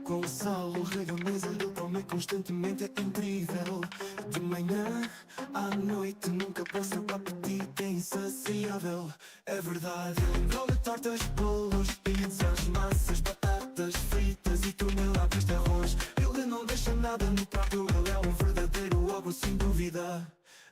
Gonçalo, rega a mesa, ele come constantemente, é incrível. De manhã à noite, nunca passa para apetite, é insaciável. É verdade, ele engole tortas, bolos, pizzas, massas, batatas fritas e toneladas de arroz. Ele não deixa nada no prato, ele é um verdadeiro ogro, sem dúvida.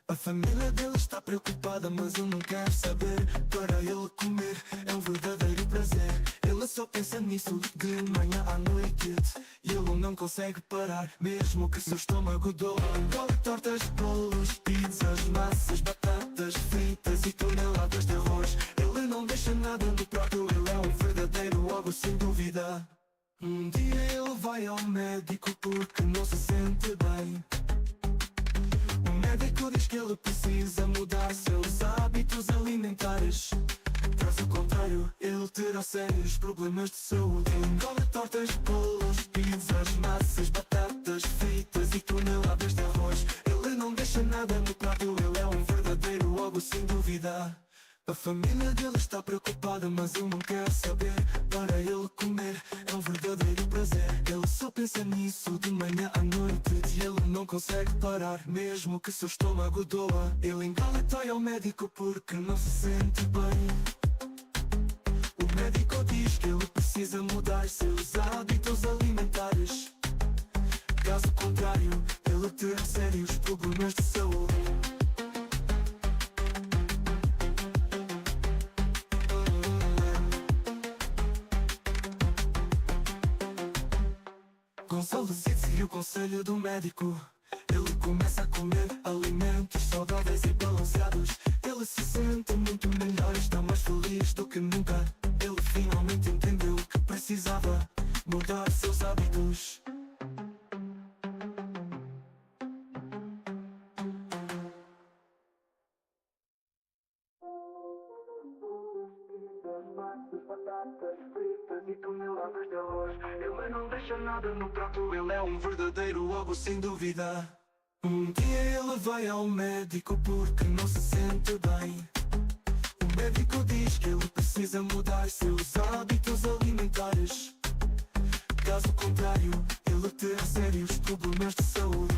A família dele está preocupada, mas ele não quer saber. Para ele comer é um verdadeiro prazer. Ele só pensa nisso de manhã à noite, e ele não consegue parar, mesmo que seu estômago doa. Engole tortas, bolos, pizzas, massas, batatas fritas e toneladas de arroz. Ele não deixa nada no prato, ele é um verdadeiro ogro, sem dúvida. Um dia ele vai ao médico porque não se sente bem. O médico diz que ele precisa mudar seus hábitos alimentares. Caso contrário, ele terá sérios problemas de saúde. Engole tortas, bolos, pizzas, massas, batatas fritas e toneladas de arroz. Ele não deixa nada no prato, ele é um verdadeiro ogro, sem dúvida. A família dele está preocupada, mas ele não quer saber. Para ele comer é um verdadeiro prazer. Ele só pensa nisso de manhã à noite, e ele não consegue parar, mesmo que seu estômago doa. Ele engole e vai ao médico porque não se sente bem. O médico diz que ele precisa mudar seus hábitos alimentares. Caso contrário, ele terá sérios problemas de saúde. Gonçalo seguiu o conselho do médico. Ele começa a comer alimentos saudáveis e balanceados. Ele se sente muito melhor, está mais feliz do que nunca. Ele finalmente entendeu que precisava mudar seus hábitos. Batatas fritas e toneladas de arroz. Ele não deixa nada no prato, ele é um verdadeiro ogro, sem dúvida. Um dia ele vai ao médico porque não se sente bem. O médico diz que ele precisa mudar seus hábitos alimentares. Caso contrário, ele terá sérios problemas de saúde.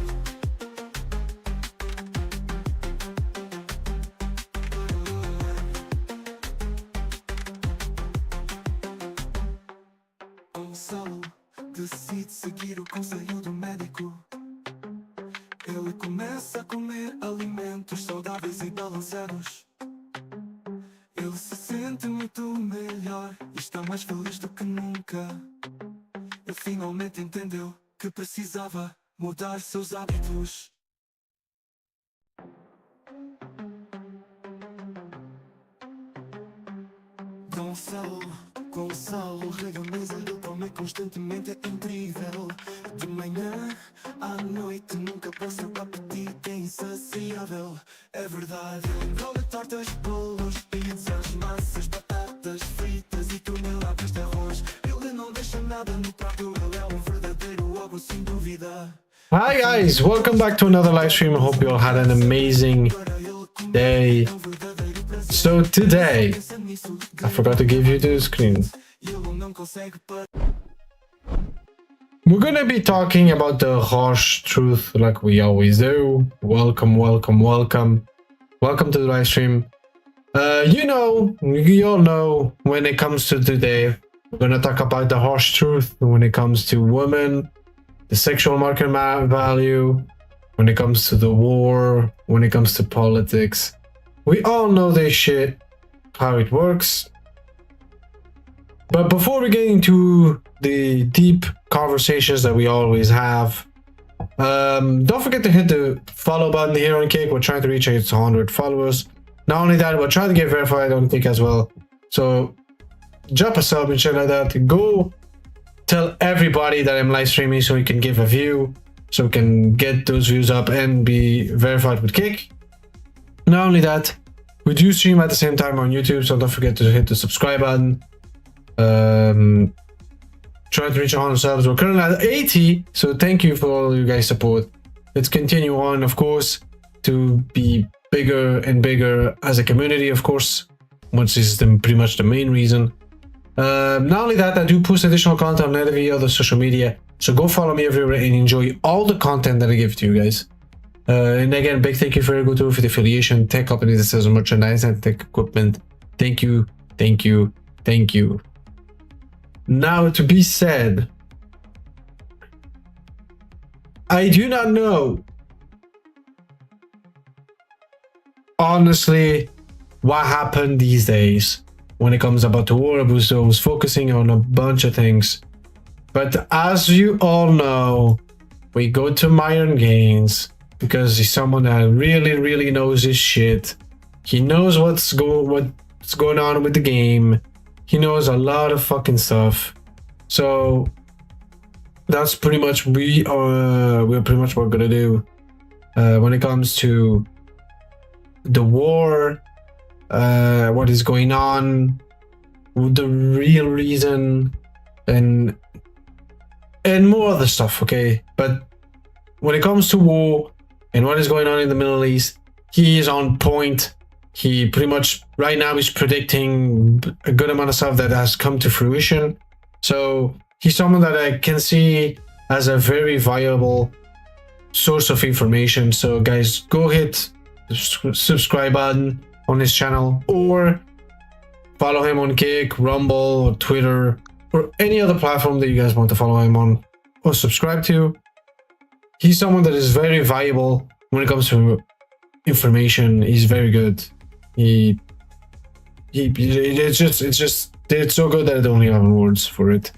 Gonçalo decide seguir o conselho do médico. Ele começa a comer alimentos saudáveis e balanceados. Ele se sente muito melhor e está mais feliz do que nunca. Ele finalmente entendeu que precisava mudar seus hábitos. Gonçalo, rega a mesa, ele come constantemente, é incrível. De manhã à noite, nunca passa para apetite, é insaciável. É verdade, ele engole tortas, bolos, pizzas, massas, batatas fritas e toneladas de arroz. Ele não deixa nada no prato, ele é um verdadeiro ogro, sem dúvida. Hi guys, welcome back to another live stream. I hope you all had an amazing day. So today, I forgot to give you the screen. We're gonna be talking about the harsh truth like we always do. Welcome to the live stream. You all know, when it comes to today, we're gonna talk about the harsh truth when it comes to women, the sexual market value, when it comes to the war, when it comes to politics. We all know this shit, how it works. But before we get into the deep conversations that we always have, don't forget to hit the follow button here on Kick. We're trying to reach 100 followers. Not only that, we're trying to get verified on Kick as well. So drop a sub and shit like that. Go tell everybody that I'm live streaming so we can give a view, so we can get those views up and be verified with Kick. Not only that, we do stream at the same time on YouTube, so don't forget to hit the subscribe button. Trying to reach 100 subs. We're currently at 80, so thank you for all you guys' support. Let's continue on, of course, to be bigger and bigger as a community, of course, which is pretty much the main reason. Not only that, I do post additional content on every other social media, so go follow me everywhere and enjoy all the content that I give to you guys. And again, big thank you for Ergo2 for the affiliation, tech company that sells merchandise and tech equipment. Thank you, thank you, thank you. Now, to be said, I do not know, honestly, what happened these days when it comes about the war. I was focusing on a bunch of things. But as you all know, we go to Myron Gaines because he's someone that really knows his shit. He knows what's going on with the game. He knows a lot of fucking stuff. So that's pretty much we're pretty much what we're gonna do when it comes to the war, what is going on, the real reason, and more other stuff. Okay, but when it comes to war and what is going on in the Middle East, he is on point. He pretty much right now is predicting a good amount of stuff that has come to fruition. So he's someone that I can see as a very viable source of information. So guys, go hit the subscribe button on his channel, or follow him on Kick, Rumble, or Twitter, or any other platform that you guys want to follow him on or subscribe to. He's someone that is very valuable when it comes to information. He's very good. It's so good that I don't even have words for it.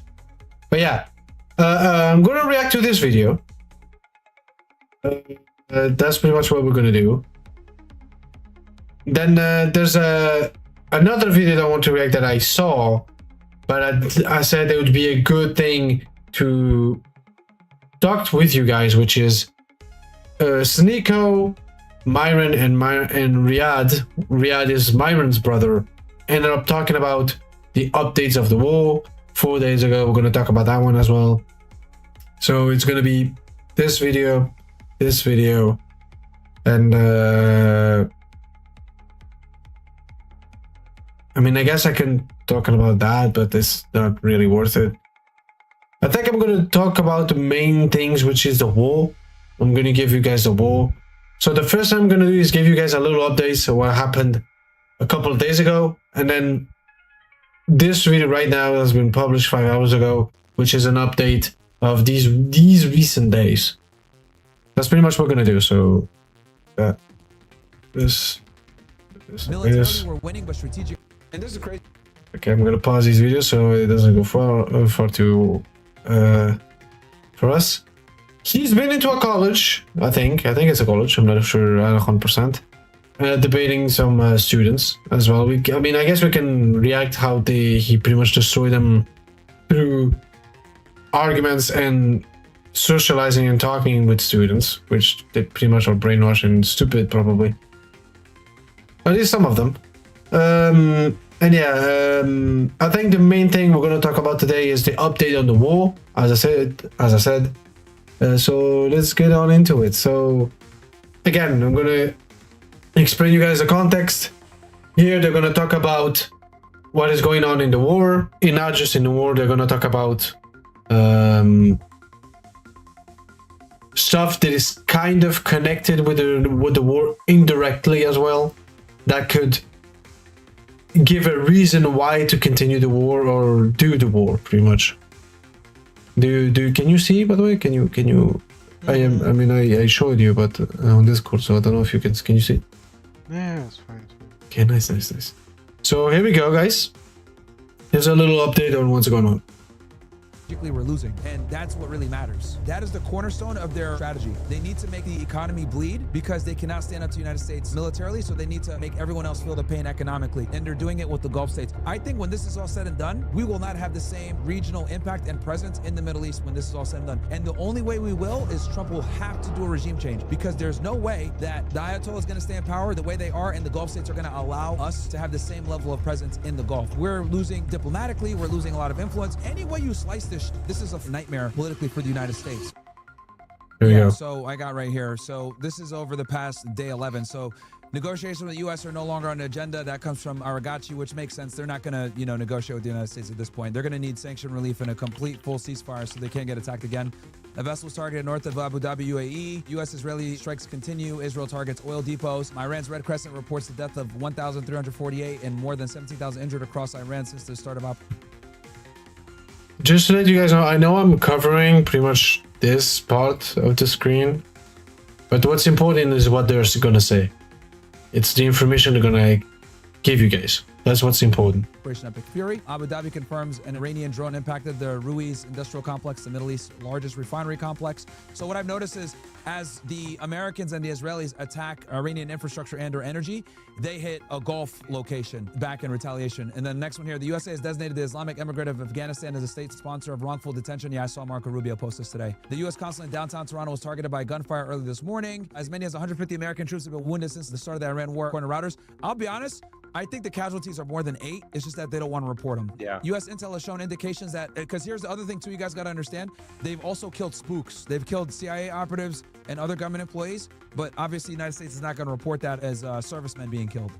But yeah, I'm gonna react to this video. That's pretty much what we're gonna do. Then there's another video that I want to react that I saw, but I said it would be a good thing to talk with you guys, which is Sneeko, Myron, and Riyadh. Riyadh is Myron's brother. Ended up talking about the updates of the war 4 days ago. We're going to talk about that one as well. So it's going to be this video, and I mean, I guess I can talk about that, but it's not really worth it. I think I'm going to talk about the main things, which is the war. I'm going to give you guys the war. So the first thing I'm going to do is give you guys a little update of what happened a couple of days ago. And then this video right now has been published 5 hours ago, which is an update of these recent days. That's pretty much what we're going to do. So this. Militarily, we're winning, but strategic. And this is crazy. Okay, I'm gonna pause these videos so it doesn't go far too for us. He's been into a college, I think it's a college. I'm not sure 100%. Debating some students as well. I mean, I guess we can react how he pretty much destroyed them through arguments and socializing and talking with students, which they pretty much are brainwashed and stupid, probably. At least some of them. And yeah, I think the main thing we're going to talk about today is the update on the war, as I said. So let's get on into it. So again, I'm going to explain you guys the context. Here they're going to talk about what is going on in the war. And not just in the war, they're going to talk about stuff that is kind of connected with the war indirectly as well. That could give a reason why to continue the war or do the war, pretty much. Can you see, by the way? Can you I showed you, but on Discord, so I don't know if you can you see? Yeah, it's fine. Okay, nice. So here we go, guys. Here's a little update on what's going on. We're losing, and that's what really matters. That is the cornerstone of their strategy. They need to make the economy bleed because they cannot stand up to the United States militarily, so they need to make everyone else feel the pain economically, and they're doing it with the Gulf states. I think when this is all said and done, we will not have the same regional impact and presence in the Middle East when this is all said and done. And the only way we will is Trump will have to do a regime change, because there's no way that the Ayatollah is going to stay in power the way they are, and the Gulf states are going to allow us to have the same level of presence in the Gulf. We're losing diplomatically, we're losing a lot of influence. Any way you slice this is a nightmare politically for the United States. Here we go. So I got right here. So this is over the past day 11. So Negotiations with the U.S. are no longer on the agenda. That comes from Aragachi, which makes sense. They're not going to, negotiate with the United States at this point. They're going to need sanction relief and a complete full ceasefire so they can't get attacked again. A vessel was targeted north of Abu Dhabi, UAE. U.S.-Israeli strikes continue. Israel targets oil depots. Iran's Red Crescent reports the death of 1,348 and more than 17,000 injured across Iran since the start of operation. Just to let you guys know I'm covering pretty much this part of the screen, but what's important is what they're gonna say. It's the information they're gonna give you guys. That's what's important. Operation Epic Fury. Abu Dhabi confirms an Iranian drone impacted the Ruiz industrial complex, the Middle East's largest refinery complex. So what I've noticed is as the Americans and the Israelis attack Iranian infrastructure and or energy, they hit a Gulf location back in retaliation. And then next one here, the USA has designated the Islamic Emirate of Afghanistan as a state sponsor of wrongful detention. Yeah, I saw Marco Rubio post this today. The U.S. consulate in downtown Toronto was targeted by gunfire early this morning. As many as 150 American troops have been wounded since the start of the Iran war, according to Reuters. I'll be honest, I think the casualties are more than 8. It's just that they don't want to report them. Yeah. U.S. intel has shown indications that, because here's the other thing too, you guys got to understand, they've also killed spooks. They've killed CIA operatives and other government employees, but obviously the United States is not going to report that as servicemen being killed.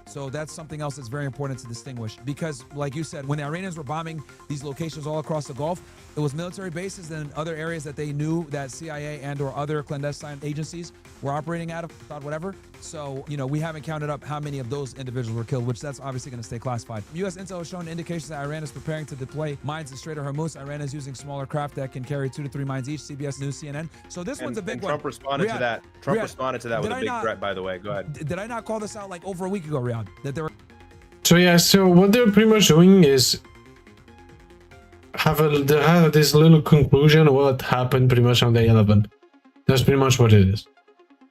So that's something else that's very important to distinguish because, like you said, when the Iranians were bombing these locations all across the Gulf, it was military bases and other areas that they knew that CIA and or other clandestine agencies were operating out of, whatever. So, we haven't counted up how many of those individuals were killed, which that's obviously going to stay classified. U.S. intel has shown indications that Iran is preparing to deploy mines in Strait of Hormuz. Iran is using smaller craft that can carry 2 to 3 mines each. CBS News, CNN. So this one's a big one. Trump responded to that. Trump responded to that with a big threat, by the way. Go ahead. Did I not call this out like over a week ago, Riyadh? That there were. So yeah, so what they're pretty much doing is they have this little conclusion of what happened pretty much on day 11. That's pretty much what it is.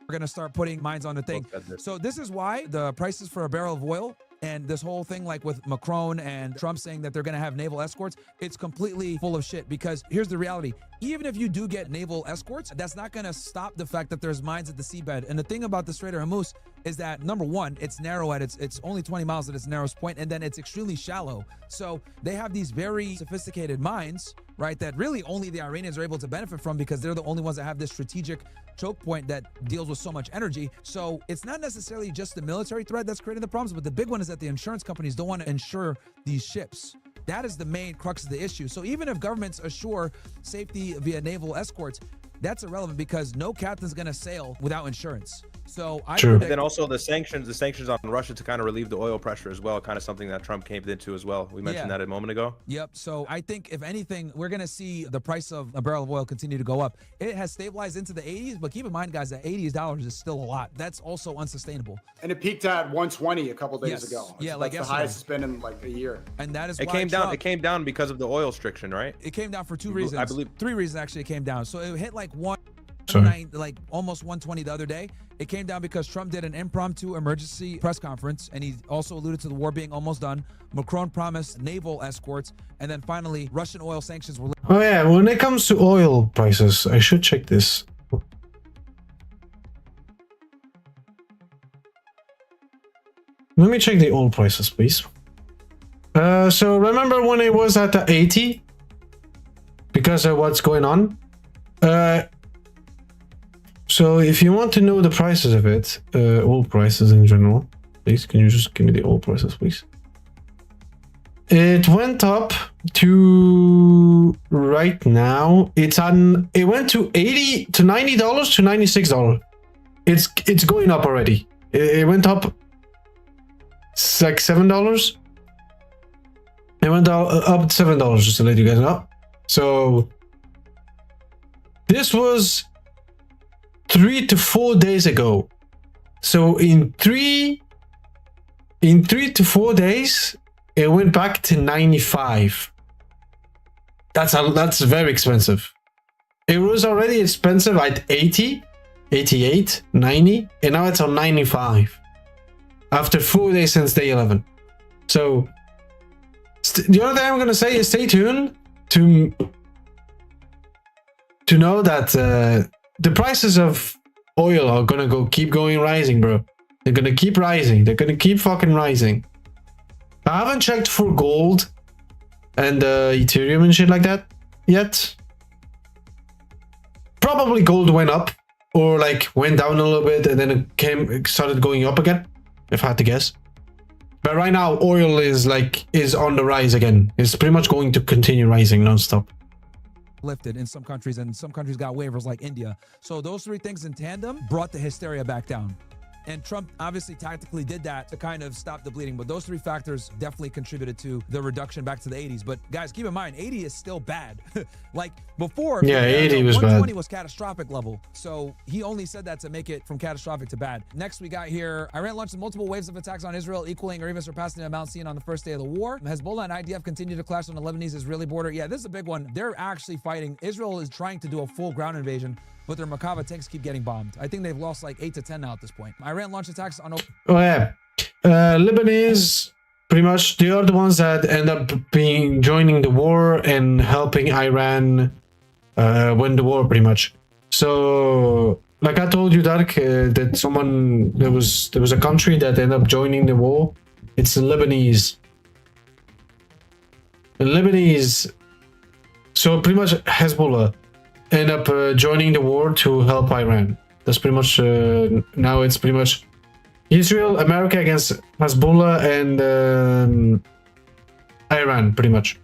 We're going to start putting mines on the thing. So this is why the prices for a barrel of oil and this whole thing, like with Macron and Trump saying that they're going to have naval escorts, it's completely full of shit. Because here's the reality. Even if you do get naval escorts, that's not going to stop the fact that there's mines at the seabed. And the thing about the Strait of Hormuz is that, number one, it's narrow at it's only 20 miles at its narrowest point, and then it's extremely shallow. So they have these very sophisticated mines, right, that really only the Iranians are able to benefit from because they're the only ones that have this strategic choke point that deals with so much energy. So it's not necessarily just the military threat that's creating the problems, but the big one is that the insurance companies don't want to insure these ships. That is the main crux of the issue. So even if governments assure safety via naval escorts, that's irrelevant because no captain's going to sail without insurance. So I True. Then also the sanctions on Russia to kind of relieve the oil pressure as well, kind of something that Trump came into as well. We mentioned that a moment ago. Yep. So I think if anything, we're going to see the price of a barrel of oil continue to go up. It has stabilized into the 80s, but keep in mind, guys, that $80 is still a lot. That's also unsustainable. And it peaked at 120 a couple days ago. Yeah, that's like the highest it's been in like a year. And that is it why came down. Trump, It came down because of the oil restriction, right? It came down for 2 reasons. I believe 3 reasons actually. It came down. So it hit like like almost 120 the other day. It came down because Trump did an impromptu emergency press conference, and he also alluded to the war being almost done. Macron promised naval escorts, and then finally Russian oil sanctions were. Oh yeah, when it comes to oil prices, I should check this. Let me check the oil prices, please. So remember when it was at 80? Because of what's going on? So if you want to know the prices of it, oil prices in general, please, can you just give me the oil prices, please? It went up to right now. It went to $80 to $90 to $96. It's going up already. It went up. It's like $7. It went up $7, just to let you guys know. So this was 3 to 4 days ago. So in 3 to 4 days, it went back to 95. That's very expensive. It was already expensive at 80, 88, 90, and now it's on 95. After 4 days since day 11. So the other thing I'm gonna say is stay tuned to know that the prices of oil are gonna keep rising, bro. They're gonna keep rising. They're gonna keep fucking rising. I haven't checked for gold and Ethereum and shit like that yet. Probably gold went up or like went down a little bit and then it started going up again, if I had to guess. But right now, oil is on the rise again. It's pretty much going to continue rising nonstop. lifted in some countries, and some countries got waivers like India. So those three things in tandem brought the hysteria back down. And Trump obviously tactically did that to kind of stop the bleeding. But those three factors definitely contributed to the reduction back to the 80s. But guys, keep in mind, 80 is still bad. Like before, yeah, 80 was 120 bad. was catastrophic level. So he only said that to make it from catastrophic to bad. Next, we got here, Iran launched multiple waves of attacks on Israel, equaling or even surpassing the amount seen on the first day of the war. Hezbollah and IDF continue to clash on the Lebanese-Israeli border. Yeah, this is a big one. They're actually fighting. Israel is trying to do a full ground invasion, but their Merkava tanks keep getting bombed. I think they've lost like 8 to 10 now at this point. Iran launched attacks on... Oh yeah, Lebanese, pretty much, they are the ones that end up joining the war and helping Iran win the war, pretty much. So, like I told you, Dark, that there was a country that ended up joining the war. It's the Lebanese. The Lebanese. So pretty much Hezbollah end up joining the war to help Iran. That's pretty much now it's pretty much Israel, America against Hezbollah and Iran, pretty much.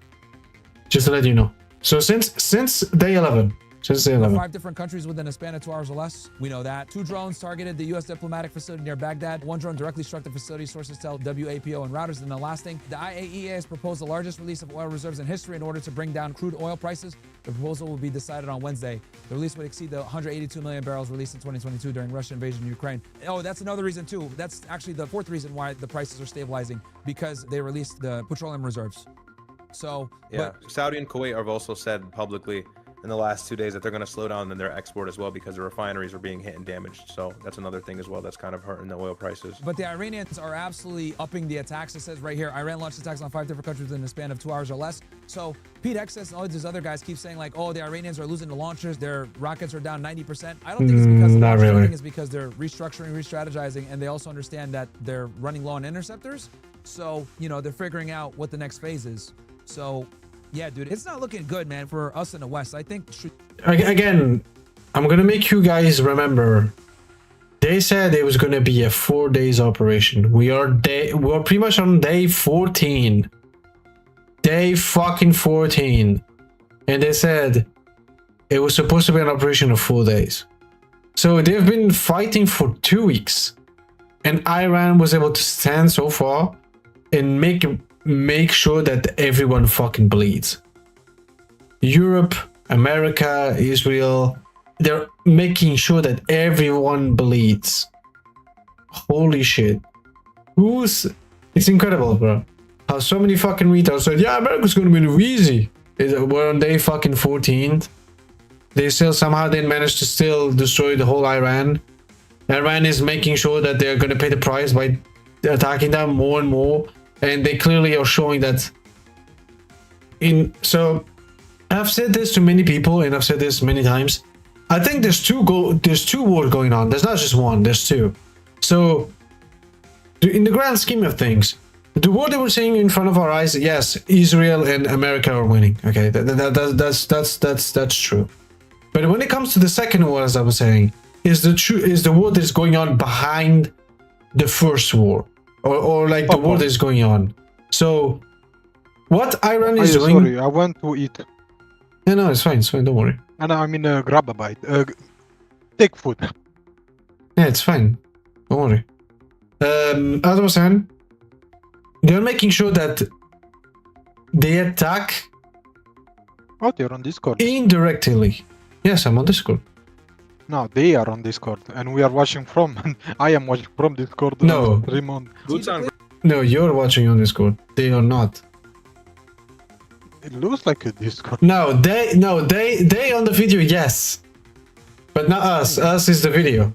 Just to let you know. So since day 11. 5 different countries within a span of 2 hours or less. We know that. 2 drones targeted the U.S. diplomatic facility near Baghdad. 1 drone directly struck the facility, sources tell WAPO and routers. And the last thing, the IAEA has proposed the largest release of oil reserves in history in order to bring down crude oil prices. The proposal will be decided on Wednesday. The release would exceed the 182 million barrels released in 2022 during Russian invasion of Ukraine. Oh, that's another reason too. That's actually the 4th reason why the prices are stabilizing, because they released the petroleum reserves. So yeah, Saudi and Kuwait have also said publicly in the last 2 days that they're going to slow down in their export as well because the refineries are being hit and damaged. So that's another thing as well that's kind of hurting the oil prices. But the Iranians are absolutely upping the attacks. It says right here, Iran launched attacks on 5 different countries in the span of 2 hours or less. So Pete Hexas and all these other guys keep saying like, oh, the Iranians are losing the launchers. Their rockets are down 90%. I don't think it's because of the launchers. I think it's because they're restructuring, re-strategizing, and they also understand that they're running low on interceptors. So, you know, they're figuring out what the next phase is. So, yeah, dude, it's not looking good, man, for us in the West. I think... Again, I'm gonna make you guys remember. They said it was gonna be a 4 days operation. We're pretty much on day 14. Day fucking 14. And they said it was supposed to be an operation of 4 days. So they've been fighting for 2 weeks. And Iran was able to stand so far and make sure that everyone fucking bleeds. Europe, America, Israel, they're making sure that everyone bleeds. Holy shit. It's incredible, bro. How so many fucking retards said, yeah, America's gonna be easy. We're on day fucking 14th. They still somehow didn't manage to still destroy the whole Iran. Iran is making sure that they're gonna pay the price by attacking them more and more. And they clearly are showing that. So I've said this to many people, and I've said this many times. I think there's two wars going on. There's not just one. There's two. So in the grand scheme of things, the war that we're seeing in front of our eyes, yes, Israel and America are winning. Okay, that's true. But when it comes to the second war, as I was saying, is the war that's going on behind the first war. Or like the war is going on. So, what Iran is doing... Sorry, I want to eat. No, it's fine, don't worry. And I mean, grab a bite. Take food. Yeah, it's fine. Don't worry. As I was saying, they're making sure that they attack... Oh, you're on Discord. Indirectly. Yes, I'm on Discord. No, they are on Discord, and we are watching from. I am watching from Discord. No. Boots on. No, you're watching on Discord. They are not. It looks like a Discord. No, they on the video, yes, but not us. Us is the video.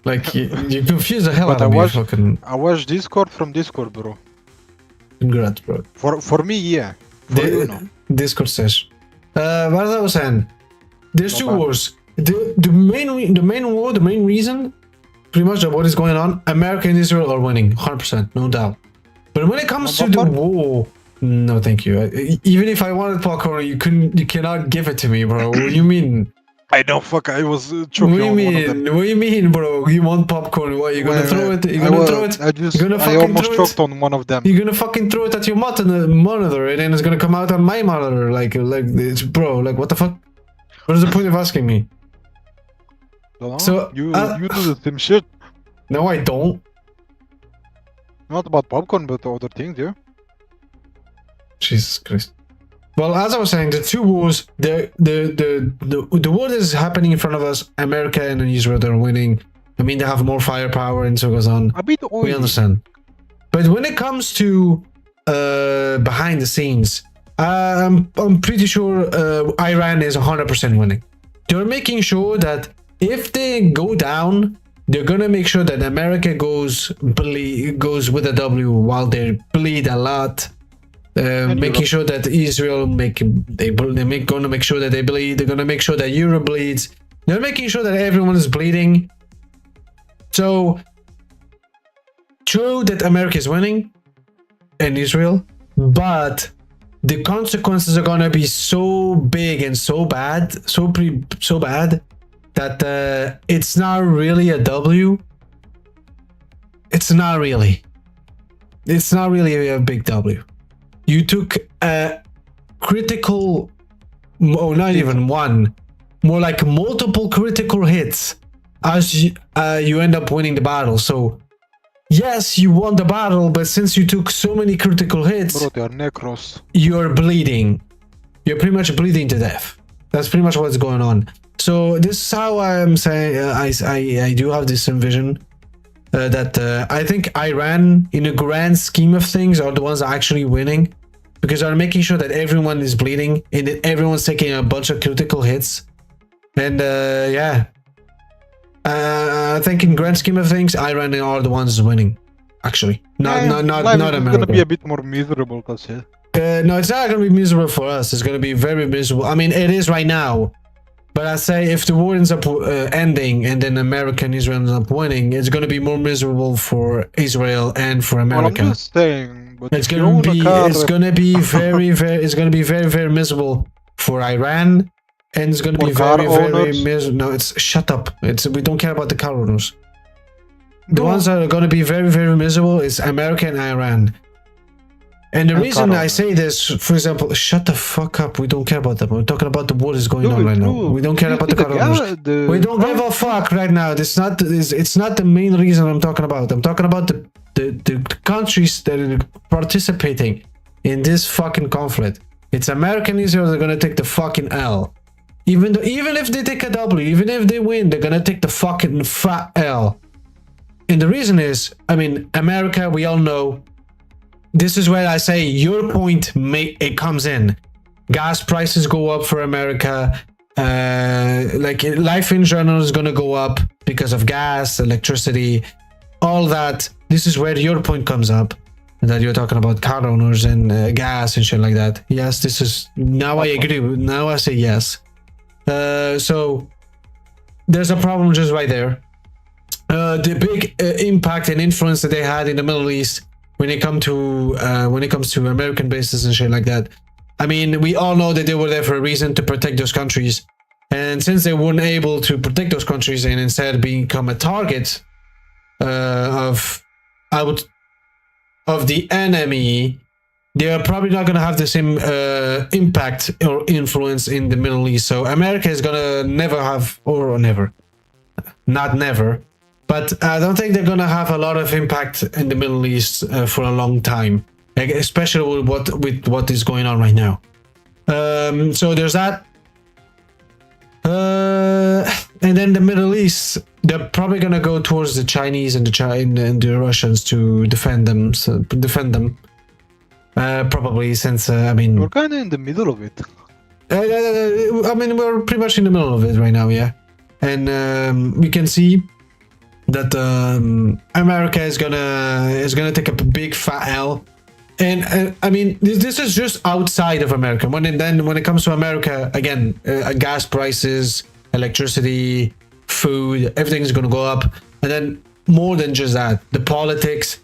Like you confuse the hell out of me. Fucking. I watch Discord from Discord, bro. Congrats, bro. For me, yeah. For you, no. Discord session. What I was saying, there's two wars. The main reason, pretty much what is going on, America and Israel are winning, 100%, no doubt. But when it comes to the war, no, thank you. Even if I wanted popcorn, you cannot give it to me, bro. What do you mean? I know, fuck, I was What choking do you on one of them. mean? What do you mean, bro? You want popcorn? What? You gonna Wait, throw wait, it? You gonna throw it? You're gonna I fucking almost throw it? choked on one of them. You're gonna fucking throw it at your monitor, and then it's gonna come out on my monitor. Like it's bro. Like what the fuck? What is the point of asking me? Don't So, know, you do the same shit. No, I don't. Not about popcorn, but other things, yeah. Jesus Christ. Well, as I was saying, the two wars, the war that is happening in front of us, America and Israel, they're winning. I mean, they have more firepower and so goes on. A bit oily. We understand. But when it comes to behind the scenes, I'm pretty sure Iran is 100% winning. They're making sure that if they go down, they're gonna make sure that America goes with a W while they bleed a lot. Making sure that Israel gonna make sure that they bleed. They're gonna make sure that Europe bleeds. They're making sure that everyone is bleeding. So true that America is winning and Israel, but the consequences are gonna be so big and so bad, so bad that it's not really a W. It's not really a big W. You took a critical, or not even one, more like multiple critical hits as you end up winning the battle. So yes, you won the battle, but since you took so many critical hits, Bro, they are necros. you're bleeding. You're pretty much bleeding to death. That's pretty much what's going on. So this is how I'm saying I do have this vision that I think Iran, in a grand scheme of things, are the ones actually winning, because they're making sure that everyone is bleeding and that everyone's taking a bunch of critical hits. And yeah, I think in grand scheme of things, Iran are the ones winning. Actually, not Life is America. gonna be a bit more miserable, that's it. No, it's not gonna be miserable for us. It's gonna be very miserable. I mean, it is right now. But I say if the war ends up ending and then America and Israel ends up winning, it's going to be more miserable for Israel and for Well, America. I'm just saying, but It's if you going own to a be car, it's going to be very miserable for Iran, and it's going to For be car very owners? miserable. No, it's shut up. We don't care about the car owners. The No. ones that are going to be very miserable is America and Iran. And the And reason car I say this, for example, shut the fuck up. We don't care about them. We're talking about the war that's going on right now. We don't care about the car owners. We don't give a fuck right now. It's not the main reason I'm talking about. I'm talking about the countries that are participating in this fucking conflict. It's America and Israel that are gonna take the fucking L. Even if they take a W, even if they win, they're gonna take the fucking fat L. And the reason is, I mean, America, we all know. This is where I say your point it comes in. Gas prices go up for America. Like life in general is gonna go up because of gas, electricity, all that. This is where your point comes up, that you're talking about car owners and gas and shit like that. Yes, this is now I agree. Now I say yes. So there's a problem just right there. The big impact and influence that they had in the Middle East when it comes to American bases and shit like that. I mean, we all know that they were there for a reason, to protect those countries. And since they weren't able to protect those countries and instead become a target of the enemy, they are probably not going to have the same impact or influence in the Middle East. So America is going to never have, or never, not never, but I don't think they're going to have a lot of impact in the Middle East for a long time, like, especially with what is going on right now. So there's that. And then the Middle East, they're probably going to go towards the Chinese and the Russians to defend them. Probably, since I mean, We're kind of in the middle of it. I mean, we're pretty much in the middle of it right now, yeah. And we can see that America is gonna take a big fat L. And I mean, this is just outside of America. When it comes to America, again, gas prices, electricity, food, everything's gonna go up. And then more than just that, the politics.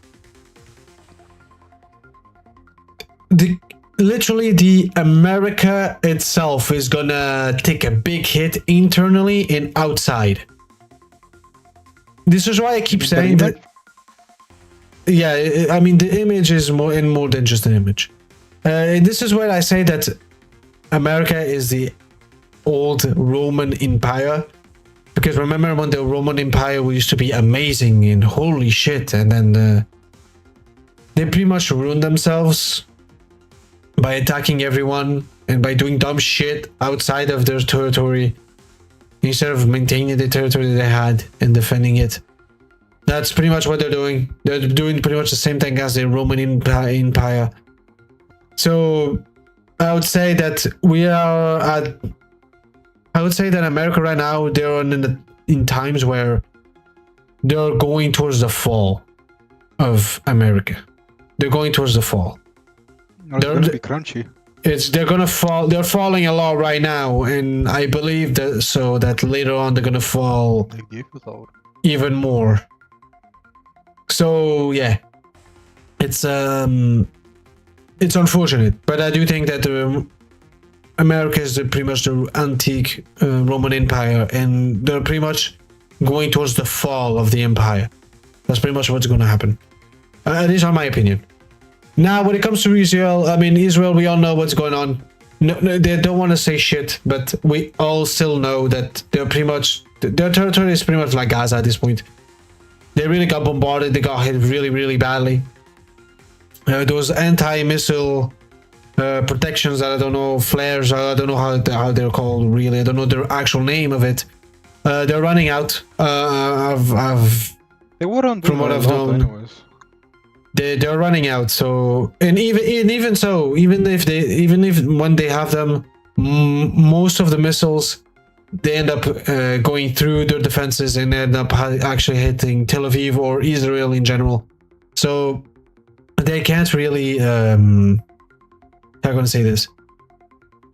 literally the America itself is gonna take a big hit internally and outside. This is why I keep saying that. Yeah, I mean the image is more than just an image. This is where I say that America is the old Roman Empire, because remember when the Roman Empire used to be amazing and holy shit, and then they pretty much ruined themselves by attacking everyone and by doing dumb shit outside of their territory instead of maintaining the territory they had and defending it. That's pretty much what they're doing. They're doing pretty much the same thing as the Roman Empire. So I would say that I would say that America right now, they're in times where they're going towards the fall of America. They're going towards the fall. It's going to be crunchy. They're gonna fall. They're falling a lot right now, and I believe that later on they're gonna fall even more. So yeah, it's unfortunate, but I do think that America is pretty much the antique Roman Empire, and they're pretty much going towards the fall of the empire. That's pretty much what's going to happen. These are my opinion. Now, when it comes to Israel, I mean, Israel, we all know what's going on. No, they don't want to say shit, but we all still know that they're pretty much, their territory is pretty much like Gaza at this point. They really got bombarded. They got hit really, really badly. Those anti-missile protections that I don't know, flares, I don't know how they're called really. I don't know the actual name of it. They're running out. They weren't from what I've known. Anyways. They're running out. So and even so, even if when they have them, most of the missiles they end up going through their defenses and end up actually hitting Tel Aviv or Israel in general. So they can't really how am I going to say this?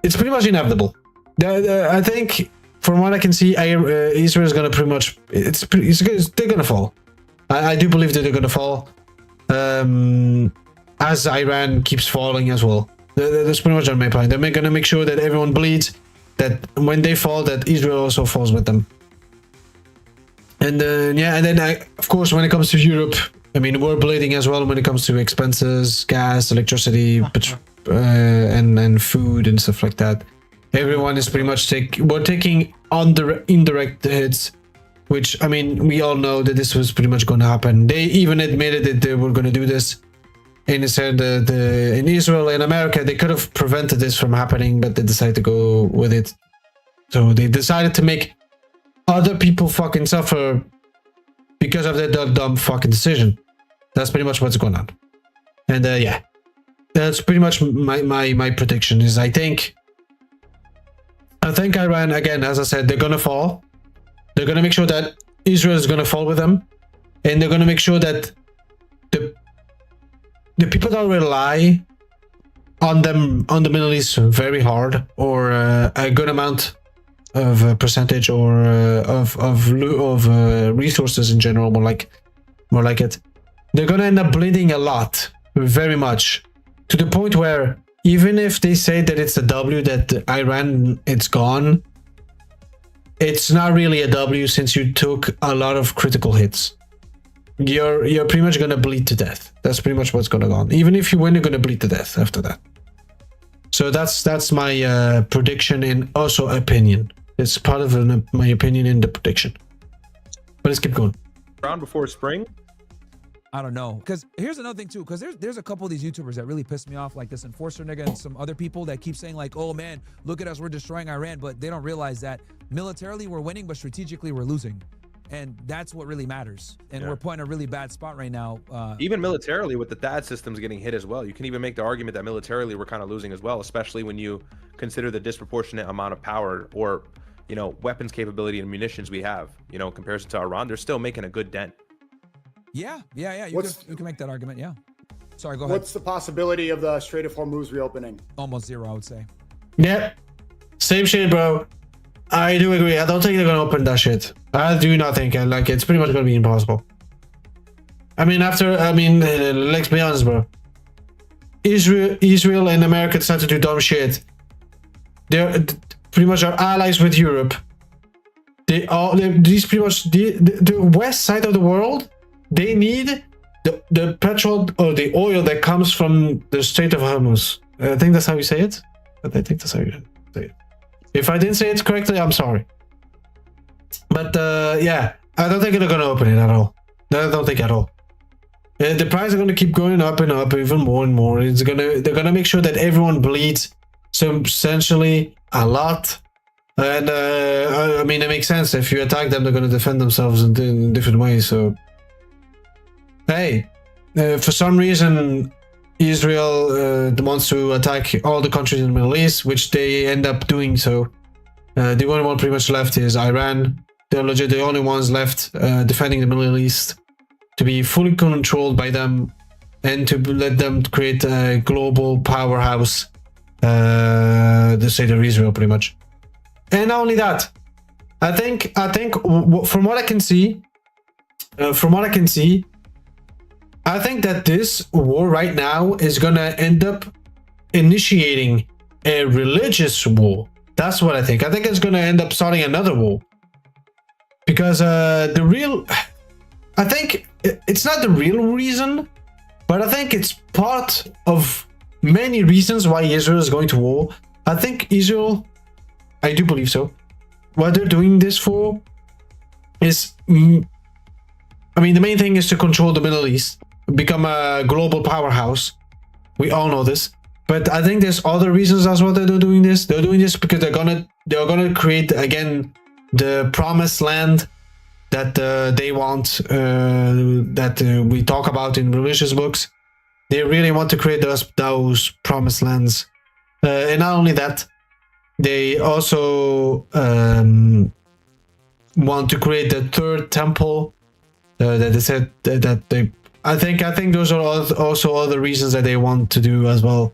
It's pretty much inevitable. I think from what I can see, Israel is going to pretty much they're going to fall. I do believe that they're going to fall, as Iran keeps falling as well. That's pretty much on my point. They're going to make sure that everyone bleeds, that when they fall, that Israel also falls with them. And then of course, when it comes to Europe, I mean, we're bleeding as well when it comes to expenses, gas, electricity, and food and stuff like that. Everyone is pretty much we're taking indirect hits, which, I mean, we all know that this was pretty much going to happen. They even admitted that they were going to do this. And they said that in Israel and America, they could have prevented this from happening, but they decided to go with it. So they decided to make other people fucking suffer because of their dumb fucking decision. That's pretty much what's going on. And yeah, that's pretty much my prediction is I think Iran, again, as I said, they're going to fall. They're going to make sure that Israel is going to fall with them. And they're going to make sure that the people that rely on them, on the Middle East very hard, or a good amount of percentage or of resources in general, more like it, they're going to end up bleeding a lot, very much, to the point where even if they say that it's a W, that Iran, it's gone, it's not really a W since you took a lot of critical hits. You're pretty much going to bleed to death. That's pretty much what's going to go on. Even if you win, you're going to bleed to death after that. So that's my prediction and also opinion. It's part of my opinion in the prediction. But let's keep going. Round before spring? I don't know. Because here's another thing too. Because there's a couple of these YouTubers that really piss me off, like this Enforcer nigga and some other people that keep saying like, oh man, look at us, we're destroying Iran. But they don't realize that militarily we're winning, but strategically we're losing. And that's what really matters. And we're put in a really bad spot right now. Even militarily, with the THAAD systems getting hit as well. You can even make the argument that militarily we're kind of losing as well, especially when you consider the disproportionate amount of power or, you know, weapons capability and munitions we have, you know, in comparison to Iran. They're still making a good dent. Yeah. You can make that argument, yeah. Sorry, go ahead. What's the possibility of the Strait of Hormuz reopening? Almost zero, I would say. Yeah. Same shit, bro. I do agree. I don't think they're gonna open that shit. I do not think. Like, it's pretty much gonna be impossible. I mean, let's be honest, bro. Israel and America decide to do dumb shit, they're pretty much our allies with Europe. These pretty much the west side of the world. They need the petrol or the oil that comes from the Strait of Hormuz. I think that's how you say it. But I think that's how you say it. If I didn't say it correctly, I'm sorry. But yeah, I don't think they're gonna open it at all. I don't think at all. The price are gonna keep going up and up, even more and more. They're gonna make sure that everyone bleeds substantially a lot. And I mean, it makes sense. If you attack them, they're gonna defend themselves in different ways. So, hey, for some reason, Israel wants to attack all the countries in the Middle East, which they end up doing so. The only one pretty much left is Iran. They're legit the only ones left defending the Middle East, to be fully controlled by them and to let them create a global powerhouse, the state of Israel, pretty much. And not only that, I think from what I can see, I think that this war right now is gonna end up initiating a religious war. That's what I think. I think it's gonna end up starting another war. Because I think it's not the real reason, but I think it's part of many reasons why Israel is going to war. I think Israel, I do believe so. What they're doing this for is, I mean, the main thing is to control the Middle East, become a global powerhouse. We all know this. But I think there's other reasons as well that they're doing this. They're doing this because they're gonna create again the promised land that they want, that we talk about in religious books. They really want to create those promised lands, and not only that, they also want to create the third temple. That they said that they. I think those are also other reasons that they want to do as well,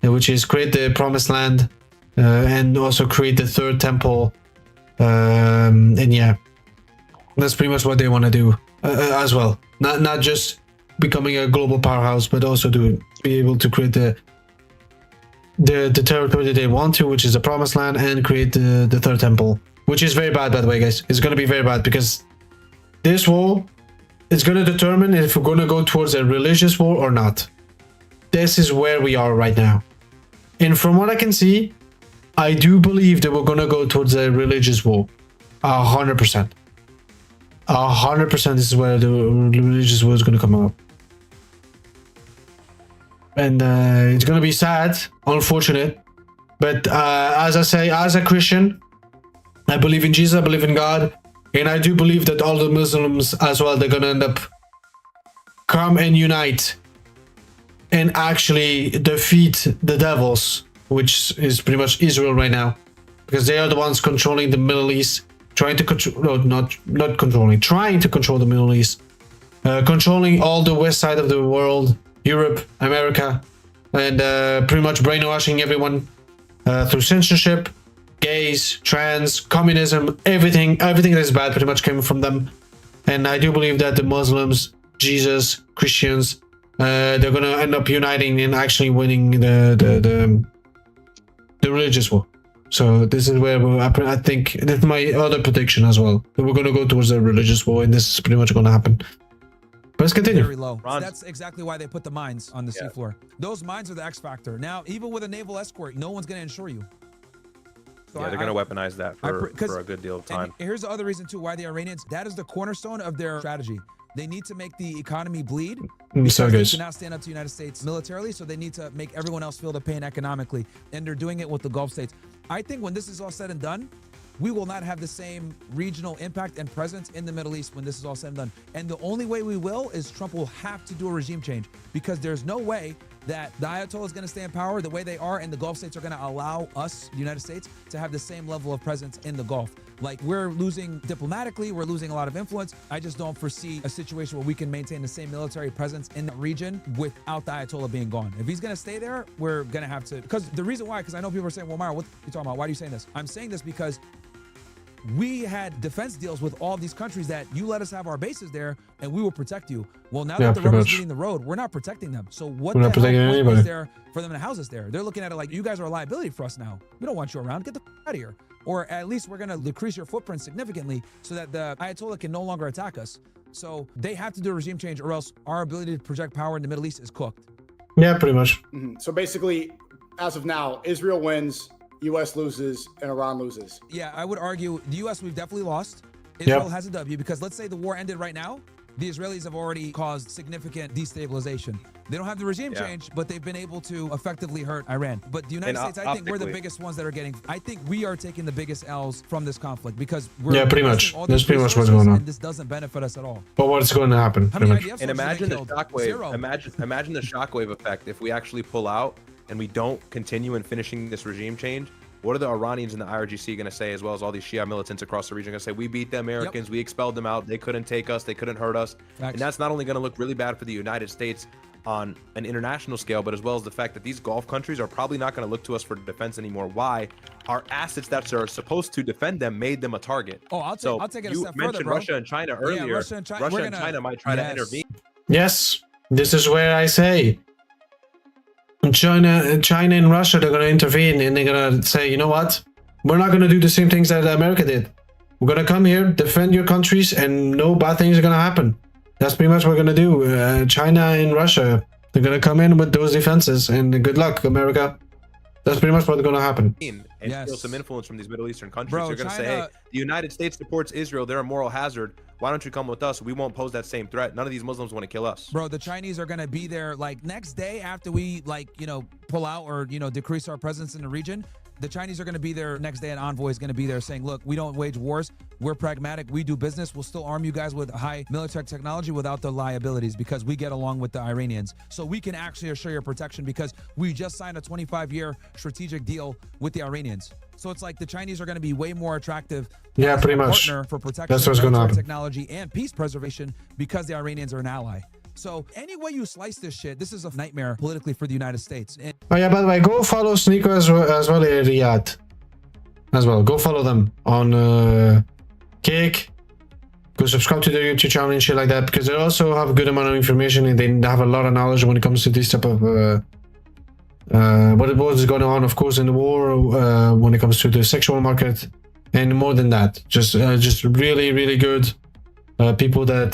which is create the promised land, and also create the third temple. And yeah, that's pretty much what they want to do as well. Not just becoming a global powerhouse, but also to be able to create the territory that they want to, which is the promised land, and create the third temple, which is very bad, by the way, guys. It's going to be very bad because this war is going to determine if we're going to go towards a religious war or not. This is where we are right now. And from what I can see, I do believe that we're going to go towards a religious war. 100%. 100% this is where the religious war is going to come up. And it's going to be sad, unfortunate. But as I say, as a Christian, I believe in Jesus, I believe in God. And I do believe that all the Muslims as well, they're going to end up come and unite and actually defeat the devils, which is pretty much Israel right now, because they are the ones controlling the Middle East, trying to control, no, not controlling, trying to control the Middle East, controlling all the west side of the world, Europe, America, and pretty much brainwashing everyone through censorship, gays, trans, communism, everything that is bad pretty much came from them. And I do believe that the Muslims, Jesus, Christians, they're gonna end up uniting and actually winning the religious war. So this is where I think that's my other prediction as well. That we're gonna go towards a religious war, and this is pretty much gonna happen. But let's continue. Very low. So that's exactly why they put the mines on the seafloor. Those mines are the X factor. Now, even with a naval escort, no one's gonna insure you. So yeah, they're going to weaponize that for a good deal of time. And here's the other reason too why the Iranians, that is the cornerstone of their strategy. They need to make the economy bleed because they cannot stand up to the United States militarily, so they need to make everyone else feel the pain economically, and they're doing it with the Gulf states. I think when this is all said and done, we will not have the same regional impact and presence in the Middle East when this is all said and done. And the only way we will is Trump will have to do a regime change, because there's no way that the Ayatollah is going to stay in power the way they are, and the Gulf states are going to allow us, the United States, to have the same level of presence in the Gulf. Like, we're losing diplomatically, we're losing a lot of influence. I just don't foresee a situation where we can maintain the same military presence in the region without the Ayatollah being gone. If he's going to stay there, we're going to have to, because the reason why, because I know people are saying, well, Myra, what are you talking about? Why are you saying this? I'm saying this because we had defense deals with all these countries that you let us have our bases there and we will protect you. Well, now Yeah, that the pretty rubber's much. meeting the road, we're not protecting them. So what We're the not hell protecting point anybody. is there for them to house us there? They're looking at it like, you guys are a liability for us now. We don't want you around. Get the out of here. Or at least we're going to decrease your footprint significantly so that the Ayatollah can no longer attack us. So they have to do a regime change or else our ability to project power in the Middle East is cooked. Yeah, pretty much. So basically, as of now, Israel wins, U.S. loses, and Iran loses. Yeah, I would argue the U.S. we've definitely lost. Israel Yep. has a W because let's say the war ended right now. The Israelis have already caused significant destabilization. They don't have the regime change, but they've been able to effectively hurt Iran. But the United And States, I think we're the optically- biggest ones that are getting. I think we are taking the biggest L's from this conflict because we're Yeah, pretty investing much. all That's these pretty much what's resources going on. And this doesn't benefit us at all. But what's going to happen? How Pretty many much. IDF And soldiers have imagine they the killed? shockwave. Zero. Imagine the shockwave effect if we actually pull out and we don't continue in finishing this regime change. What are the Iranians and the IRGC going to say, as well as all these Shia militants across the region? Going to say, we beat the Americans, we expelled them out, they couldn't take us, they couldn't hurt us. Facts. And that's not only going to look really bad for the United States on an international scale, but as well as the fact that these Gulf countries are probably not going to look to us for defense anymore. Why? Our assets that are supposed to defend them made them a target. Oh, I'll take it a you step further, mentioned bro. Russia and China earlier. Russia and China- we're gonna- China might try to Yes. intervene. Yes, this is where I say China and Russia, they're going to intervene and they're going to say, you know what? We're not going to do the same things that America did. We're going to come here, defend your countries, and no bad things are going to happen. That's pretty much what we're going to do. China and Russia, they're going to come in with those defenses, and good luck, America. That's pretty much what's going to happen. And Yes. feel some influence from these Middle Eastern countries. Bro, They're going to say, China- hey, the United States supports Israel. They're a moral hazard. Why don't you come with us? We won't pose that same threat. None of these Muslims want to kill us. Bro, the Chinese are going to be there like next day after we pull out or, decrease our presence in the region. The Chinese are going to be there next day. An envoy is going to be there saying, look, we don't wage wars. We're pragmatic. We do business. We'll still arm you guys with high military technology without the liabilities because we get along with the Iranians. So we can actually assure your protection because we just signed a 25-year strategic deal with the Iranians. So it's like the Chinese are going to be way more attractive Yeah, as pretty a much. partner for protection, That's what's gonna military happen. technology, and peace preservation because the Iranians are an ally. So any way you slice this shit, this is a nightmare politically for the United States. And Oh yeah, by the way, go follow Sneeko as well Riyadh. As well, go follow them on Kick. Go subscribe to their YouTube channel and shit like that because they also have a good amount of information and they have a lot of knowledge when it comes to this type of what was going on, of course, in the war, when it comes to the sexual market, and more than that, just really, really good people that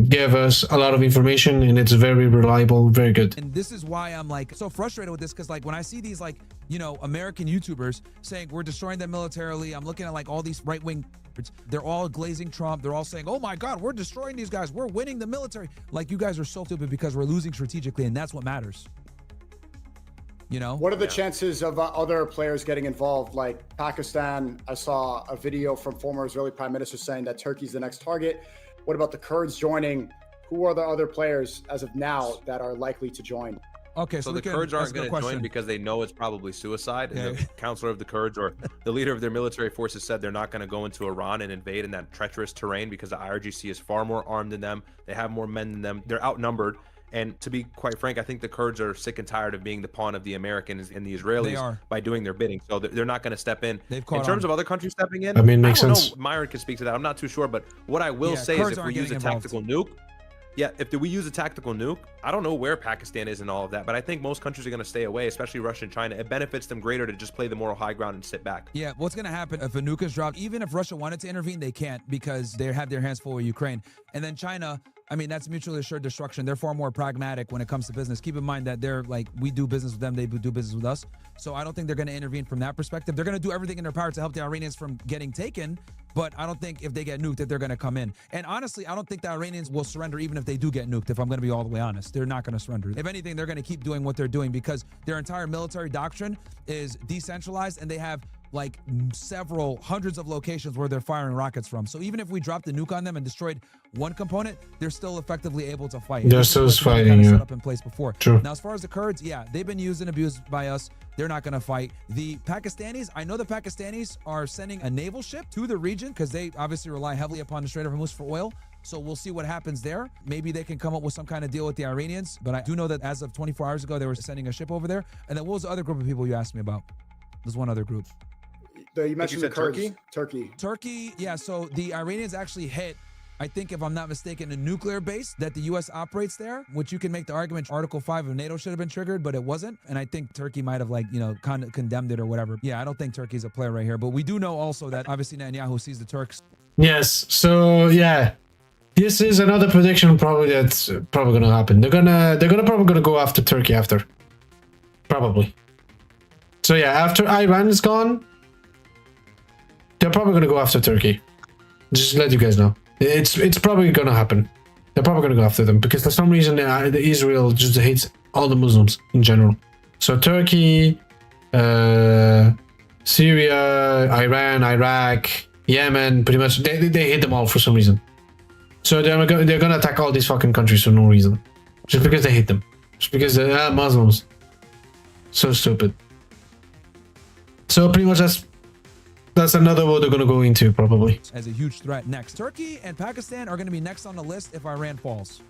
give us a lot of information, and it's very reliable, very good. And this is why I'm like so frustrated with this because like when I see these American YouTubers saying we're destroying them militarily, I'm looking at like all these right-wing, they're all glazing Trump. They're all saying, oh my God, we're destroying these guys. We're winning the military. Like you guys are so stupid because we're losing strategically and that's what matters. What are the chances of other players getting involved? Like Pakistan, I saw a video from former Israeli Prime Minister saying that Turkey's the next target. What about the Kurds joining? Who are the other players as of now that are likely to join? Okay, So we the can- Kurds that's aren't a good going to join question. because they know it's probably suicide. And Okay. the counselor of the Kurds or the leader of their military forces said they're not going to go into Iran and invade in that treacherous terrain because the IRGC is far more armed than them. They have more men than them. They're outnumbered. And to be quite frank, I think the Kurds are sick and tired of being the pawn of the Americans and the They Israelis are. by doing their bidding. So they're not going to step in. They've In caught terms on. of other countries stepping in, I mean, makes I don't sense. know. Myron can speak to that. I'm not too sure. But what I will Yeah, say Kurds is if we aren't use a getting involved. tactical nuke, yeah, if we use a tactical nuke, I don't know where Pakistan is and all of that, but I think most countries are going to stay away, especially Russia and China. It benefits them greater to just play the moral high ground and sit back. Yeah, what's going to happen if a nuke is dropped, even if Russia wanted to intervene, they can't because they have their hands full with Ukraine. And then China, I mean, that's mutually assured destruction. They're far more pragmatic when it comes to business. Keep in mind that they're like, we do business with them, they do business with us. So I don't think they're going to intervene from that perspective. They're going to do everything in their power to help the Iranians from getting taken. But I don't think if they get nuked that they're going to come in. And honestly, I don't think the Iranians will surrender even if they do get nuked, if I'm going to be all the way honest. They're not going to surrender. If anything, they're going to keep doing what they're doing because their entire military doctrine is decentralized and they have like several hundreds of locations where they're firing rockets from. So even if we dropped the nuke on them and destroyed one component, they're still effectively able to fight. They're This is still what's been fighting, kind of yeah. set up in place before. True. Now, as far as the Kurds, yeah, they've been used and abused by us. They're not going to fight. The Pakistanis, I know the Pakistanis are sending a naval ship to the region because they obviously rely heavily upon the Strait of Hormuz for oil. So we'll see what happens there. Maybe they can come up with some kind of deal with the Iranians. But I do know that as of 24 hours ago, they were sending a ship over there. And then what was the other group of people you asked me about? There's one other group. You mentioned the said Kurds. Turkey? Turkey. Turkey, yeah. So the Iranians actually hit, I think, if I'm not mistaken, a nuclear base that the U.S. operates there, which you can make the argument Article 5 of NATO should have been triggered, but it wasn't. And I think Turkey might have, like, you know, condemned it or whatever. Yeah, I don't think Turkey's a player right here. But we do know also that obviously Netanyahu sees the Turks. Yes. So yeah, this is another prediction probably that's probably gonna happen. They're probably gonna go after Turkey after. Probably. So yeah, after Iran is gone, they're probably gonna go after Turkey. Just to let you guys know. It's probably gonna happen. They're probably gonna go after them because for some reason Israel just hates all the Muslims in general. So Turkey, Syria, Iran, Iraq, Yemen, pretty much they hate them all for some reason. So they're gonna attack all these fucking countries for no reason, just because they hate them, just because they're Muslims. So stupid. So pretty much that's another war they're gonna go into probably. As a huge threat next. Turkey and Pakistan are going to be next on the list if Iran falls.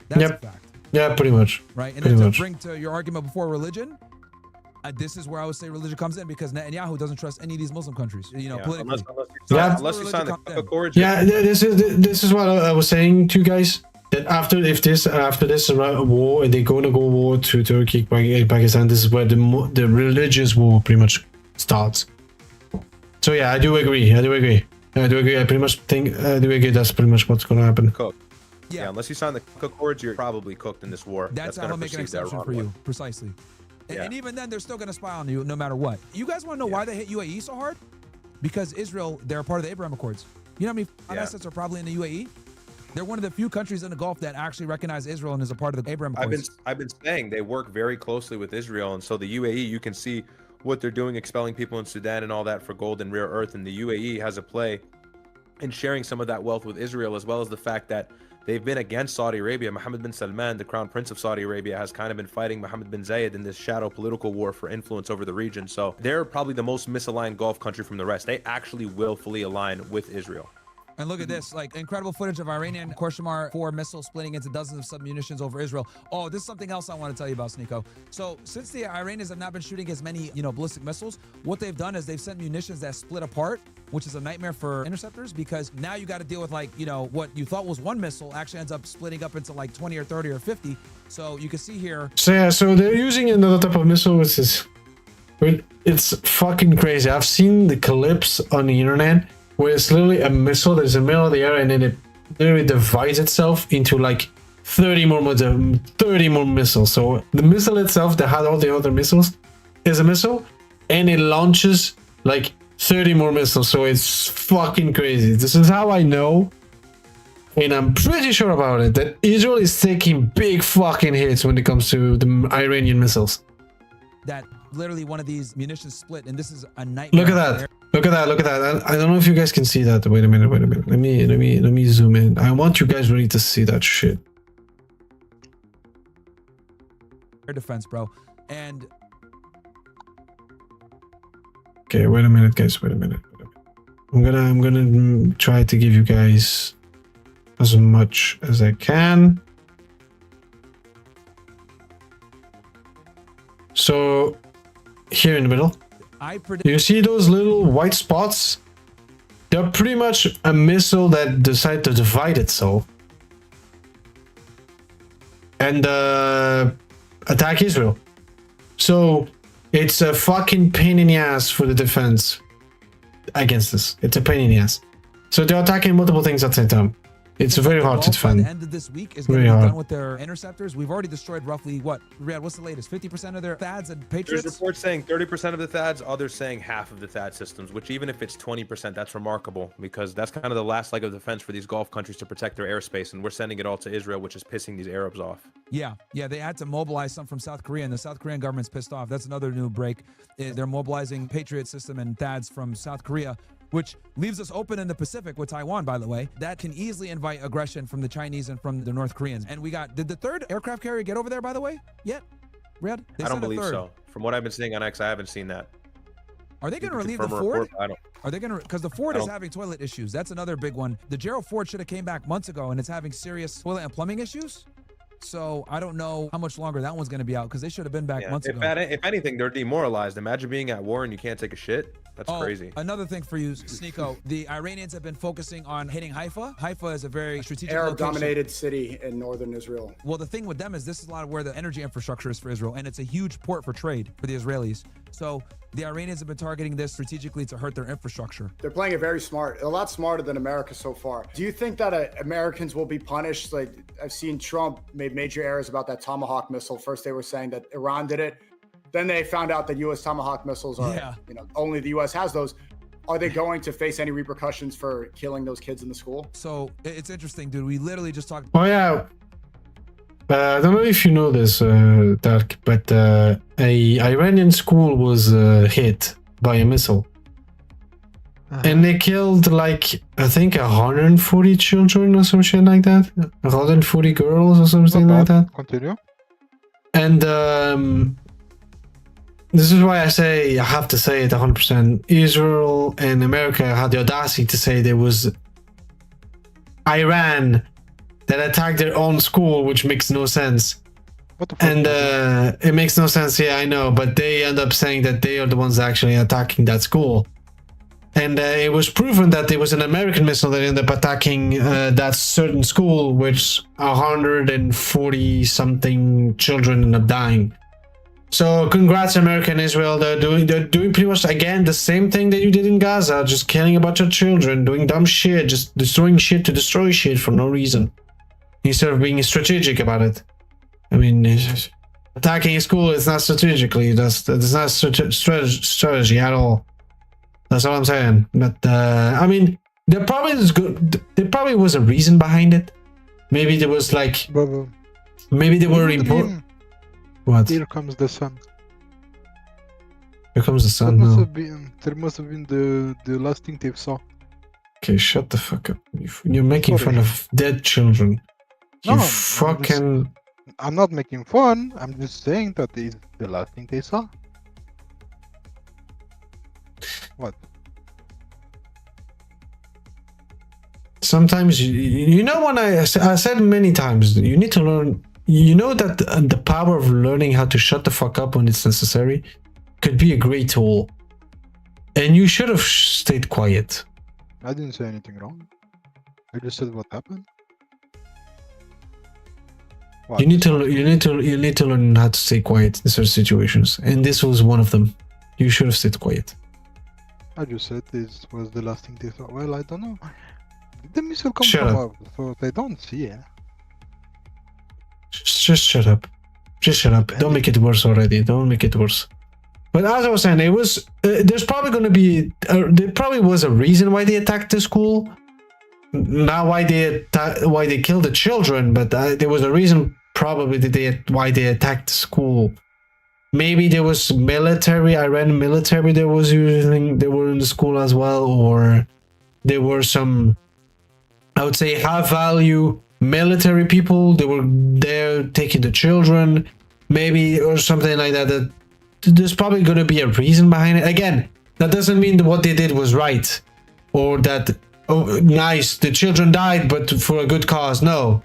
That's Yep. a fact, Yeah, pretty much. right? And Pretty then much. to bring to your argument before religion, this is where I would say religion comes in because Netanyahu doesn't trust any of these Muslim countries, you know, Yeah, politically. Yeah. unless you sign the Religion Accords. Yeah, this is what I was saying to you guys. That after this war, they're gonna go war to Turkey, Pakistan. This is where the religious war pretty much starts. So yeah, I do agree. I pretty much think I do agree. That's pretty much what's gonna happen. Cooked. Yeah. Yeah, unless you sign the Accords, you're probably cooked in this war. That's how gonna he'll make an precede that exception Iran for war. you, precisely. Yeah. And even then, they're still going to spy on you no matter what. You guys want to know why they hit UAE so hard? Because Israel, they're a part of the Abraham Accords. You know how many Yeah. assets are probably in the UAE? They're one of the few countries in the Gulf that actually recognize Israel and is a part of the Abraham Accords. I've been saying they work very closely with Israel, and so the UAE, you can see what they're doing, expelling people in Sudan and all that for gold and rare earth, and the UAE has a play in sharing some of that wealth with Israel, as well as the fact that they've been against Saudi Arabia. Mohammed bin Salman, the crown prince of Saudi Arabia, has kind of been fighting Mohammed bin Zayed in this shadow political war for influence over the region. So they're probably the most misaligned Gulf country from the rest. They actually willfully align with Israel. And look at this, like incredible footage of Iranian Khorshimar 4 missiles splitting into dozens of submunitions over Israel. Oh, this is something else I want to tell you about, Sneeko. So since the Iranians have not been shooting as many, ballistic missiles, what they've done is they've sent munitions that split apart, which is a nightmare for interceptors because now you got to deal with what you thought was one missile actually ends up splitting up into like 20 or 30 or 50. So you can see here. So yeah, so they're using another type of missile, which is it's fucking crazy. I've seen the clips on the internet where it's literally a missile that's in the middle of the air and then it literally divides itself into like 30 more missiles. So the missile itself that had all the other missiles is a missile and it launches like 30 more missiles. So it's fucking crazy. This is how I know, and I'm pretty sure about it, that Israel is taking big fucking hits when it comes to the Iranian missiles. That literally one of these munitions split, and this is a nightmare. Look at that. Look at that. Look at that. I don't know if you guys can see that. Wait a minute. Let me zoom in. I want you guys really to see that shit. Air defense, bro. And Okay, wait a minute, guys. Wait a minute. I'm gonna try to give you guys as much as I can. So here in the middle, I predict you see those little white spots? They're pretty much a missile that decided to divide itself and attack Israel. So it's a fucking pain in the ass for the defense against this. It's a pain in the ass. So they're attacking multiple things at the same time. It's very hard to Gulf by the defend. end of this week is going to Very be hard. done with their interceptors. We've already destroyed roughly Riyadh, what's the latest? 50% of their THAADs and There's Patriots? reports saying 30% of the THAADs, others saying half of the THAAD systems, which even if it's 20%, that's remarkable because that's kind of the last leg of defense for these Gulf countries to protect their airspace, and we're sending it all to Israel, which is pissing these Arabs off. Yeah, they had to mobilize some from South Korea, and the South Korean government's pissed off. That's another new break. They're mobilizing Patriot system and THAADs from South Korea, which leaves us open in the Pacific with Taiwan, by the way. That can easily invite aggression from the Chinese and from the North Koreans. And did the third aircraft carrier get over there, by the way, yet? Riyadh? They I don't sent a believe third. so. From what I've been seeing on X, I haven't seen that. Are they You going to can relieve the confirm a Ford? report, I don't. Are they going to, because the Ford I is don't- having toilet issues. That's another big one. The Gerald Ford should have came back months ago and it's having serious toilet and plumbing issues. So I don't know how much longer that one's going to be out because they should have been back Yeah. months ago. If anything, they're demoralized. Imagine being at war and you can't take a shit. That's crazy. Another thing for you, Sneeko, the Iranians have been focusing on hitting Haifa. Haifa is a very strategic location. Arab-dominated city in northern Israel. Well, the thing with them is this is a lot of where the energy infrastructure is for Israel, and it's a huge port for trade for the Israelis. So the Iranians have been targeting this strategically to hurt their infrastructure. They're playing it very smart, a lot smarter than America so far. Do you think that Americans will be punished? Like, I've seen Trump made major errors about that Tomahawk missile. First, they were saying that Iran did it. Then they found out that U.S. Tomahawk missiles are, only the U.S. has those. Are they going to face any repercussions for killing those kids in the school? So it's interesting, dude. We literally just talked. Oh yeah. I don't know if you know this, Dark, but a Iranian school was hit by a missile, and they killed like I think 140 children or some shit like that, 140 girls or something like that. Continue. And this is why I say I have to say it 100%. Israel and America had the audacity to say there was Iran that attacked their own school, which makes no sense. What the fuck? And it makes no sense. Yeah, I know, but they end up saying that they are the ones actually attacking that school. And it was proven that it was an American missile that ended up attacking that certain school, which 140 something children ended up dying. So congrats, America and Israel. They're doing pretty much again the same thing that you did in Gaza, just killing a bunch of children, doing dumb shit, just destroying shit to destroy shit for no reason, instead of being strategic about it. I mean, attacking a school is not strategically. That's not strategy at all. That's all I'm saying. But I mean, there probably was a reason behind it. Maybe there was like, maybe they were important. What? Here comes the sun. Here comes the sun There now. must have been the last thing they saw. Okay, shut the fuck up. You're making fun of dead children. You No, fucking... I'm not making fun. I'm just saying that is the last thing they saw. What? Sometimes, you know, when I said many times, you need to learn... You know that the power of learning how to shut the fuck up when it's necessary could be a great tool. And you should have stayed quiet. I didn't say anything wrong. I just said what happened. What? You need to learn how to stay quiet in certain situations, and this was one of them. You should have stayed quiet. I just said this was the last thing they saw. Well, I don't know. Did the missile come Shut from up. above? So they don't see it. Just shut up. Just shut up. Don't make it worse already. Don't make it worse. But as I was saying, it was. There's probably going to be. There probably was a reason why they attacked the school. Not why they killed the children, but there was a reason probably why they attacked the school. Maybe there was Iran military that was using. They were in the school as well, or there were some, I would say, high value military people. They were there taking the children, maybe, or something like that. There's probably going to be a reason behind it. Again, that doesn't mean that what they did was right, or that, oh, nice, the children died, but for a good cause. No,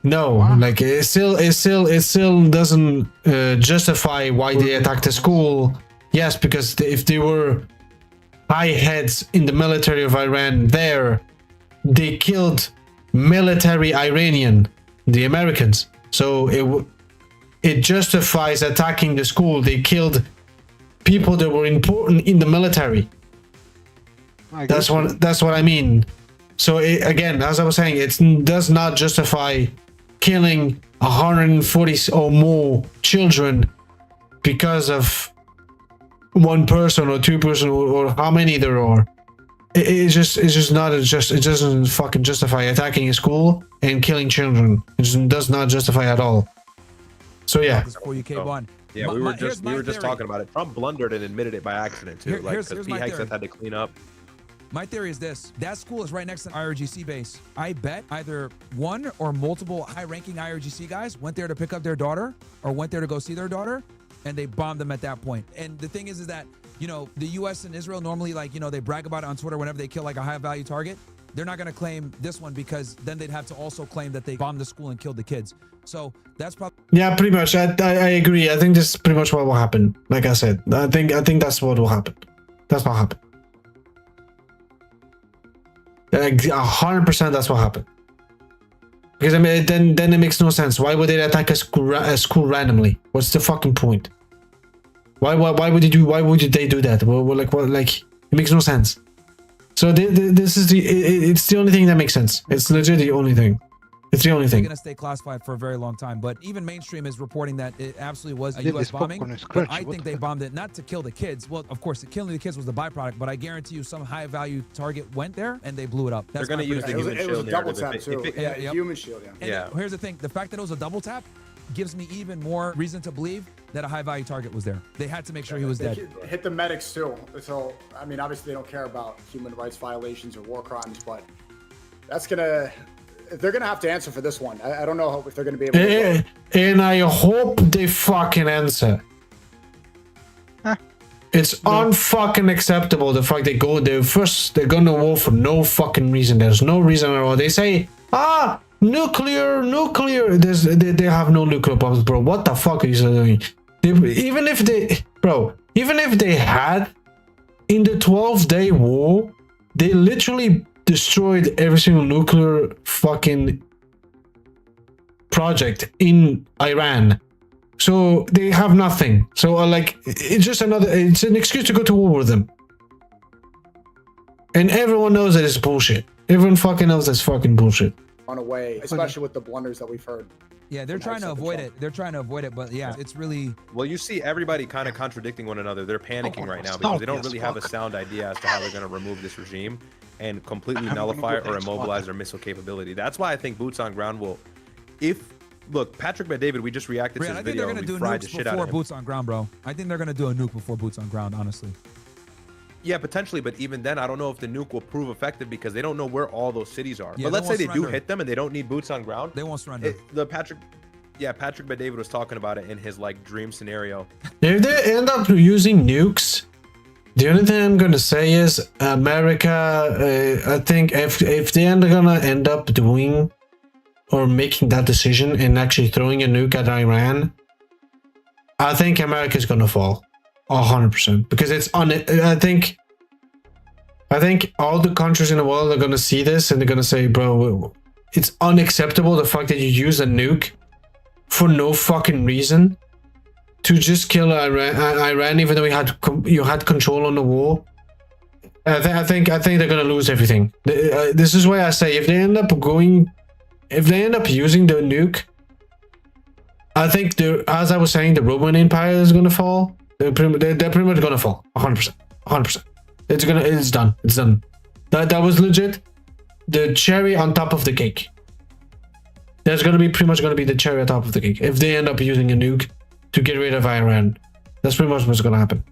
like it still doesn't justify why they attacked the school. Yes, because if they were high heads in the military of Iran there, they killed military Iranian, the Americans. So it justifies attacking the school. They killed people that were important in the military. That's what I mean. So again, as I was saying, it does not justify killing 140 or more children because of one person or two person or how many there are. It doesn't fucking justify attacking a school and killing children. It just does not justify at all. So yeah. Before you came on. Yeah, we were just talking about it. Trump blundered and admitted it by accident too, because Pete Hegseth had to clean up. My theory is this: that school is right next to an IRGC base. I bet either one or multiple high-ranking IRGC guys went there to pick up their daughter or went there to go see their daughter, and they bombed them at that point. And the thing is that, you know, the U.S. and Israel normally, like, you know, they brag about it on Twitter whenever they kill like a high-value target. they're not going to claim this one because then they'd have to also claim that they bombed the school and killed the kids. So that's probably Yeah, pretty much. I agree. I think this is pretty much what will happen. Like I said, I think that's what will happen. That's what happened. Like 100%. That's what happened. Because I mean, then it makes no sense. Why would they attack a school randomly? What's the fucking point? Why would they do that? Well, like it makes no sense. So this is it's the only thing that makes sense. It's legit the only thing. It's the only thing. going to stay classified for a very long time. But even mainstream is reporting that it absolutely was a Yeah, U.S. this popcorn bombing. is But crunchy. I What think the they fuck? bombed it not to kill the kids. Well, of course, killing the kids was the byproduct. But I guarantee you some high-value target went there and they blew it up. That's They're going to my use the prediction. It was human a shield double tap narrative. too. If it- Yeah, Yep. human shield. Yeah. And Yeah. here's the thing. The fact that it was a double tap gives me even more reason to believe that a high-value target was there. They had to make sure he was They dead. hit the medics too. So I mean, obviously they don't care about human rights violations or war crimes, but they're gonna have to answer for this one. I don't know if they're gonna be able to. And I hope they fucking answer. It's unfucking acceptable the fact they're going to war for no fucking reason. There's no reason at all. They say, nuclear. They have no nuclear bombs, bro. What the fuck are you doing? Even if they had in the 12-day war, they literally destroyed every single nuclear fucking project in Iran. So they have nothing. So like, it's an excuse to go to war with them. And everyone knows that it's bullshit. Everyone fucking knows that's fucking bullshit. Run away, especially with the blunders that we've heard. Yeah, they're trying to avoid it. They're trying to avoid it, but yeah, it's really Well, you see everybody kind of contradicting one another. They're panicking right now because they don't really have a sound idea as to how they're going to remove this regime and completely nullify or immobilize their missile capability. That's why I think boots on ground will, look, Patrick Bet-David, we just reacted to Brian, his I think video they're and gonna we do fried the nukes shit out before of him. boots on ground, bro. I think they're gonna do a nuke before boots on ground, honestly. Yeah, potentially, but even then, I don't know if the nuke will prove effective because they don't know where all those cities are. Yeah, but they let's say won't they do surrender. hit them and they don't need boots on ground. They won't surrender. Patrick Bet-David was talking about it in his like dream scenario. If they end up using nukes, the only thing I'm gonna say is America. I think if they are gonna end up doing or making that decision and actually throwing a nuke at Iran, I think America's gonna fall 100% because it's on it. I think all the countries in the world are gonna see this and they're gonna say, bro, it's unacceptable the fact that you use a nuke for no fucking reason to just kill Iran even though you had control on the war. I think they're gonna lose everything. This is why I say if they end up using the nuke, I think as I was saying, the Roman Empire is gonna fall. They're pretty much gonna fall 100%. It's done. That was legit the cherry on top of the cake. There's pretty much gonna be the cherry on top of the cake if they end up using a nuke to get rid of Iran. That's pretty much what's gonna happen.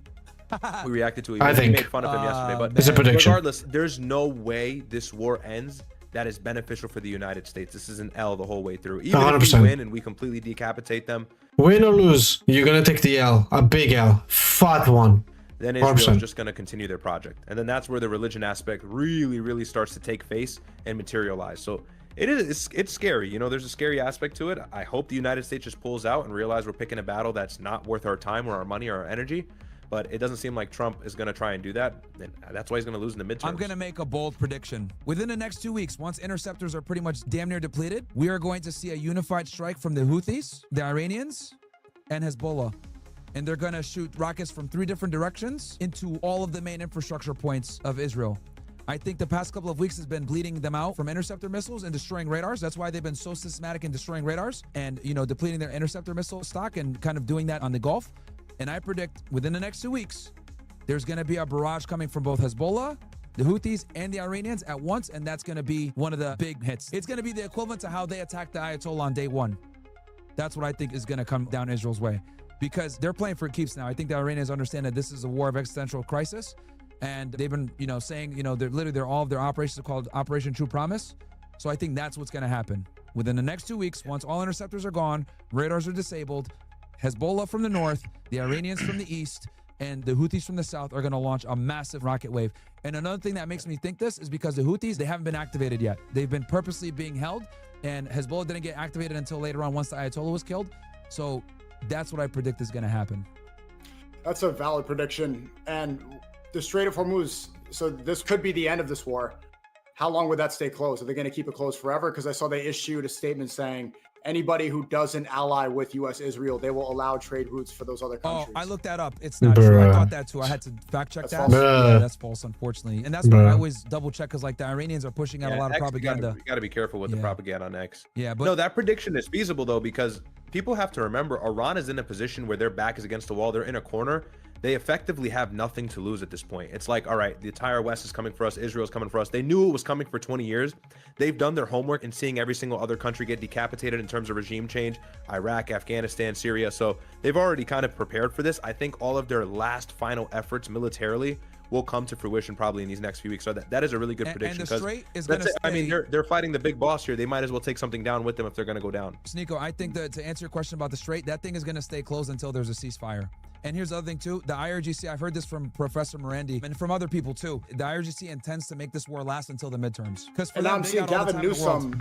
We reacted to it. I We think. made fun of him yesterday, but It's a prediction. regardless, there's no way this war ends that is beneficial for the United States. This is an L the whole way through. Even if 100%. we win and we completely decapitate them, Win or lose, you're gonna take the L, a big L, fat one. then Israel 100%. is just going to continue their project. And then that's where the religion aspect really starts to take face and materialize. So it's scary. You know, there's a scary aspect to it. I hope the United States just pulls out and realize we're picking a battle that's not worth our time or our money or our energy. But it doesn't seem like Trump is going to try and do that. And that's why he's going to lose in the midterms. I'm going to make a bold prediction. Within the next 2 weeks, once interceptors are pretty much damn near depleted, we are going to see a unified strike from the Houthis, the Iranians, and Hezbollah. And they're going to shoot rockets from 3 different directions into all of the main infrastructure points of Israel. I think the past couple of weeks has been bleeding them out from interceptor missiles and destroying radars. That's why they've been so systematic in destroying radars and, you know, depleting their interceptor missile stock and kind of doing that on the Gulf. And I predict within the next 2 weeks, there's going to be a barrage coming from both Hezbollah, the Houthis, and the Iranians at once. And that's going to be one of the big hits. It's going to be the equivalent to how they attacked the Ayatollah on day 1. That's what I think is going to come down Israel's way. Because they're playing for keeps now. I think the Iranians understand that this is a war of existential crisis. And they've been, you know, saying, you know, they're all of their operations are called Operation True Promise. So I think that's what's going to happen. Within the next 2 weeks, once all interceptors are gone, radars are disabled, Hezbollah from the north, the Iranians from the east, and the Houthis from the south are going to launch a massive rocket wave. And another thing that makes me think this is because the Houthis, they haven't been activated yet. They've been purposely being held, and Hezbollah didn't get activated until later on once the Ayatollah was killed. So that's what I predict is going to happen. That's a valid prediction. And the Strait of Hormuz, so this could be the end of this war. How long would that stay closed? Are they going to keep it closed forever? Because I saw they issued a statement saying anybody who doesn't ally with U.S. Israel, they will allow trade routes for those other countries. Oh, I looked that up. It's not true. I thought that too. I had to fact check That's that. false. Yeah, that's false, unfortunately. And that's why I always double check, because like the Iranians are pushing out a lot of X, propaganda. You got to be careful with the propaganda on X. Yeah, but no, that prediction is feasible though, because people have to remember Iran is in a position where their back is against the wall. They're in a corner. They effectively have nothing to lose at this point. It's like, all right, the entire West is coming for us. Israel's coming for us. They knew it was coming for 20 years. They've done their homework in seeing every single other country get decapitated in terms of regime change, Iraq, Afghanistan, Syria. So they've already kind of prepared for this. I think all of their last final efforts militarily will come to fruition probably in these next few weeks. So that is a really good prediction. And the Strait is that's going to I mean, they're fighting the big boss here. They might as well take something down with them if they're going to go down. Sneeko, I think that to answer your question about the Strait, that thing is going to stay closed until there's a ceasefire. And here's the other thing too, the IRGC, I've heard this from Professor Morandi and from other people too. The IRGC intends to make this war last until the midterms. Because And now I'm seeing Gavin Newsom.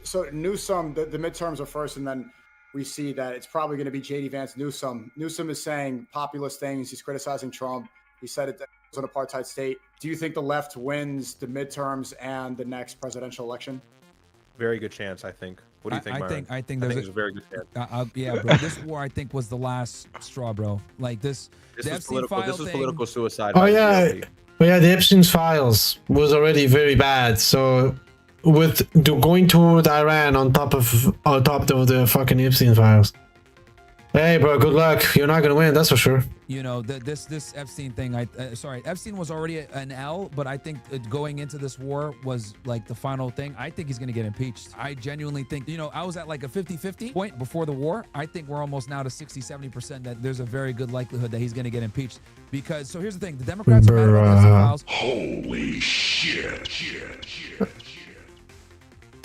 So Newsom, the midterms are first, and then we see that it's probably going to be JD Vance Newsom. Newsom is saying populist things. He's criticizing Trump. He said it was an apartheid state. Do you think the left wins the midterms and the next presidential election? Very good chance, I think. What do you think, Myron? I think there's a very good chance. Yeah, bro. This war, I think, was the last straw, bro. Like this. This is political suicide. Oh by the yeah, GOP. but yeah, the Epstein's files was already very bad. So with going toward Iran on top of the fucking Epstein files. Hey, bro, good luck. You're not gonna win, that's for sure. You know, this Epstein thing. Sorry, Epstein was already an L, but I think going into this war was like the final thing. I think he's gonna get impeached. I genuinely think. You know, I was at like a 50-50 point before the war. I think we're almost now to 60-70% that there's a very good likelihood that he's gonna get impeached. Because so here's the thing: the Democrats are mad about the Epstein files. Holy shit.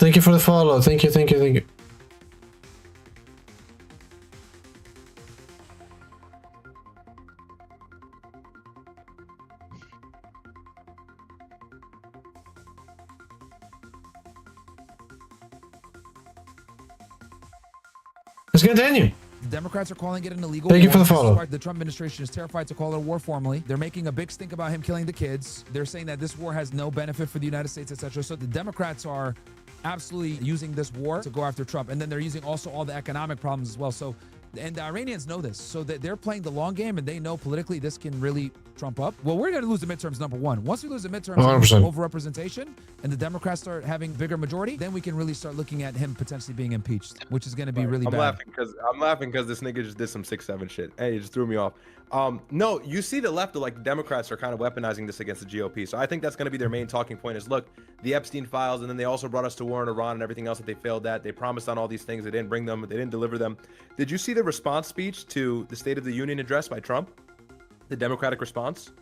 Thank you for the follow. Thank you. Let's continue. The Democrats are calling it an illegal Thank you war. for the This is follow. why the Trump administration is terrified to call it a war formally. They're making a big stink about him killing the kids. They're saying that this war has no benefit for the United States, etc. So the Democrats are absolutely using this war to go after Trump. And then they're using also all the economic problems as well. So, and the Iranians know this. So that they're playing the long game, and they know politically this can really trump up. Well, we're going to lose the midterms, number one. Once we lose the midterms, 100%. over-representation, and the Democrats start having bigger majority, then we can really start looking at him potentially being impeached, which is going to be really I'm bad. laughing because this nigga just did some 6-7 shit. Hey, it just threw me off. No, you see the left, like the Democrats are kind of weaponizing this against the GOP. So I think that's going to be their main talking point is, look, the Epstein files, and then they also brought us to war in Iran and everything else that they failed at. They promised on all these things. They didn't bring them. They didn't deliver them. Did you see the response speech to the State of the Union address by Trump? The Democratic response?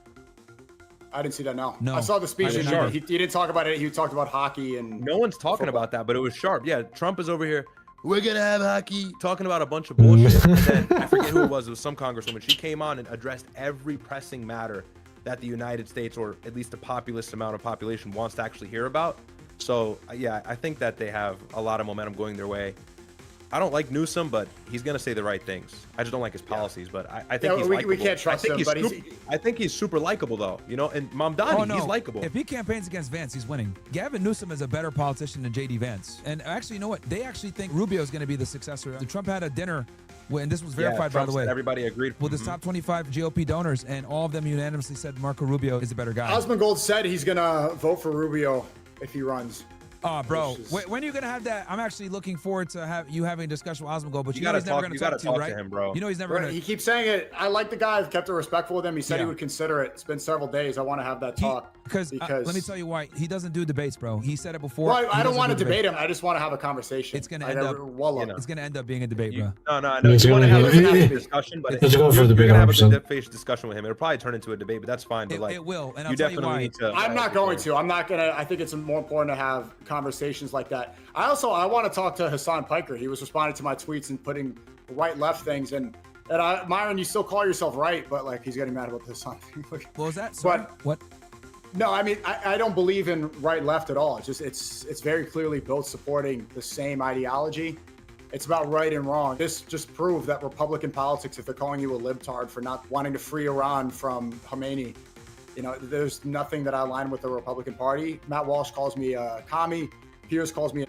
I didn't see that. No. No. I saw the speech. I And didn't. he didn't talk about it. He talked about hockey and No one's talking about that, but it was sharp. Yeah, Trump is over here. We're gonna have hockey, talking about a bunch of bullshit. And then I forget who it was. It was some congresswoman. She came on and addressed every pressing matter that the United States, or at least the populist amount of population, wants to actually hear about. So yeah, I think that they have a lot of momentum going their way. I don't like Newsom, but he's gonna say the right things. I just don't like his policies, but I think he's we likable. can't trust him, but I think he's super likable though, you know. And Mamdani, he's likable. If he campaigns against Vance, he's winning. Gavin Newsom is a better politician than JD Vance. And actually, you know what? They actually think Rubio is going to be the successor. Trump had a dinner, and this was verified, by the way. Everybody agreed. With his top 25 GOP donors, and all of them unanimously said Marco Rubio is a better guy. Osmongold said he's gonna vote for Rubio if he runs. Oh, bro, when are you gonna have that? I'm actually looking forward to having a discussion with Osmongold, but you know gotta he's never gonna talk to you, right? to him, bro. You know he's never Right, gonna. he keeps saying it. I like the guy. I've kept it respectful with him. He said he Yeah. would consider it. It's been several days. I want to have that talk Because let me tell you why. He doesn't do debates, bro. He said it before. Well, He I don't doesn't want to do debate him. I just want to have a conversation. It's gonna Like, end up. Wallah. It's gonna end up being a debate, bro. No, I know It's you want to gonna- have a it- discussion, but Let's go for the you're debate, gonna have a 100%. good-faced discussion with him. It'll probably turn into a debate, but that's fine. But like, It will, and I'll you tell you definitely why. need to. I'm not going to. I'm not gonna. I think it's more important to have conversations like that. I want to talk to Hassan Piker. He was responding to my tweets and putting right left things. And And Myron, you still call yourself right, but like he's getting mad about this something. What was that? Sorry? But What? no, I mean I don't believe in right left at all. It's just it's very clearly both supporting the same ideology. It's about right and wrong. This just proved that Republican politics, if they're calling you a libtard for not wanting to free Iran from Khomeini, you know, there's nothing that I align with the Republican Party. Matt Walsh calls me a commie. Pierce calls me.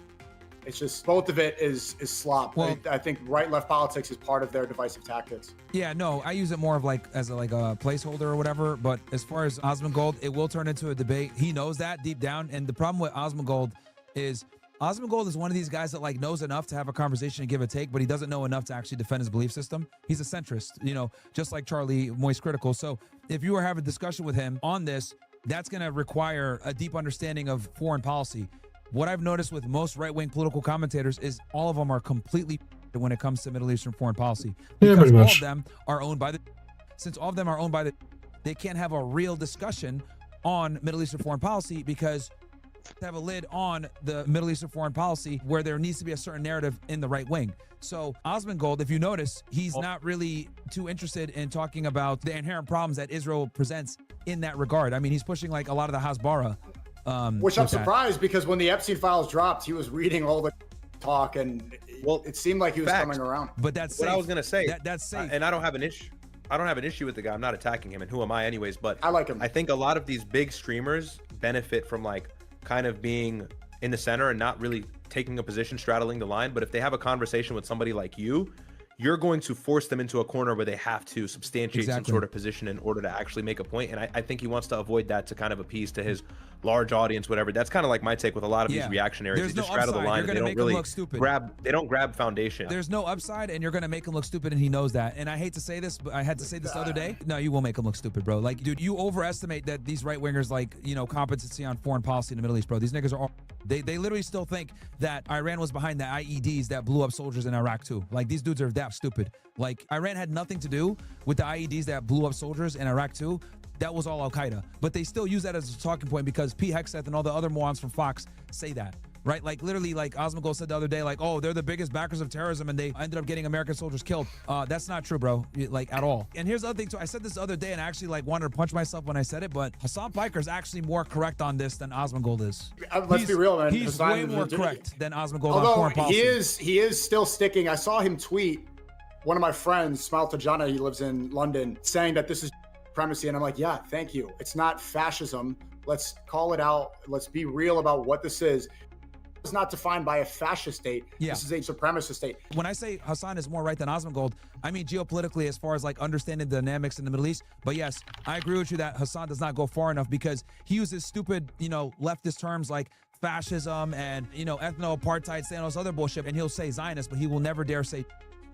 It's just both of it is slop. Well, I think right-left politics is part of their divisive tactics. Yeah, no, I use it more of like as a placeholder or whatever. But as far as Osmongold, it will turn into a debate. He knows that deep down. And the problem with Osmongold is one of these guys that like knows enough to have a conversation and give a take, but he doesn't know enough to actually defend his belief system. He's a centrist, you know, just like Charlie Moist Critical. So if you were having a discussion with him on this, that's going to require a deep understanding of foreign policy. What I've noticed with most right-wing political commentators is all of them are completely when it comes to Middle Eastern foreign policy. Yeah, Because pretty all much. of them are owned by since all of them are owned by they can't have a real discussion on Middle Eastern foreign policy because they have a lid on the Middle Eastern foreign policy where there needs to be a certain narrative in the right wing. So Osmongold, if you notice, he's not really too interested in talking about the inherent problems that Israel presents in that regard. I mean, he's pushing like a lot of the Hasbara. Which I'm with that. surprised because when the Epstein files dropped, he was reading all the talk and it seemed like he was facts. coming around. But that's What safe. I was gonna say, That's safe. and I don't have an issue. I don't have an issue with the guy. I'm not attacking him, and who am I, anyways? But I like him. I think a lot of these big streamers benefit from like kind of being in the center and not really taking a position straddling the line. But if they have a conversation with somebody like you, you're going to force them into a corner where they have to substantiate some Exactly. sort of position in order to actually make a point. And I think he wants to avoid that to kind of appease to his large audience, whatever. That's kind of like my take with a lot of Yeah. these reactionaries. There's They just no straddle the upside. line. You're And they gonna don't make them really look stupid. grab foundation. There's no upside, and you're gonna make him look stupid, and he knows that. And I hate to say this, but I had to say this the other day. No, you will make him look stupid, bro. Like, dude, you overestimate that these right wingers, like, you know, competency on foreign policy in the Middle East, bro. These niggas are all. They literally still think that Iran was behind the IEDs that blew up soldiers in Iraq too. Like, these dudes are that stupid. Like, Iran had nothing to do with the IEDs that blew up soldiers in Iraq too. That was all Al-Qaeda. But they still use that as a talking point because P. Hexeth and all the other morons from Fox say that. Right? Like, literally, like Osmongold said the other day, like, oh, they're the biggest backers of terrorism and they ended up getting American soldiers killed. That's not true, bro. Like, at all. And here's the other thing, too. I said this the other day and I actually, like, wanted to punch myself when I said it, but Hassan Piker is actually more correct on this than Osmongold is. Let's be real, man. He's Hassan way is more ridiculous. correct than Osmongold on Although foreign policy. he is still sticking. I saw him tweet one of my friends, Smile Tajana, he lives in London, saying that this is supremacy. And I'm like, yeah, thank you. It's not fascism. Let's call it out. Let's be real about what this is. It's not defined by a fascist state. Yeah. This is a supremacist state. When I say Hassan is more right than Osmongold, I mean geopolitically as far as like understanding the dynamics in the Middle East. But yes, I agree with you that Hassan does not go far enough because he uses stupid, you know, leftist terms like fascism and, you know, ethno-apartheid, saying all this other bullshit, and he'll say Zionist, but he will never dare say.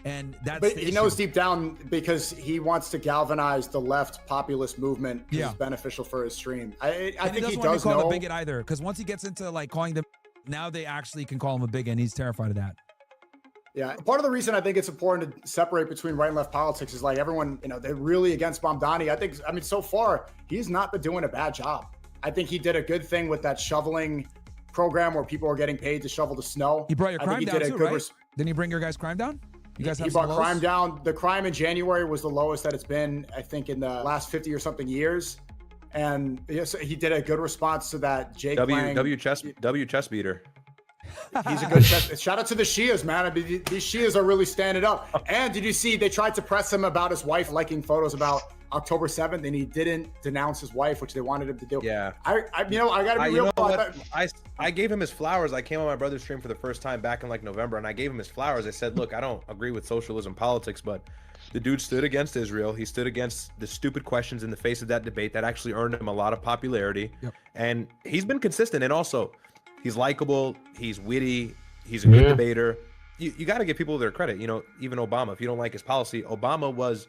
And that's But the he knows issue. deep down because he wants to galvanize the left populist movement. 'Cause Yeah. it's beneficial for his stream. I And think he doesn't want to does be called know. a bigot either, because once he gets into like calling them, now they actually can call him a bigot, and he's terrified of that. Yeah, part of the reason I think it's important to separate between right and left politics is like everyone, you know, they're really against Mamdani. I mean, so far he's not been doing a bad job. I think he did a good thing with that shoveling program where people are getting paid to shovel the snow. He brought your I think crime he down did a too, good right? res- Didn't he bring your guys' crime down? You guys He have some brought lows? crime down. The crime in January was the lowest that it's been, I think, in the last 50 or something years. And yes, he did a good response to that. Jake Lang. W chess beater. He's a good test. Shout out to the Shias, man. I mean, these Shias are really standing up. And did you see they tried to press him about his wife liking photos about October 7th, and he didn't denounce his wife, which they wanted him to do. Yeah. I gotta be You real. know about what? that. I gave him his flowers. I came on my brother's stream for the first time back in like November, and I gave him his flowers. I said, look, I don't agree with socialism politics, but the dude stood against Israel. He stood against the stupid questions in the face of that debate that actually earned him a lot of popularity. Yep. And he's been consistent. And also, he's likable. He's witty. He's a good Yeah. debater. You got to give people their credit. You know, even Obama, if you don't like his policy, Obama was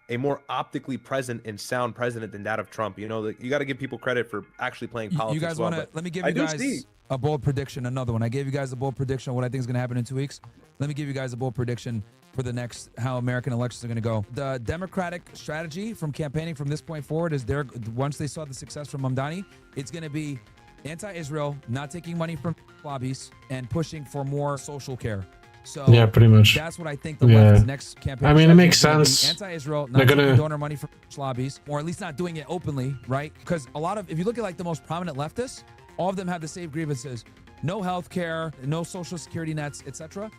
a more optically present and sound president than that of Trump. You know, you got to give people credit for actually playing politics. You guys well, want to, but let me give I you do guys see- a bold prediction, another one. I gave you guys a bold prediction of what I think is going to happen in 2 weeks. Let me give you guys a bold prediction for the next, how American elections are going to go. The Democratic strategy from campaigning from this point forward is once they saw the success from Mamdani, it's going to be anti-Israel, not taking money from lobbies, and pushing for more social care. So Yeah, pretty much. that's what I think the Yeah. left's next campaign. I mean, it strategy makes is gonna be sense. Anti-Israel, They're not gonna- taking donor money from lobbies, or at least not doing it openly, right? Because a lot of, if you look at like the most prominent leftists, all of them have the same grievances: no health care, no social security nets, etc.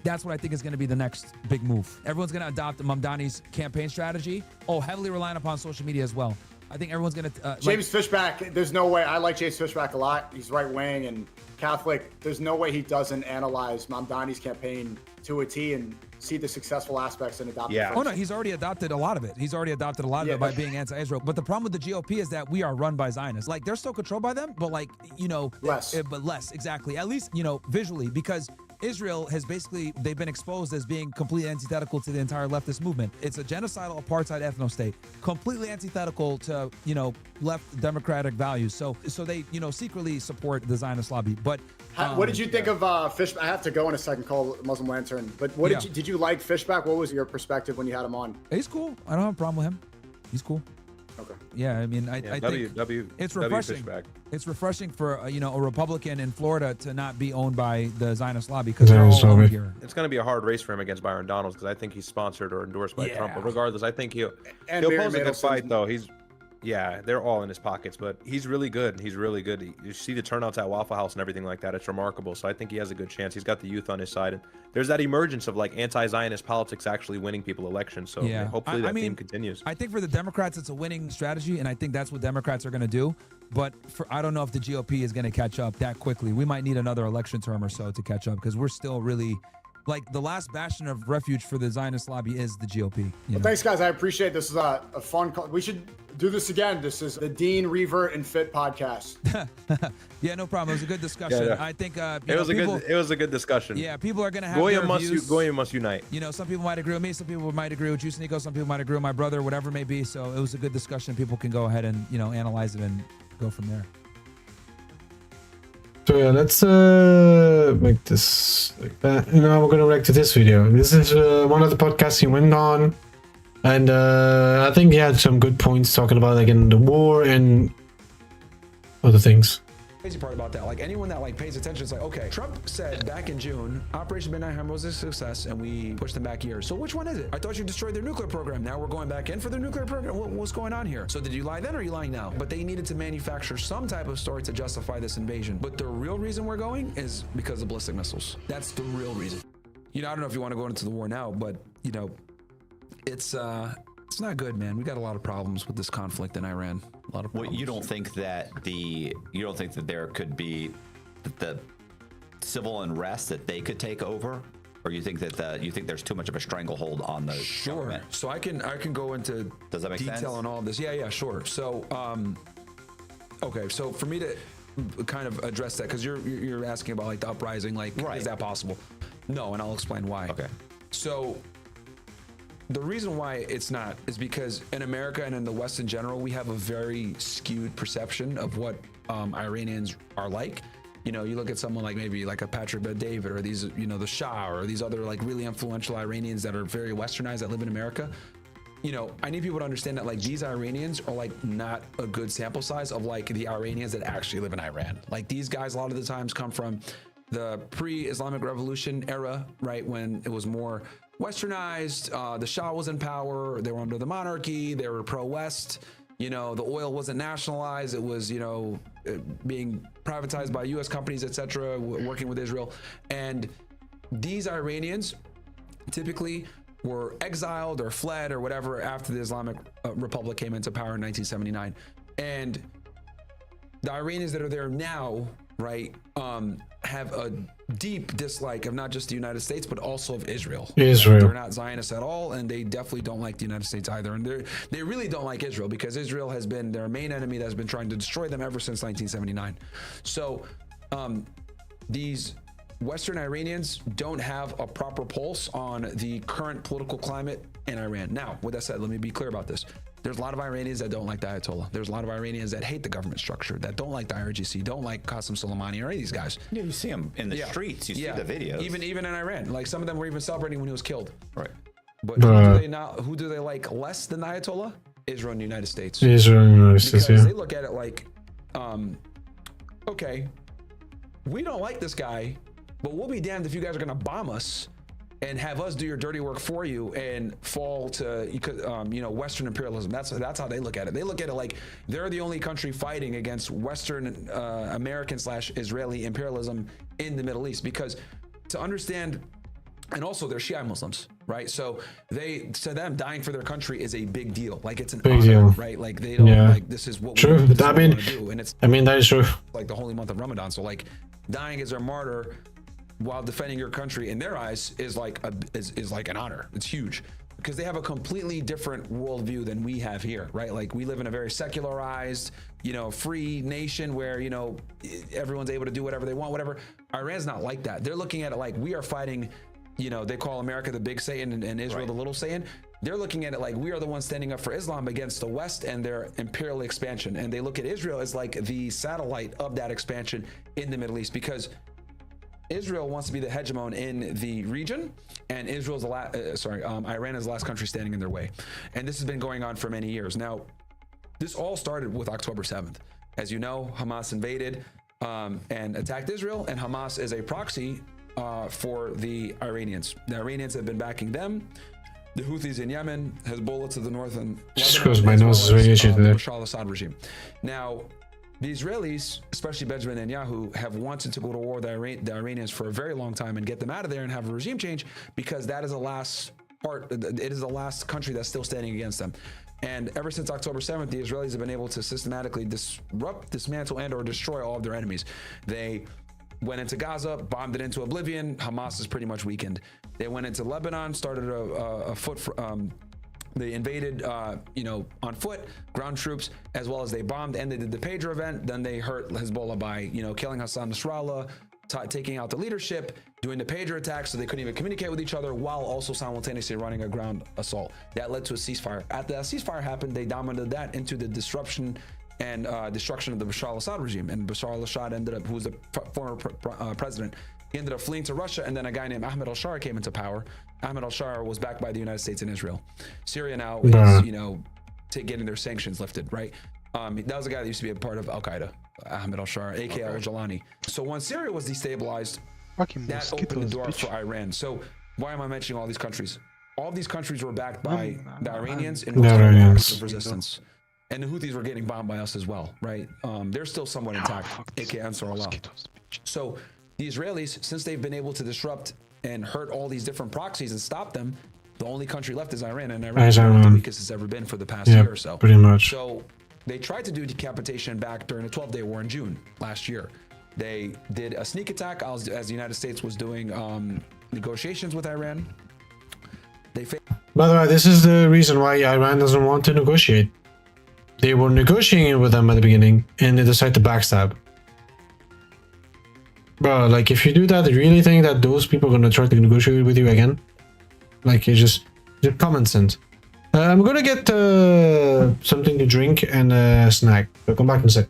That's what I think is going to be the next big move. Everyone's going to adopt Mamdani's campaign strategy. Oh, heavily reliant upon social media as well. I think everyone's going to James Fishback, there's no way. I like James Fishback a lot. He's right wing and Catholic. There's no way he doesn't analyze Mamdani's campaign to a T and see the successful aspects and adopt. Yeah. Oh no, he's already adopted a lot of it. He's already adopted a lot of Yeah, it by but- being anti-Israel. But the problem with the GOP is that we are run by Zionists. Like, they're still controlled by them, but like, you know, Less. but less, exactly. At least, you know, visually, because Israel has basically, they've been exposed as being completely antithetical to the entire leftist movement. It's a genocidal apartheid ethno-state, completely antithetical to, you know, left democratic values. So they, you know, secretly support the Zionist lobby. But What did you think of Fishback? I have to go in a second, call Muslim Lantern. But what did you like Fishback? What was your perspective when you had him on? he's cool. I don't have a problem with him. He's cool. Okay. Yeah, I mean, I think it's refreshing. Fishback. It's refreshing for you know, a Republican in Florida to not be owned by the Zionist lobby, because they're Zionist all over lobby. here. It's going to be a hard race for him against Byron Donalds because I think he's sponsored or endorsed by Trump. But regardless, I think he'll Miriam pose a good Adelson's- fight though. Yeah, they're all in his pockets, but he's really good. He's really good. You see the turnouts at Waffle House and everything like that. It's remarkable. So I think he has a good chance. He's got the youth on his side. And there's that emergence of like anti-Zionist politics actually winning people elections. So Yeah. hopefully I that mean, theme continues. I think for the Democrats, it's a winning strategy, and I think that's what Democrats are going to do. But I don't know if the GOP is going to catch up that quickly. We might need another election term or so to catch up, because we're still really, like, the last bastion of refuge for the Zionist lobby is the GOP. You know? Thanks, guys. I appreciate this. Is a fun call. We should do this again. This is the Dean Revert and Fit podcast. Yeah, no problem. It was a good discussion. Yeah. I think It was a good discussion. Yeah, people are going to have their views. Goya must unite. You know, some people might agree with me, some people might agree with you, Nico, some people might agree with my brother, whatever it may be. So it was a good discussion. People can go ahead and, you know, analyze it and go from there. So yeah, let's make this like that. And now we're gonna react to this video. This is one of the podcasts he went on, and I think he had some good points talking about like in the war and other things. Crazy part about that, like anyone that like pays attention, it's like, okay, Trump said back in June, Operation Midnight Hammer was a success and we pushed them back years. So which one is it? I thought you destroyed their nuclear program. Now we're going back in for their nuclear program. What's going on here? So did you lie then or are you lying now? But they needed to manufacture some type of story to justify this invasion. But the real reason we're going is because of ballistic missiles. That's the real reason. You know, I don't know if you want to go into the war now, but you know, it's not good, man. We got a lot of problems with this conflict in Iran. A lot of problems. Well, you don't think that there could be the civil unrest that they could take over, or you think that you think there's too much of a stranglehold on the government? So I can go into Does that make detail sense? on all of this. Yeah, sure. So okay, so for me to kind of address that, because you're asking about like the uprising, like Right. is that possible? No, and I'll explain why. Okay. So the reason why it's not is because in America and in the West in general, we have a very skewed perception of what Iranians are like. You know, you look at someone like maybe like a Patrick Bet-David or these, you know, the Shah or these other like really influential Iranians that are very westernized that live in America. You know, I need people to understand that like these Iranians are like not a good sample size of like the Iranians that actually live in Iran. Like these guys a lot of the times come from the pre-Islamic Revolution era, right, when it was more westernized. The Shah was in power. They were under the monarchy. They were pro-West. You know, the oil wasn't nationalized. It was, you know, being privatized by U.S. companies, etc., working with Israel. And these Iranians typically were exiled or fled or whatever after the Islamic Republic came into power in 1979. And the Iranians that are there now, right, have a deep dislike of not just the United States, but also of Israel. Israel. They're not Zionists at all, and they definitely don't like the United States either. And they really don't like Israel because Israel has been their main enemy that's been trying to destroy them ever since 1979. So these Western Iranians don't have a proper pulse on the current political climate in Iran. Now, with that said, let me be clear about this. There's a lot of Iranians that don't like the Ayatollah. There's a lot of Iranians that hate the government structure, that don't like the IRGC, don't like Qasem Soleimani or any of these guys. Yeah, you see them in the streets. You see the videos. Even in Iran, like some of them were even celebrating when he was killed. Right. But who do they like less than the Ayatollah? Israel and the United States. Israel and the United States, Because yeah. they look at it like, okay, we don't like this guy, But we'll be damned if you guys are going to bomb us and have us do your dirty work for you and fall to Western imperialism. That's how they look at it. They look at it like they're the only country fighting against Western American/Israeli imperialism in the Middle East. Because to understand, and also they're Shia Muslims, right? So to them, dying for their country is a big deal. Like it's an Big honor, deal. right? Like they don't like this is what True. we this is I what we mean, wanna do. And it's I mean, that is true. like the holy month of Ramadan. So like dying as a martyr while defending your country in their eyes is like an honor. It's huge because they have a completely different worldview than we have here, right? Like we live in a very secularized, free nation where, everyone's able to do whatever they want, whatever. Iran's not like that. They're looking at it like we are fighting, they call America the big Satan and Israel the little Satan. They're looking at it like we are the ones standing up for Islam against the West and their imperial expansion. And they look at Israel as like the satellite of that expansion in the Middle East because Israel wants to be the hegemon in the region, and Iran is the last country standing in their way. And this has been going on for many years. Now, this all started with October 7th. As you know, Hamas invaded and attacked Israel, and Hamas is a proxy for the Iranians. The Iranians have been backing them. The Houthis in Yemen, Hezbollah to the north, and Excuse my nose is very itchy today. Bashar al-Assad regime. Now, the Israelis, especially Benjamin Netanyahu, have wanted to go to war with the Iranians for a very long time and get them out of there and have a regime change because that is the last part. It is the last country that's still standing against them. And ever since October 7th, the Israelis have been able to systematically disrupt, dismantle, and/or destroy all of their enemies. They went into Gaza, bombed it into oblivion. Hamas is pretty much weakened. They went into Lebanon, started they invaded, on foot, ground troops, as well as they bombed and they did the pager event. Then they hurt Hezbollah by, killing Hassan Nasrallah, taking out the leadership, doing the pager attack so they couldn't even communicate with each other while also simultaneously running a ground assault. That led to a ceasefire. After that ceasefire happened, they dominated that into the disruption and destruction of the Bashar al-Assad regime. And Bashar al-Assad who was the former president, he ended up fleeing to Russia, and then a guy named Ahmed al-Shara came into power. Ahmed al-Shara was backed by the United States and Israel. Syria now is, getting their sanctions lifted, right? That was a guy that used to be a part of Al-Qaeda, Ahmed al-Shara, aka al-Jalani. So when Syria was destabilized, that opened the door for Iran. So why am I mentioning all these countries? All these countries were backed by the Iranians in of resistance. And the Houthis were getting bombed by us as well, right? They're still somewhat intact, aka Ansar Allah. So the Israelis, since they've been able to disrupt and hurt all these different proxies and stop them, the only country left is Iran, and Iran is the weakest it's ever been for the past year or so. Pretty much. So they tried to do decapitation back during the 12-day war in June last year. They did a sneak attack as the United States was doing negotiations with Iran. By the way, this is the reason why Iran doesn't want to negotiate. They were negotiating with them at the beginning, and they decided to backstab. Bro, like, if you do that, you really think that those people are gonna try to negotiate with you again? Like, it's just common sense. I'm gonna get something to drink and a snack. I'll come back in a sec.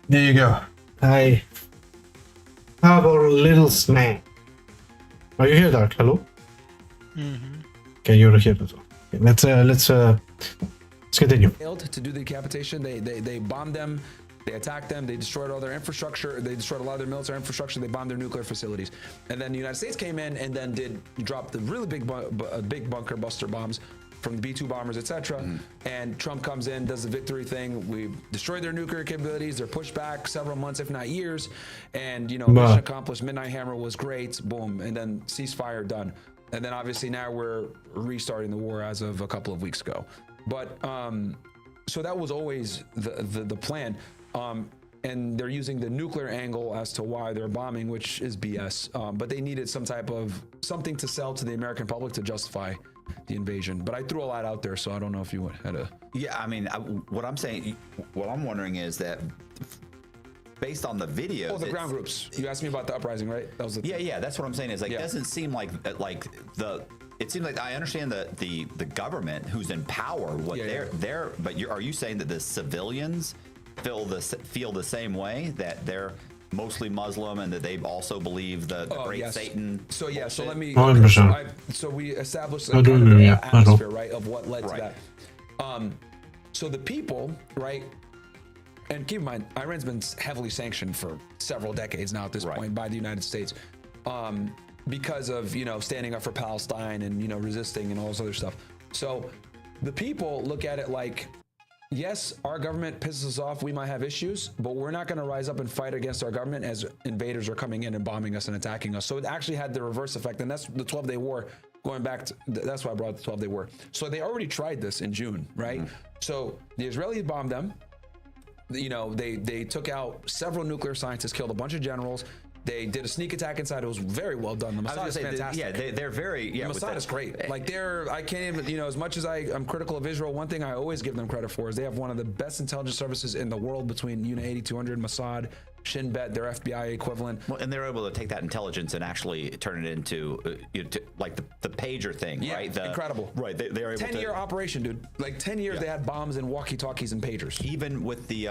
There you go. I have a little snack. Are you here, Dark? Hello? Okay, you're here as well. Okay, let's continue. Failed to do the decapitation. They bombed them. They attacked them. They destroyed all their infrastructure. They destroyed a lot of their military infrastructure. They bombed their nuclear facilities. And then the United States came in and then dropped the really big bunker buster bombs from the B-2 bombers, etc. And Trump comes in, does the victory thing. We destroyed their nuclear capabilities. They're pushed back several months, if not years. And mission accomplished. Midnight Hammer was great. Boom. And then ceasefire done. And then obviously now we're restarting the war as of a couple of weeks ago. But so that was always the plan. And they're using the nuclear angle as to why they're bombing, which is BS. But they needed something to sell to the American public to justify the invasion. But I threw a lot out there, so I don't know if you had a. Yeah, I mean, what I'm wondering is that based on the videos. Oh, the ground groups. You asked me about the uprising, right? That was the. Yeah. That's what I'm saying. Is like, it doesn't seem like the. It seems like I understand the government who's in power. But are you saying that the civilians feel the same way, that they're mostly Muslim and that they also believe the great Satan? So yeah, so let me. 100%. So we established I do agree, yeah. atmosphere, right, of what led to that. So the people, right, and keep in mind, Iran's been heavily sanctioned for several decades now at this point by the United States, because of standing up for Palestine and resisting and all this other stuff. So the people look at it like, yes, our government pisses us off. We might have issues, but we're not going to rise up and fight against our government as invaders are coming in and bombing us and attacking us. So it actually had the reverse effect, and that's the 12-day war. Going back to, that's why I brought the 12-day war. So they already tried this in June, right? So the Israelis bombed them. They took out several nuclear scientists, killed a bunch of generals. They did a sneak attack inside. It was very well done. The Mossad is fantastic. They're very. The Mossad is great. Like I can't even, as much as I'm critical of Israel, one thing I always give them credit for is they have one of the best intelligence services in the world between Unit 8200, Mossad, Shin Bet, their FBI equivalent. Well, and they're able to take that intelligence and actually turn it into like the pager thing, right? Incredible. Right, they're able 10-year operation, dude. Like 10 years, they had bombs and walkie-talkies and pagers. Even with the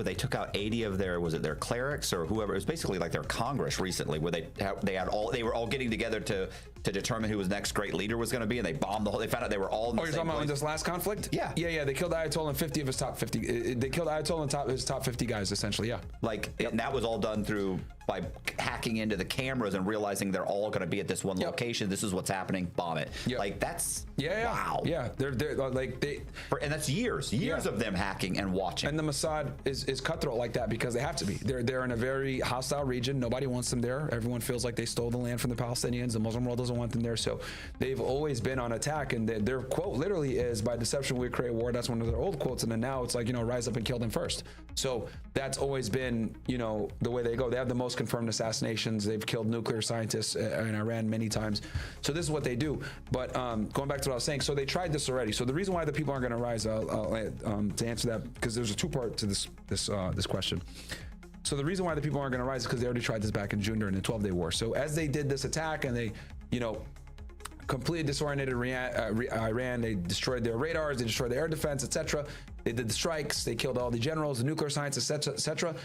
they took out 80 of their their clerics or whoever. It was basically like their Congress recently, where they were all getting together to determine who was next great leader was going to be, and they bombed the whole. They found out they were all in the you're same talking about place. in this last conflict? Yeah. They killed Ayatollah and 50 of his top 50. They killed Ayatollah and his top 50 guys, essentially. Yeah. And that was all done by hacking into the cameras and realizing they're all going to be at this one location. This is what's happening. Bomb it. Like that's wow. Yeah, they're like and that's years of them hacking and watching. And the Mossad is cutthroat like that because they have to be. They're in a very hostile region. Nobody wants them there. Everyone feels like they stole the land from the Palestinians. The Muslim world doesn't want them there. So they've always been on attack. And their quote literally is, "By deception we create war." That's one of their old quotes. And then now it's like, rise up and kill them first. So that's always been, the way they go. They have the most confirmed assassinations. They've killed nuclear scientists in Iran many times. So this is what they do. But going back to what I was saying, so they tried this already. So the reason why the people aren't going to rise, to answer that, because there's a two-part to this question. So the reason why the people aren't going to rise is because they already tried this back in June during the 12-day war. So as they did this attack and they, completely disoriented Iran, they destroyed their radars, they destroyed their air defense, etc. They did the strikes, they killed all the generals, the nuclear scientists, etc.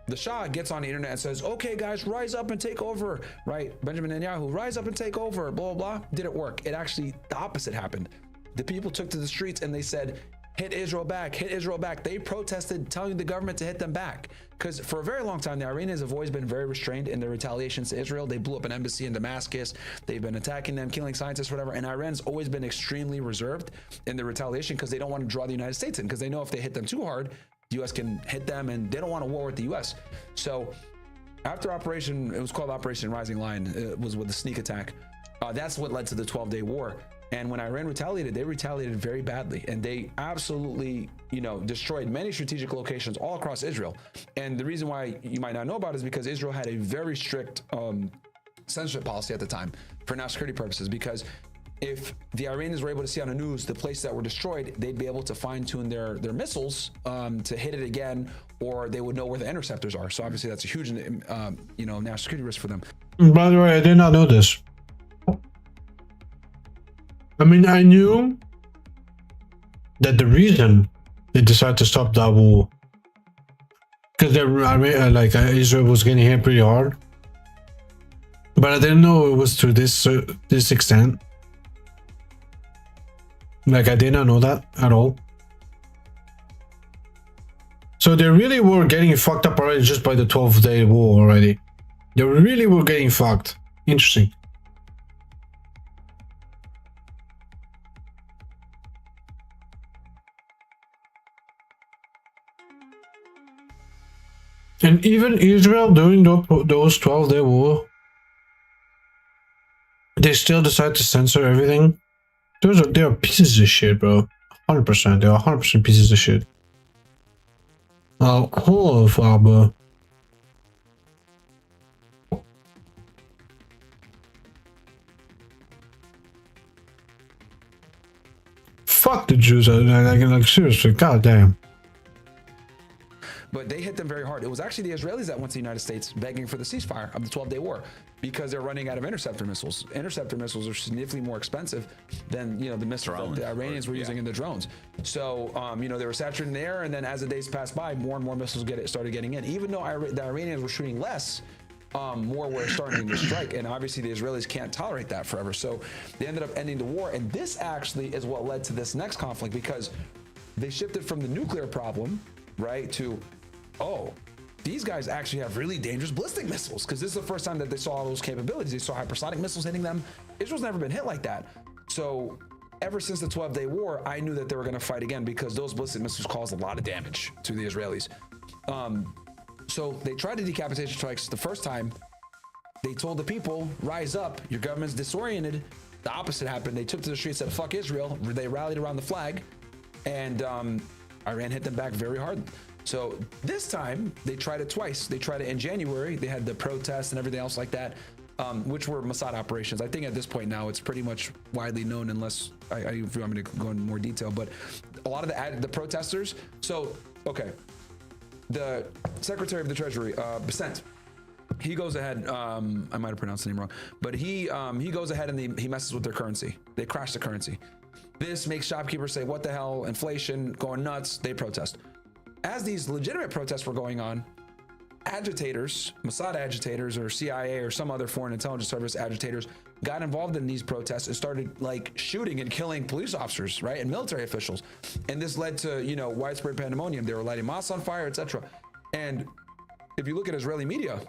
The Shah gets on the internet and says, "Okay, guys, rise up and take over." Right? Benjamin Netanyahu, rise up and take over. Blah blah blah. Didn't work. It actually the opposite happened. The people took to the streets and they said, "Hit Israel back! Hit Israel back!" They protested, telling the government to hit them back. Because for a very long time, the Iranians have always been very restrained in their retaliations to Israel. They blew up an embassy in Damascus. They've been attacking them, killing scientists, whatever. And Iran's always been extremely reserved in their retaliation because they don't want to draw the United States in, because they know if they hit them too hard, the U.S. can hit them, and they don't want a war with the U.S. So after it was called Operation Rising Lion. It was with the sneak attack. That's what led to the 12-day war. And when Iran retaliated, they retaliated very badly, and they absolutely, destroyed many strategic locations all across Israel. And the reason why you might not know about it is because Israel had a very strict censorship policy at the time for national security purposes, because if the Iranians were able to see on the news the places that were destroyed, they'd be able to fine-tune their missiles to hit it again, or they would know where the interceptors are. So obviously that's a huge, national security risk for them. By the way, I did not know this. I mean, I knew that the reason they decided to stop that war because Israel was getting hit pretty hard, but I didn't know it was to this extent. Like, I did not know that at all. So they really were getting fucked up already just by the 12-day war already. They really were getting fucked. Interesting. And even Israel during those 12-day war, they still decide to censor everything. They are pieces of shit, bro. 100%. They are 100% pieces of shit. Farbe. Fuck the Jews. Like seriously, goddamn. But they hit them very hard. It was actually the Israelis that went to the United States begging for the ceasefire of the 12-day war because they're running out of interceptor missiles. Interceptor missiles are significantly more expensive than the missiles that the Iranians were using in the drones. So they were saturating the air, and then as the days passed by, more and more missiles started getting in. Even though the Iranians were shooting less, more were starting to strike, and obviously the Israelis can't tolerate that forever. So they ended up ending the war, and this actually is what led to this next conflict because they shifted from the nuclear problem, right, to these guys actually have really dangerous ballistic missiles because this is the first time that they saw all those capabilities. They saw hypersonic missiles hitting them. Israel's never been hit like that. So ever since the 12-day war, I knew that they were going to fight again because those ballistic missiles caused a lot of damage to the Israelis. So they tried the decapitation strikes the first time. They told the people, rise up, your government's disoriented. The opposite happened. They took to the streets and said, fuck Israel. They rallied around the flag, and Iran hit them back very hard. So this time they tried it twice. They tried it in January. They had the protests and everything else like that, which were Mossad operations. I think at this point now it's pretty much widely known, unless if you want me to go into more detail. But a lot of the protesters. So the Secretary of the Treasury, Besant, he goes ahead. I might have pronounced the name wrong, but he goes ahead and he messes with their currency. They crash the currency. This makes shopkeepers say, "What the hell? Inflation going nuts." They protest. As these legitimate protests were going on, agitators, Mossad agitators or CIA or some other foreign intelligence service agitators got involved in these protests and started shooting and killing police officers, right, and military officials. And this led to, widespread pandemonium. They were lighting mosques on fire, etc. And if you look at Israeli media,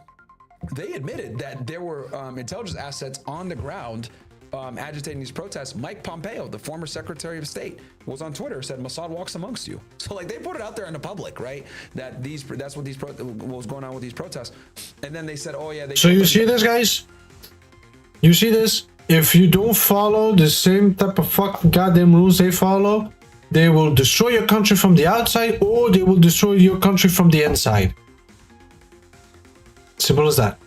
they admitted that there were intelligence assets on the ground agitating these protests. Mike Pompeo, the former Secretary of State, was on Twitter, said Mossad walks amongst you. So they put it out there in the public, right? That that's what was going on with these protests. And then they said, oh yeah. So you see this, guys? You see this? If you don't follow the same type of fucking goddamn rules they follow, they will destroy your country from the outside, or they will destroy your country from the inside. Simple as that.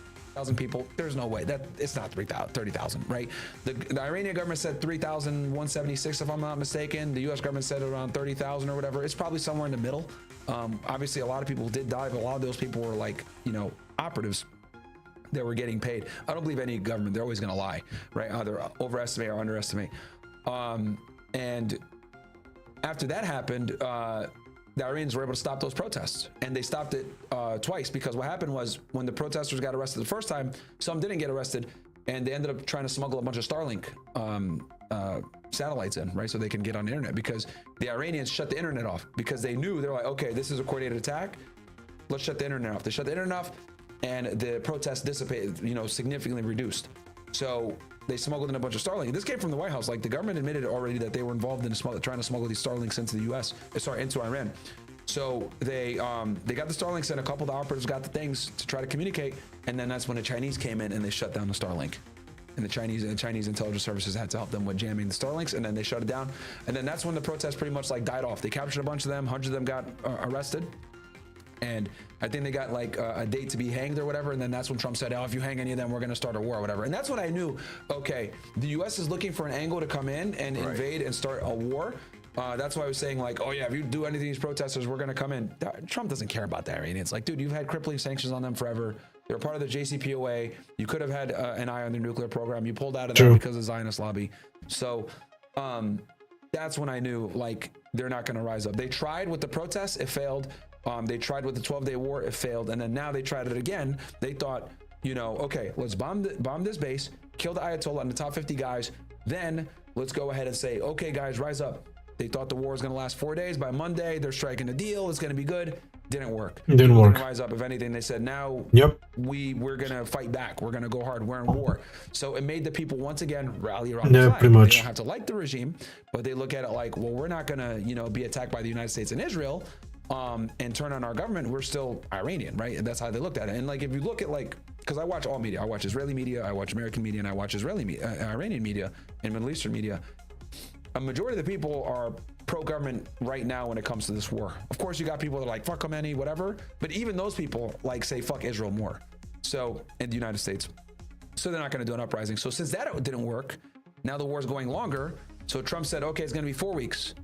People, there's no way that it's not 30,000, right? The Iranian government said 3,176, if I'm not mistaken. The U.S. government said around 30,000 or whatever. It's probably somewhere in the middle. Obviously, a lot of people did die, but a lot of those people were operatives that were getting paid. I don't believe any government, they're always going to lie, right? Either overestimate or underestimate. And after that happened, the Iranians were able to stop those protests, and they stopped it twice, because what happened was when the protesters got arrested the first time, some didn't get arrested, and they ended up trying to smuggle a bunch of Starlink satellites in, right, so they can get on the internet, because the Iranians shut the internet off because they knew, they're like, okay, this is a coordinated attack, let's shut the internet off. They shut the internet off, and the protests dissipated, significantly reduced. So they smuggled in a bunch of Starlink. This came from the White House. The government admitted already that they were involved in trying to smuggle these Starlinks into the U.S. Into Iran. So they got the Starlinks, and a couple of the operatives got the things to try to communicate. And then that's when the Chinese came in and they shut down the Starlink. And the Chinese intelligence services had to help them with jamming the Starlinks, and then they shut it down. And then that's when the protests pretty much died off. They captured a bunch of them. Hundreds of them got arrested. And I think they got a date to be hanged or whatever. And then that's when Trump said, oh, if you hang any of them, we're going to start a war or whatever. And that's when I knew, okay, the U.S. is looking for an angle to come in and invade and start a war. That's why I was saying, oh, yeah, if you do anything to these protesters, we're going to come in. Trump doesn't care about that, right? It's dude, you've had crippling sanctions on them forever. They're part of the JCPOA. You could have had an eye on their nuclear program. You pulled out of that because of the Zionist lobby. So that's when I knew, they're not going to rise up. They tried with the protests. It failed. They tried with the 12-day war, it failed, and then now they tried it again. They thought, you know, okay, let's bomb this base, kill the Ayatollah and the top 50 guys, then let's go ahead and say, okay, guys, rise up. They thought the war was going to last 4 days. By Monday, they're striking a deal. It's going to be good. Didn't work. Didn't work. Rise up. If anything, they said, now Yep. we're going to fight back. We're going to go hard. We're in war. So it made the people once again rally around the Yeah, flag. pretty much. They don't have to like the regime, but they look at it like, well, we're not going to, you know, be attacked by the United States and Israel and turn on our government. We're still Iranian, right? And that's how they looked at it. And like, if you look at like, because I watch all media, I watch Israeli media, I watch American media, and I watch Iranian media and Middle Eastern media. A majority of the people are pro-government right now when it comes to this war. Of course, you got people that are like, fuck Khomeini, whatever. But even those people like say, fuck Israel more. So, in the United States. So they're not going to do an uprising. So since that didn't work, now the war is going longer. So Trump said, okay, it's going to be 4 weeks.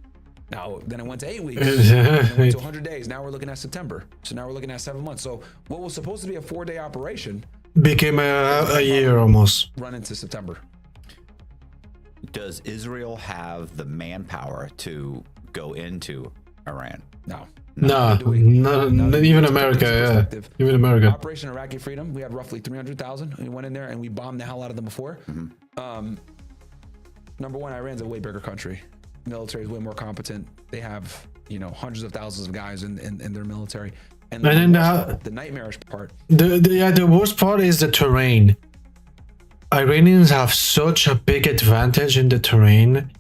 Now, then it went to 8 weeks. Then it went to 100 days. Now we're looking at September. So now we're looking at 7 months. So what was supposed to be a 4-day operation Became a year almost. run into September. Does Israel have the manpower to go into Iran? No. Nah, Do we? not even To put America, this in yeah. perspective, Even America. Operation Iraqi Freedom, we have roughly 300,000. We went in there and we bombed the hell out of them before. Number one, Iran's a way bigger country. Military is way more competent. They have, you know, hundreds of thousands of guys in their military. And And then the nightmarish part. the worst part is the terrain. Iranians have such a big advantage in the terrain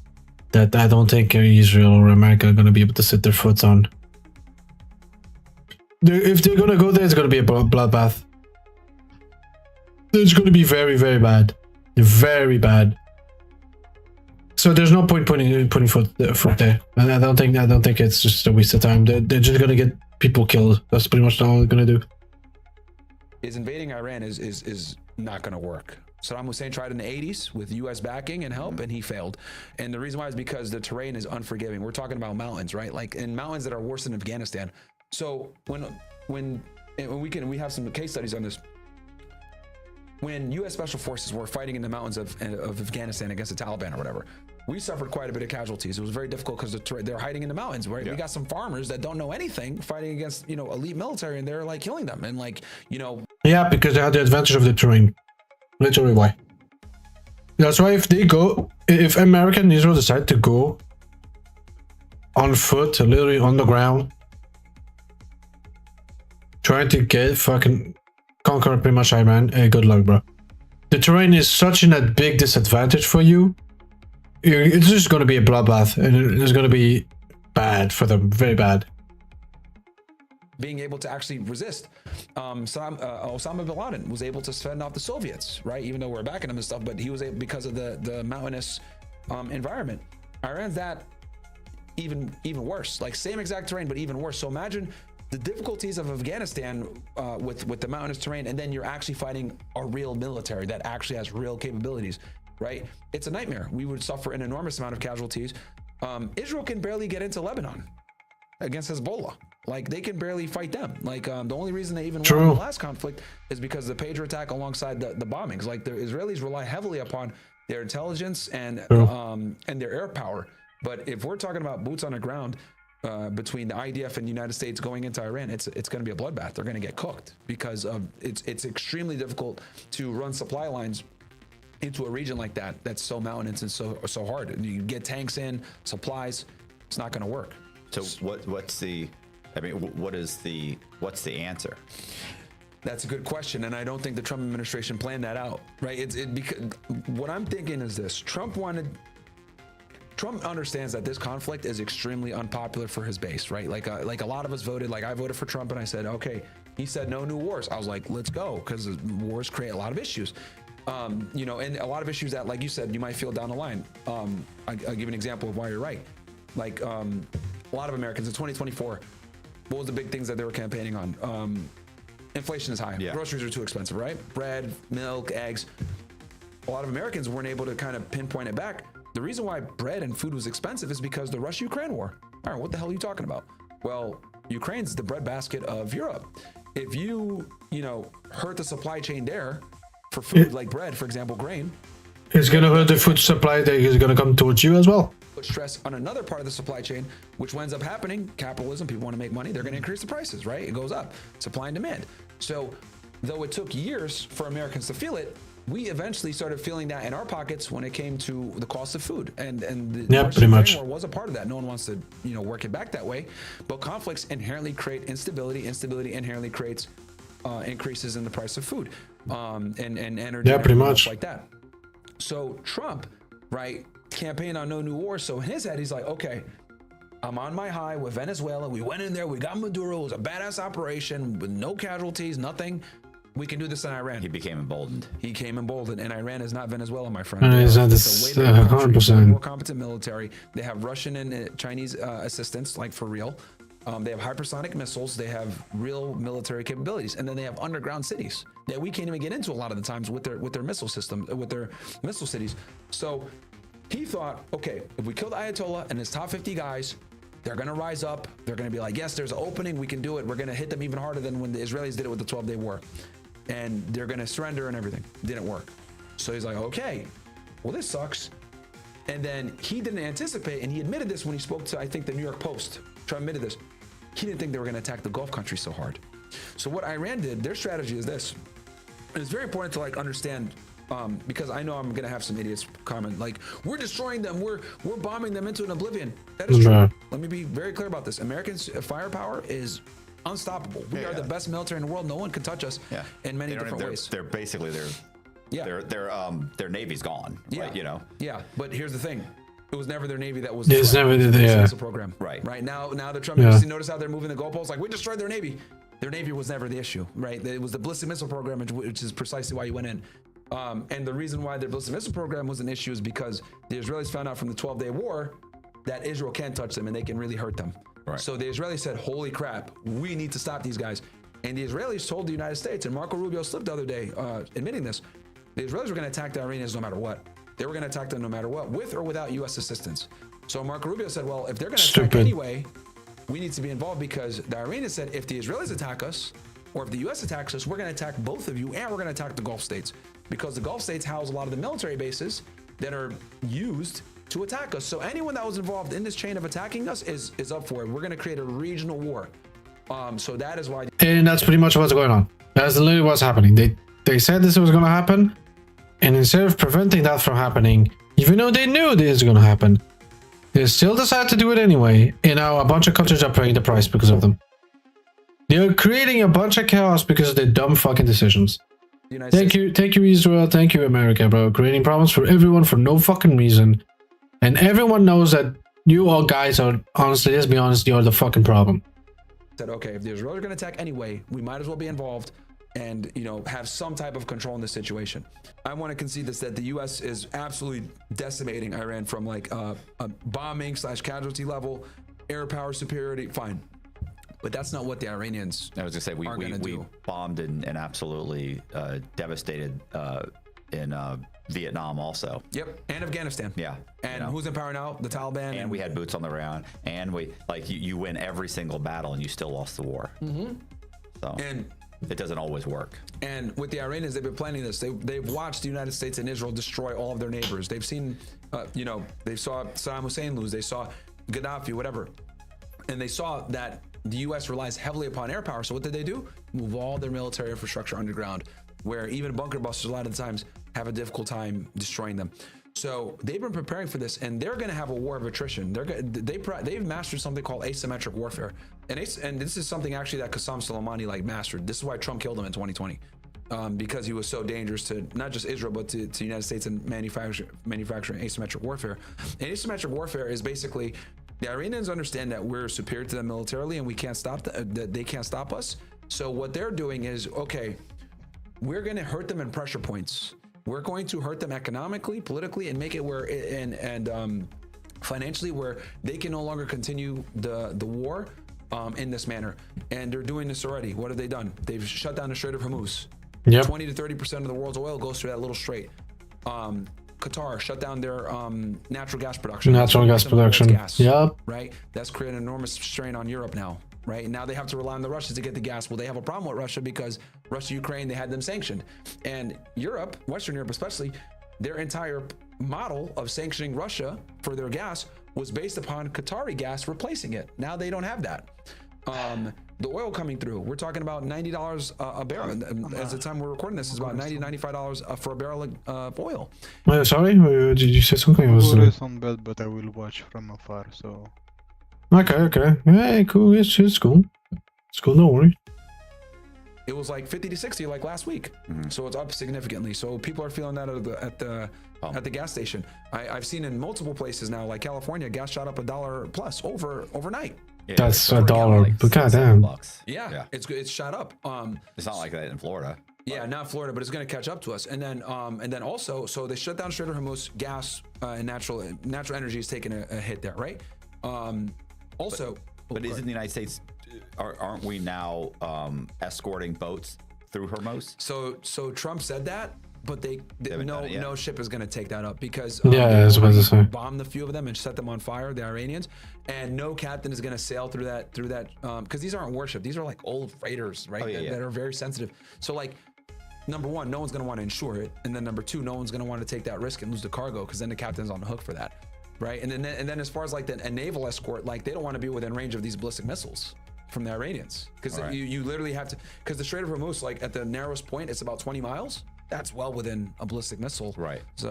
that I don't think Israel or America are going to be able to sit their foot on. If they're going to go there, it's going to be a bloodbath. It's going to be very, very bad. Very bad. So there's no point putting foot there. And I don't think it's just a waste of time. They're just going to get people killed. That's pretty much all they're going to do. Is invading Iran is not going to work. Saddam Hussein tried in the 80s with U.S. backing and help, and he failed. And the reason why is because the terrain is unforgiving. We're talking about mountains, right? Like in mountains that are worse than Afghanistan. So when we have some case studies on this. When U.S. Special Forces were fighting in the mountains of Afghanistan against the Taliban or whatever, we suffered quite a bit of casualties. It was very difficult because they're hiding in the mountains, right? Yeah. We got some farmers that don't know anything fighting against, you know, elite military, and they're like killing them. And like, you know. Yeah, because they had the advantage of the terrain. Literally why. That's why if America and Israel decide to go on foot, literally on the ground, trying to conquer pretty much Iran, good luck, bro. The terrain is such a big disadvantage for you. It's just going to be a bloodbath, and it's going to be bad for them, very bad. Being able to actually resist. Osama bin Laden was able to fend off the Soviets, right? Even though we're backing him and stuff, but he was able, because of the mountainous environment. Iran's that even worse, like same exact terrain, but even worse. So imagine the difficulties of Afghanistan with the mountainous terrain, and then you're actually fighting a real military that actually has real capabilities, right? It's a nightmare. We would suffer an enormous amount of casualties. Israel can barely get into Lebanon against Hezbollah. Like they can barely fight them. Like the only reason they even won the last conflict is because of the Patriot attack alongside the bombings. Like the Israelis rely heavily upon their intelligence and their air power. But if we're talking about boots on the ground between the IDF and the United States going into Iran, it's going to be a bloodbath. They're going to get cooked because it's extremely difficult to run supply lines into a region like that that's so mountainous and so hard. And you get tanks in, supplies, it's not going to work. So what's the answer? That's a good question, and I don't think the Trump administration planned that out, right? Because what I'm thinking is this: Trump understands that this conflict is extremely unpopular for his base, right? Like a lot of us voted. Like I voted for Trump, and I said, okay. He said no new wars. I was like, let's go, because wars create a lot of issues. You know, and a lot of issues that, like you said, you might feel down the line. I'll give an example of why you're right. Like a lot of Americans in 2024, what was the big things that they were campaigning on? Inflation is high. Yeah. Groceries are too expensive, right? Bread, milk, eggs. A lot of Americans weren't able to kind of pinpoint it back. The reason why bread and food was expensive is because the Russia-Ukraine war. All right, what the hell are you talking about? Well, Ukraine's the breadbasket of Europe. If you hurt the supply chain there for food, like bread, for example, grain, It's gonna hurt the food supply that is gonna come towards you as well. Put stress on another part of the supply chain, which winds up happening. Capitalism, people want to make money, they're going to increase the prices, right? It goes up, supply and demand. So though it took years for Americans to feel it, we eventually started feeling that in our pockets when it came to the cost of food. And the Yeah, Russian pretty much. Ukraine war was a part of that. No one wants to, work it back that way. But conflicts inherently create instability. Instability inherently creates increases in the price of food and energy. Yeah, and pretty everything much. else like that. So Trump, right, campaign on no new war. So in his head, he's like, okay, I'm on my high with Venezuela. We went in there, we got Maduro. It was a badass operation with no casualties, nothing. We can do this in Iran. He became emboldened. He came emboldened, and Iran is not Venezuela, my friend. It's not It's a way better country, 100%. more competent military. They have Russian and Chinese assistance, like for real. They have hypersonic missiles. They have real military capabilities, and then they have underground cities that we can't even get into a lot of the times with their missile system, with their missile cities. So he thought, okay, if we kill the Ayatollah and his top 50 guys, they're going to rise up. They're going to be like, yes, there's an opening. We can do it. We're going to hit them even harder than when the Israelis did it with the 12-day war. And they're going to surrender and everything. Didn't work. So he's like, okay, well, this sucks. And then he didn't anticipate, and he admitted this when he spoke to, I think, the New York Post. Trump admitted this. He didn't think they were going to attack the Gulf countries so hard. So what Iran did, their strategy is this. And it's very important to understand, because I know I'm going to have some idiots comment, like, we're destroying them. We're bombing them into an oblivion. That is true. Right. Let me be very clear about this. Americans' firepower is unstoppable. We are the best military in the world. No one can touch us in many different ways. They're basically their navy's gone. Yeah. Right, Yeah, but here's the thing. It was never their Navy that was It's never the- the yeah. missile program. Right. Right now the Trump agency, notice how they're moving the goalposts. Like, we destroyed their Navy. Their Navy was never the issue, right? It was the ballistic missile program, which is precisely why you went in. And the reason why their ballistic missile program was an issue is because the Israelis found out from the 12-day war that Israel can touch them and they can really hurt them. Right. So the Israelis said, holy crap, we need to stop these guys. And the Israelis told the United States, and Marco Rubio slipped the other day admitting this, the Israelis were going to attack the Iranians no matter what. They were going to attack them no matter what, with or without U.S. assistance. So Marco Rubio said, well, if they're going to attack anyway, we need to be involved, because the Iranians said, if the Israelis attack us, or if the U.S. attacks us, we're going to attack both of you, and we're going to attack the Gulf states, because the Gulf states house a lot of the military bases that are used to attack us. So anyone that was involved in this chain of attacking us is up for it. We're going to create a regional war. So that is why. And that's pretty much what's going on. That's literally what's happening. They said this was going to happen, and instead of preventing that from happening, even though they knew this was going to happen, they still decided to do it anyway. And now a bunch of countries are paying the price because of them. They're creating a bunch of chaos because of their dumb fucking decisions. Thank you, Israel. Thank you, America, bro. Creating problems for everyone for no fucking reason. And everyone knows that you all guys are, honestly, let's be honest, you're the fucking problem. Said, okay, if the Israelis are going to attack anyway, we might as well be involved and, have some type of control in this situation. I want to concede this, that the U.S. is absolutely decimating Iran from a bombing / casualty level, air power superiority, fine. But that's not what the Iranians I was gonna say we bombed and absolutely devastated in Vietnam also. Yep, and Afghanistan. Yeah, and who's in power now? The Taliban. And we had boots on the ground, and you win every single battle, and you still lost the war. Mm-hmm. So and it doesn't always work. And with the Iranians, they've been planning this. They've watched the United States and Israel destroy all of their neighbors. They've seen, they saw Saddam Hussein lose. They saw Gaddafi, whatever, and they saw that the U.S. relies heavily upon air power. So what did they do? Move all their military infrastructure underground, where even bunker busters a lot of the times have a difficult time destroying them. So they've been preparing for this, and they're going to have a war of attrition. They've mastered something called asymmetric warfare, and this is something actually that Qasem Soleimani mastered. This is why Trump killed him in 2020, because he was so dangerous to not just Israel but to the United States and manufacturing asymmetric warfare. And asymmetric warfare is basically, the Iranians understand that we're superior to them militarily and we can't stop that they can't stop us. So what they're doing is, okay, we're going to hurt them in pressure points. We're going to hurt them economically, politically, and make it where and financially, where they can no longer continue the war in this manner. And they're doing this already. What have they done? They've shut down the Strait of Hormuz. Yep. 20 to 30% of the world's oil goes through that little strait. Qatar shut down their natural gas production. Yep. Right? That's creating an enormous strain on Europe now. Right? And now they have to rely on the Russians to get the gas. Well, they have a problem with Russia because Russia, Ukraine, they had them sanctioned. And Europe, Western Europe especially, their entire model of sanctioning Russia for their gas was based upon Qatari gas replacing it. Now they don't have that. The oil coming through, we're talking about $90 a barrel. As the time we're recording this, is about $95 for a barrel of oil. Sorry, did you say something? I was, Always on bed, but I will watch from afar. So okay. Yeah, cool. It's cool. It's cool. No worries. It was like 50 to 60 like last week, so it's up significantly. So people are feeling that at the gas station. I've seen in multiple places now, like California, gas shot up $1 plus overnight. Yeah, That's it's $1, like but $7 goddamn. bucks. Yeah, it's shot up. It's not like that in Florida. Yeah, not Florida, but it's going to catch up to us. And then also, so they shut down Strait of Hormuz. Gas and natural energy is taking a hit there, right? Also, But isn't the United States, aren't we now escorting boats through Hormuz? So Trump said that, but no ship is going to take that up because I was about to say. bombed a few of them and set them on fire, the Iranians, and no captain is going to sail through that because these aren't warship, these are like old freighters, right? That are very sensitive. So like, number one, no one's going to want to insure it, and then number two, no one's going to want to take that risk and lose the cargo because then the captain's on the hook for that, right? And then as far as like a naval escort, like they don't want to be within range of these ballistic missiles from the Iranians because you literally have to, because the Strait of Hormuz, like at the narrowest point, it's about 20 miles. That's well within a ballistic missile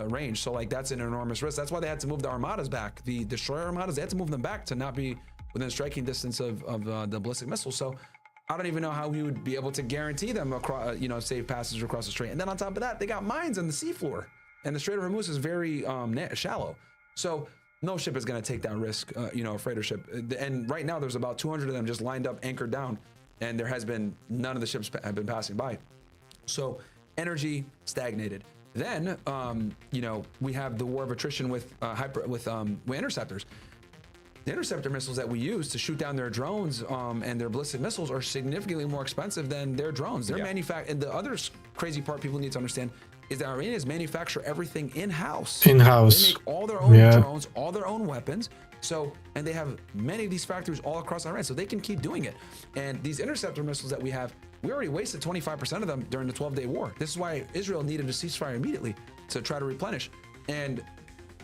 range. So like that's an enormous risk. That's why they had to move the armadas back. The destroyer armadas, they had to move them back to not be within striking distance of the ballistic missile. So I don't even know how we would be able to guarantee them across, safe passage across the strait. And then on top of that, they got mines on the seafloor, and the Strait of Hormuz is very shallow. So no ship is going to take that risk, a freighter ship. And right now there's about 200 of them just lined up, anchored down, and there has been none of the ships have been passing by. So energy stagnated. Then, we have the war of attrition with interceptors. The interceptor missiles that we use to shoot down their drones and their ballistic missiles are significantly more expensive than their drones. They're manufactured. And the other crazy part people need to understand is that Iranians manufacture everything in-house. They make all their own drones, all their own weapons. So, and they have many of these factories all across Iran, so they can keep doing it. And these interceptor missiles that we have, we already wasted 25% of them during the 12-day war. This is why Israel needed a ceasefire immediately to try to replenish. And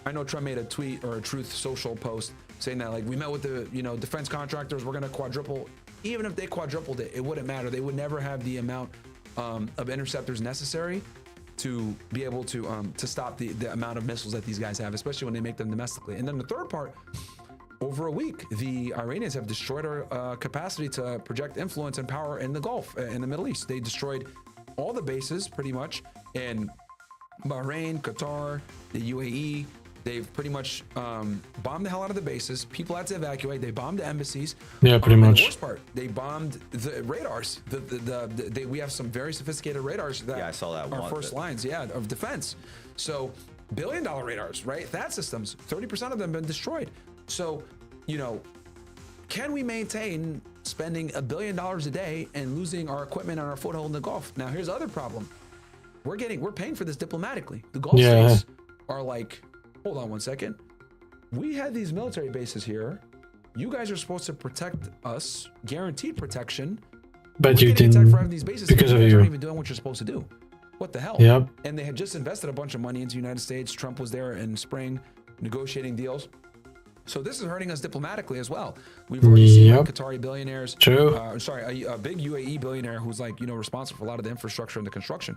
I know Trump made a tweet or a Truth Social post saying that, like, we met with the defense contractors, we're going to quadruple. Even if they quadrupled it, it wouldn't matter. They would never have the amount of interceptors necessary to be able to stop the amount of missiles that these guys have, especially when they make them domestically. And then the third part, over a week, the Iranians have destroyed our capacity to project influence and power in the Gulf, in the Middle East. They destroyed all the bases pretty much in Bahrain, Qatar, the UAE. They've pretty much bombed the hell out of the bases. People had to evacuate. They bombed the embassies. Yeah, pretty much. The worst part, they bombed the radars. We have some very sophisticated radars that I saw that are first lines, of defense. So billion-dollar radars, right? THAAD systems, 30% of them have been destroyed. So, can we maintain spending $1 billion a day and losing our equipment and our foothold in the Gulf? Now, here's the other problem. We're paying for this diplomatically. The Gulf states are like, hold on one second. We had these military bases here. You guys are supposed to protect us, guaranteed protection. But you didn't, for these bases because of you. you. Aren't even doing what you're supposed to do. What the hell? Yep. And they had just invested a bunch of money into the United States. Trump was there in spring negotiating deals. So this is hurting us diplomatically as well. We've already seen Qatari billionaires. True. A big UAE billionaire who's like, responsible for a lot of the infrastructure and the construction.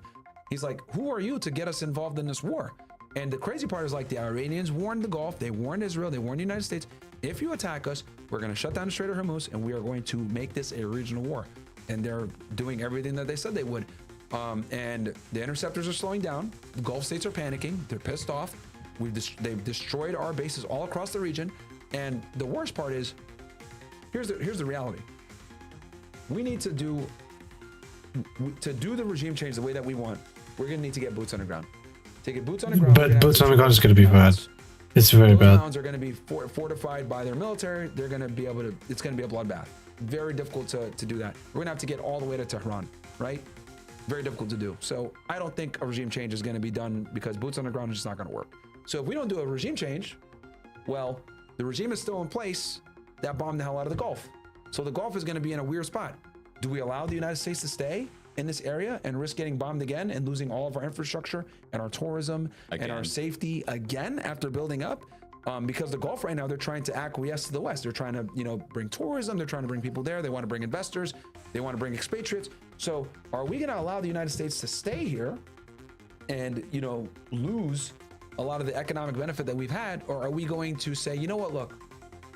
He's like, who are you to get us involved in this war? And the crazy part is, like, the Iranians warned the Gulf, they warned Israel, they warned the United States. If you attack us, we're going to shut down the Strait of Hormuz and we are going to make this a regional war. And they're doing everything that they said they would. And the interceptors are slowing down. The Gulf states are panicking. They're pissed off. They've destroyed our bases all across the region. And the worst part is, here's the reality. We need to do the regime change the way that we want. We're going to need to get boots on the ground. To get boots on the ground. But boots on the ground is going to be bad. It's very bad. Those are going to be fortified by their military. They're going to be able to. It's going to be a bloodbath. Very difficult to do that. We're going to have to get all the way to Tehran, right? Very difficult to do. So I don't think a regime change is going to be done because boots on the ground is just not going to work. So if we don't do a regime change, well, the regime is still in place that bombed the hell out of the Gulf. So the Gulf is going to be in a weird spot. Do we allow the United States to stay in this area and risk getting bombed again and losing all of our infrastructure and our tourism and our Again. safety again after building up? Because the Gulf right now, they're trying to acquiesce to the West. They're trying to, bring tourism. They're trying to bring people there. They want to bring investors. They want to bring expatriates. So are we going to allow the United States to stay here and, lose a lot of the economic benefit that we've had? Or are we going to say, you know what, look,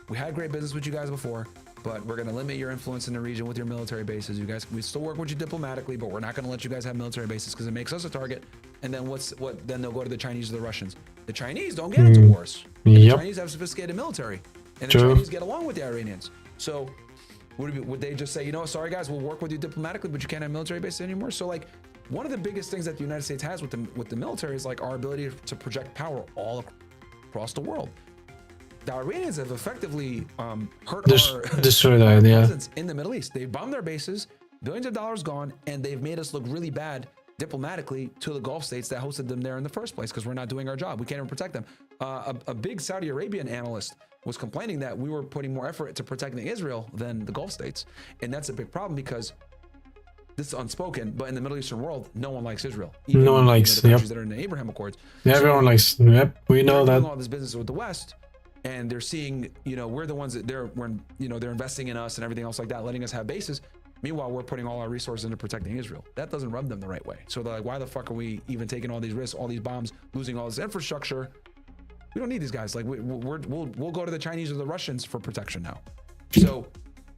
we had great business with you guys before, but we're going to limit your influence in the region with your military bases. You guys, we still work with you diplomatically, but we're not going to let you guys have military bases because it makes us a target. And then then they'll go to the Chinese or the Russians. The Chinese don't get into wars. The Yep. Chinese have sophisticated military, and the True. Chinese get along with the Iranians. So would they just say, sorry guys, we'll work with you diplomatically, but you can't have military bases anymore? So like, one of the biggest things that the United States has with the military is like our ability to project power all across the world. The Iranians have effectively hurt our Destroyed that, yeah. presence in the Middle East. They've bombed our bases, billions of dollars gone, and they've made us look really bad diplomatically to the Gulf states that hosted them there in the first place because we're not doing our job. We can't even protect them. A big Saudi Arabian analyst was complaining that we were putting more effort into protecting Israel than the Gulf states. And that's a big problem because this is unspoken, but in the Middle Eastern world, no one likes Israel. No one likes, the countries yep. that are in the Abraham Accords. Everyone likes, yep, we know They're doing that. all this business with the West, and they're seeing, we're the ones that they're investing in us and everything else like that, letting us have bases. Meanwhile, we're putting all our resources into protecting Israel. That doesn't rub them the right way. So they're like, why the fuck are we even taking all these risks, all these bombs, losing all this infrastructure? We don't need these guys. Like we'll go to the Chinese or the Russians for protection now. So,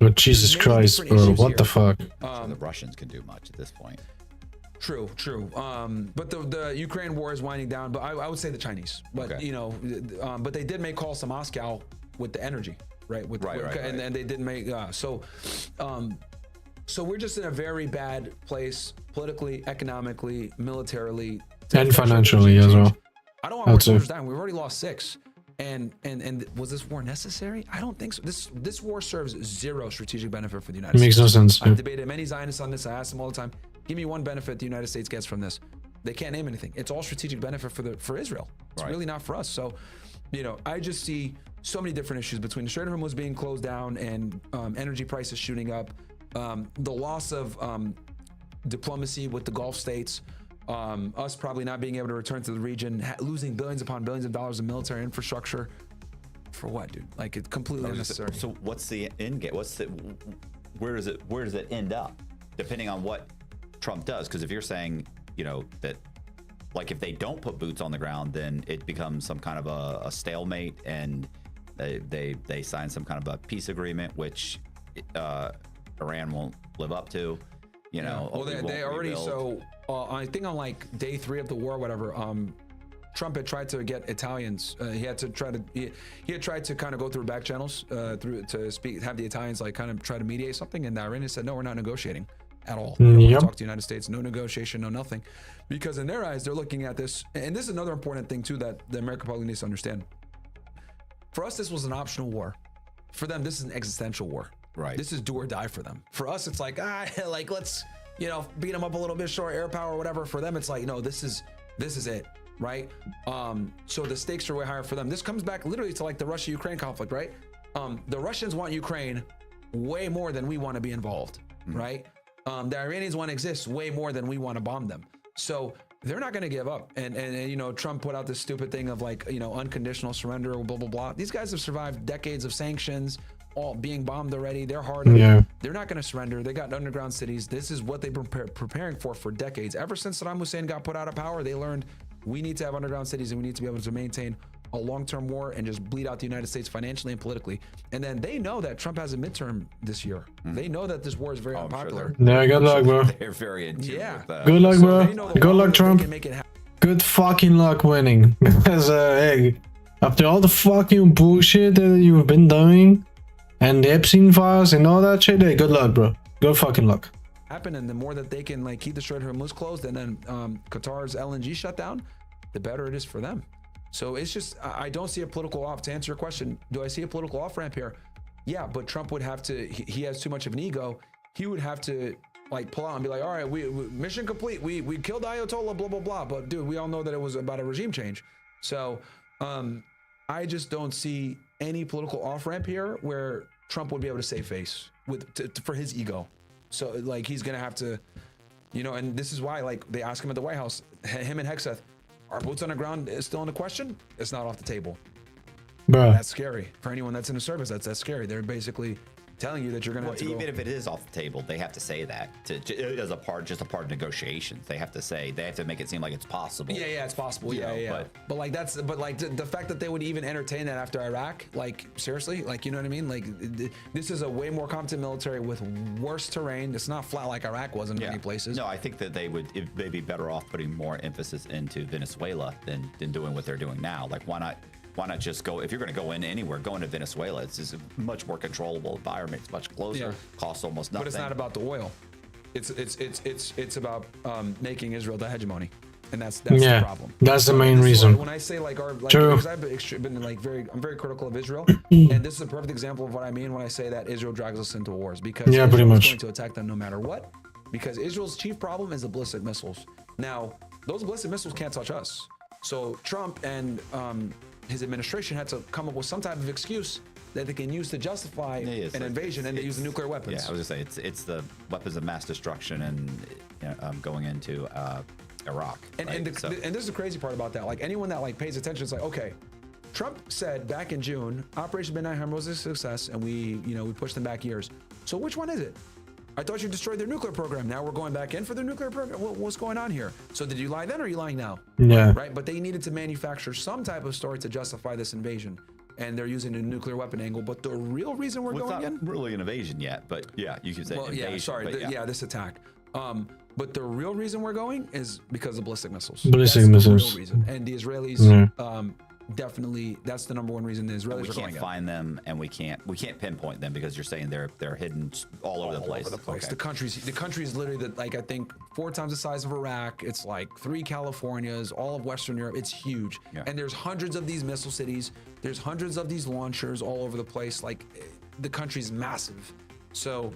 Oh, Jesus there's many Christ, different bro, issues what here. the fuck? the Russians can do much at this point. True. But the Ukraine war is winding down. But I would say the Chinese. But Okay. but they did make calls to Moscow with the energy, right? Right. And they didn't make so we're just in a very bad place politically, economically, militarily, And financially as well. I don't want more I'd say. soldiers dying. We've already lost 6. And was this war necessary? I don't think so. This war serves zero strategic benefit for the United It makes States. no sense. I've Yeah. debated many Zionists on this. I ask them all the time, give me one benefit the United States gets from this. They can't name anything. It's all strategic benefit for Israel. It's Right. really not for us. So, I just see so many different issues between the Strait of Hormuz being closed down and energy prices shooting up, the loss of diplomacy with the Gulf states, us probably not being able to return to the region, losing billions upon billions of dollars in military infrastructure. For what, dude? Like, it's completely unnecessary. So what's the end game? Where does it end up? Depending on what Trump does, because if you're saying, that like if they don't put boots on the ground, then it becomes some kind of a stalemate, and they sign some kind of a peace agreement, which Iran won't live up to. Well, they already rebuild. I think on like day 3 of the war, whatever. Trump had tried to get Italians. He had tried to kind of go through back channels have the Italians like kind of try to mediate something, and the Iranians said no, we're not negotiating at all. We don't want Yep. to talk to the United States. No negotiation, no nothing, because in their eyes they're looking at this, and this is another important thing too that the American public needs to understand. For us, this was an optional war. For them, this is an existential war. Right. This is do or die for them. For us, it's like like let's beat them up a little bit, show our air power or whatever. For them, it's like no, this is it. Right. So the stakes are way higher for them. This comes back literally to like the Russia-Ukraine conflict, right? The Russians want Ukraine way more than we want to be involved, right? The Iranians want to exist way more than we want to bomb them. So they're not going to give up. And Trump put out this stupid thing of like, unconditional surrender or blah, blah, blah. These guys have survived decades of sanctions, all being bombed already. They're hard. Yeah. They're not going to surrender. They got underground cities. This is what they've been preparing for decades. Ever since Saddam Hussein got put out of power, they learned we need to have underground cities, and we need to be able to maintain a long-term war and just bleed out the United States financially and politically. And then they know that Trump has a midterm this year. They know that this war is very I'm sure unpopular. Yeah, good luck, bro. They're very in tune Yeah. with that. Good luck, So bro. they know the Good longer luck, that they Trump. can make it happen. Good fucking luck winning. Because, hey, after all the fucking bullshit that you've been doing, and the Epstein files and all that shit, hey, good luck, bro. Good fucking luck. And the more that they can like keep the Strait of Hormuz closed, and then Qatar's LNG shut down, the better it is for them. So it's just, I don't see a political off. To answer your question, do I see a political off ramp here? Yeah, but Trump would have to, he has too much of an ego. He would have to like pull out and be like, all right, we mission complete. We killed Ayatollah, blah, blah, blah. But dude, we all know that it was about a regime change. So I just don't see any political off ramp here where Trump would be able to save face for his ego. So like, he's going to have to You know, and this is why, like, they ask him at the White House, him and Hegseth, are boots on the ground still in the question? It's not off the table. Bruh. That's scary for anyone that's in the service. That's scary. They're basically telling you that you're gonna have to even go. if it is off the table, they have to say that as a part of negotiations. They have to make it seem like it's possible. Yeah, it's possible. You know, Yeah. But like the fact that they would even entertain that after Iraq, like seriously, like you know what I mean? Like this is a way more competent military with worse terrain. It's not flat like Iraq was in many places. No, I think that they'd be better off putting more emphasis into Venezuela than doing what they're doing now. Like why not just go, if you're going to go in anywhere, go into Venezuela. It's just a much more controllable environment. It's much closer, costs almost nothing. But it's not about the oil. It's about making Israel the hegemony, and that's the problem. That's the main reason. When I say True. because I've been I'm very critical of Israel, and this is a perfect example of what I mean when I say that Israel drags us into wars, because Yeah, pretty Israel is much. going to attack them no matter what, because Israel's chief problem is the ballistic missiles. Now, those ballistic missiles can't touch us. So Trump and his administration had to come up with some type of excuse that they can use to justify an invasion, and they use the nuclear weapons. Yeah, I was gonna say it's the weapons of mass destruction and going into Iraq. And this is the crazy part about that. Like anyone that like pays attention, it's like, okay, Trump said back in June, Operation Midnight Hammer was a success, and we pushed them back years. So which one is it? I thought you destroyed their nuclear program. Now we're going back in for their nuclear program. What's going on here? So did you lie then, or are you lying now? Yeah. Right. But they needed to manufacture some type of story to justify this invasion, and they're using a nuclear weapon angle. But the real reason we're Well, going it's in, not really an invasion yet, but yeah, you could say invasion. yeah, sorry, but this attack. But the real reason we're going is because of ballistic missiles. Ballistic That's missiles. the real reason. And the Israelis, definitely, that's the number one reason the Israelis we are going can't in. find them, and we can't pinpoint them because you're saying they're hidden all over the place. Okay. The country's literally I think 4 times the size of Iraq. It's like 3 Californias, all of Western Europe. It's huge. Yeah. And there's hundreds of these missile cities. There's hundreds of these launchers all over the place. Like the country's massive. So,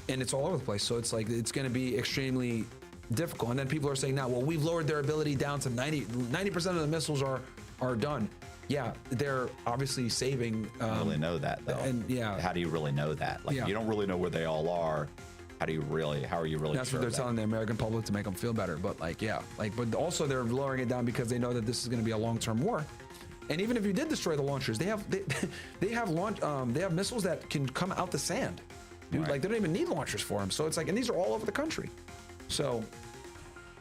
and it's all over the place. So it's like, it's going to be extremely difficult. And then people are saying now, well, we've lowered their ability down to 90% of the missiles are done. Yeah, they're obviously saving. I don't really know that though. And yeah, How do you really know that? Like you don't really know where they all are. How are you really that's sure what they're of that? telling the American public to make them feel better. But but also they're lowering it down because they know that this is going to be a long-term war. And even if you did destroy the launchers, they have missiles that can come out the sand. Dude, like they don't even need launchers for them. So it's like, and these are all over the country. So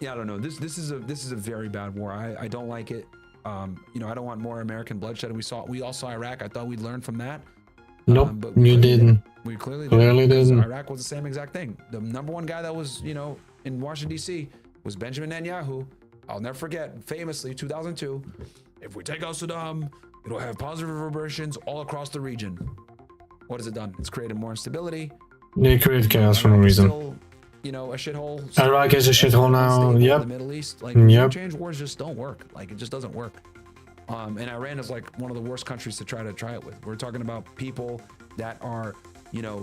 yeah, I don't know. This is a very bad war. I don't like it. I don't want more American bloodshed. We all saw Iraq. I thought we'd learn from that. Nope, But we you clearly didn't. We clearly Didn't. because Iraq was the same exact thing. The number one guy that was, in Washington, D.C. was Benjamin Netanyahu. I'll never forget, famously, 2002, if we take out Saddam, it'll have positive reverberations all across the region. What has it done? It's created more instability. They create chaos for no Iraq is reason. still, a shithole. Iraq is a shithole now. Yep. The Middle East, Yep. change wars just don't work. Like it just doesn't work. And Iran is like one of the worst countries to try it with. We're talking about people that are,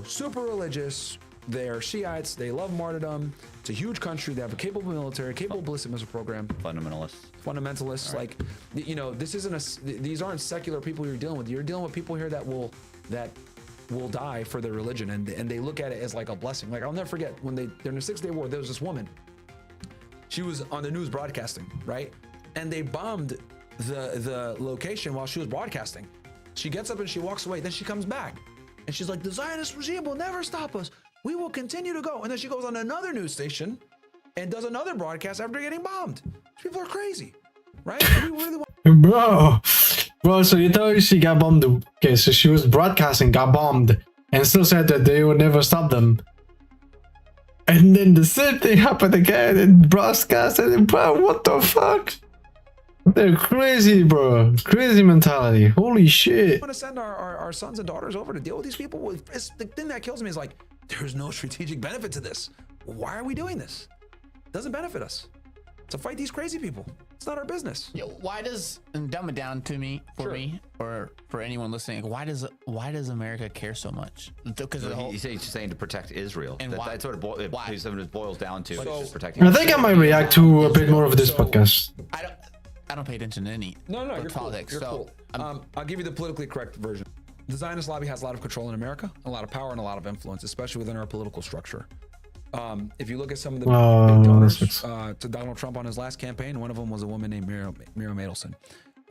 super religious. They're Shiites. They love martyrdom. It's a huge country. They have a capable military, capable ballistic missile program. Fundamentalists. Right. This isn't these aren't secular people you're dealing with. You're dealing with people here that will die for their religion, and they look at it as like a blessing. Like I'll never forget when during the 6 Day War, there was this woman. She was on the news broadcasting, right? And they bombed the location while she was broadcasting. She gets up and she walks away. Then she comes back, and she's like, "The Zionist regime will never stop us. We will continue to go." And then she goes on another news station and does another broadcast after getting bombed. People are crazy, right? We really want Bro, so you tell me she got bombed. Okay, so she was broadcasting, got bombed, and still said that they would never stop them. And then the same thing happened again in broadcast, and bro, what the fuck? They're crazy, bro. Crazy mentality. Holy shit. to send our sons and daughters over to deal with these people. It's the thing that kills me is like, there's no strategic benefit to this. Why are we doing this? It doesn't benefit us to fight these crazy people. It's not our business. Why does, and dumb it down to me or for anyone listening, why does America care so much? Because of the whole, He's saying to protect Israel. And why? That's what it boils down to. So- just protecting. I think I might react to a bit more of this podcast. I don't pay attention to any No, you're politics. cool. You're cool. I'll give you the politically correct version. The Zionist lobby has a lot of control in America, a lot of power, and a lot of influence, especially within our political structure. If you look at some of the Oh, big donors that sucks. to Donald Trump on his last campaign, one of them was a woman named Miriam Adelson.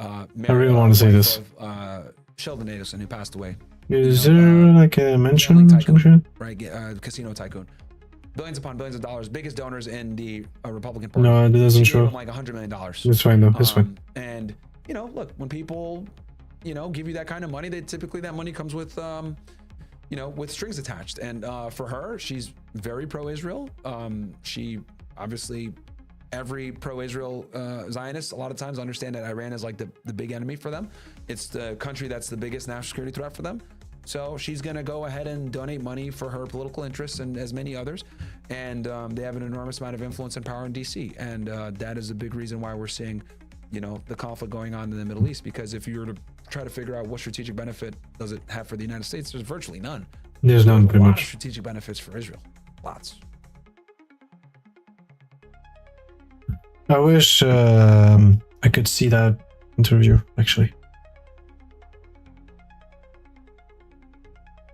I really want to say this. Sheldon Adelson, who passed away. Is there like a mention or some shit? Right, casino tycoon. Billions upon billions of dollars, biggest donors in the Republican Party. No, it doesn't She gave show. him like $100 million. It's fine though. It's fine. And you know, look, when people, you know, give you that kind of money, they typically that money comes with, you know, with strings attached. And for her, she's very pro-Israel. She obviously, every pro-Israel Zionist a lot of times understand that Iran is like the big enemy for them. It's the country that's the biggest national security threat for them. So she's going to go ahead and donate money for her political interests and as many others. And they have an enormous amount of influence and power in DC. And that is a big reason why we're seeing, you know, the conflict going on in the Middle East. Because if you were to try to figure out what strategic benefit does it have for the United States, there's virtually none. There's none, pretty a lot much. of strategic benefits for Israel. Lots. I wish I could see that interview actually.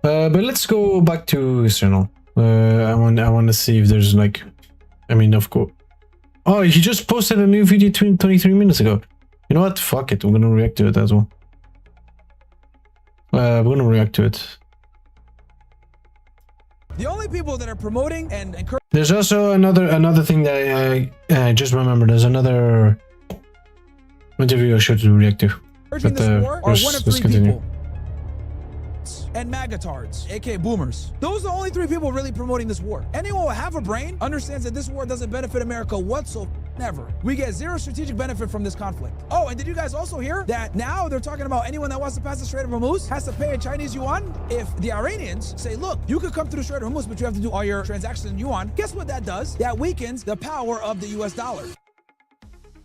But let's go back to Israel. I want to see if there's like, I mean, of course. Oh, he just posted a new video 23 minutes ago. You know what? Fuck it. We're gonna react to it as well. We're gonna react to it. The only people that are promoting and encouraging There's also another thing that I just remembered. There's another interview I should react to. this war are one of let's three continue. people. And magatards, aka boomers. Those are the only three people really promoting this war. Anyone with half a brain understands that this war doesn't benefit America whatsoever. We get zero strategic benefit from this conflict. Oh, and did you guys also hear that now they're talking about anyone that wants to pass the Strait of Hormuz has to pay in Chinese yuan? If the Iranians say, look, you could come through the Strait of Hormuz, but you have to do all your transactions in yuan, guess what that does? That weakens the power of the US dollar.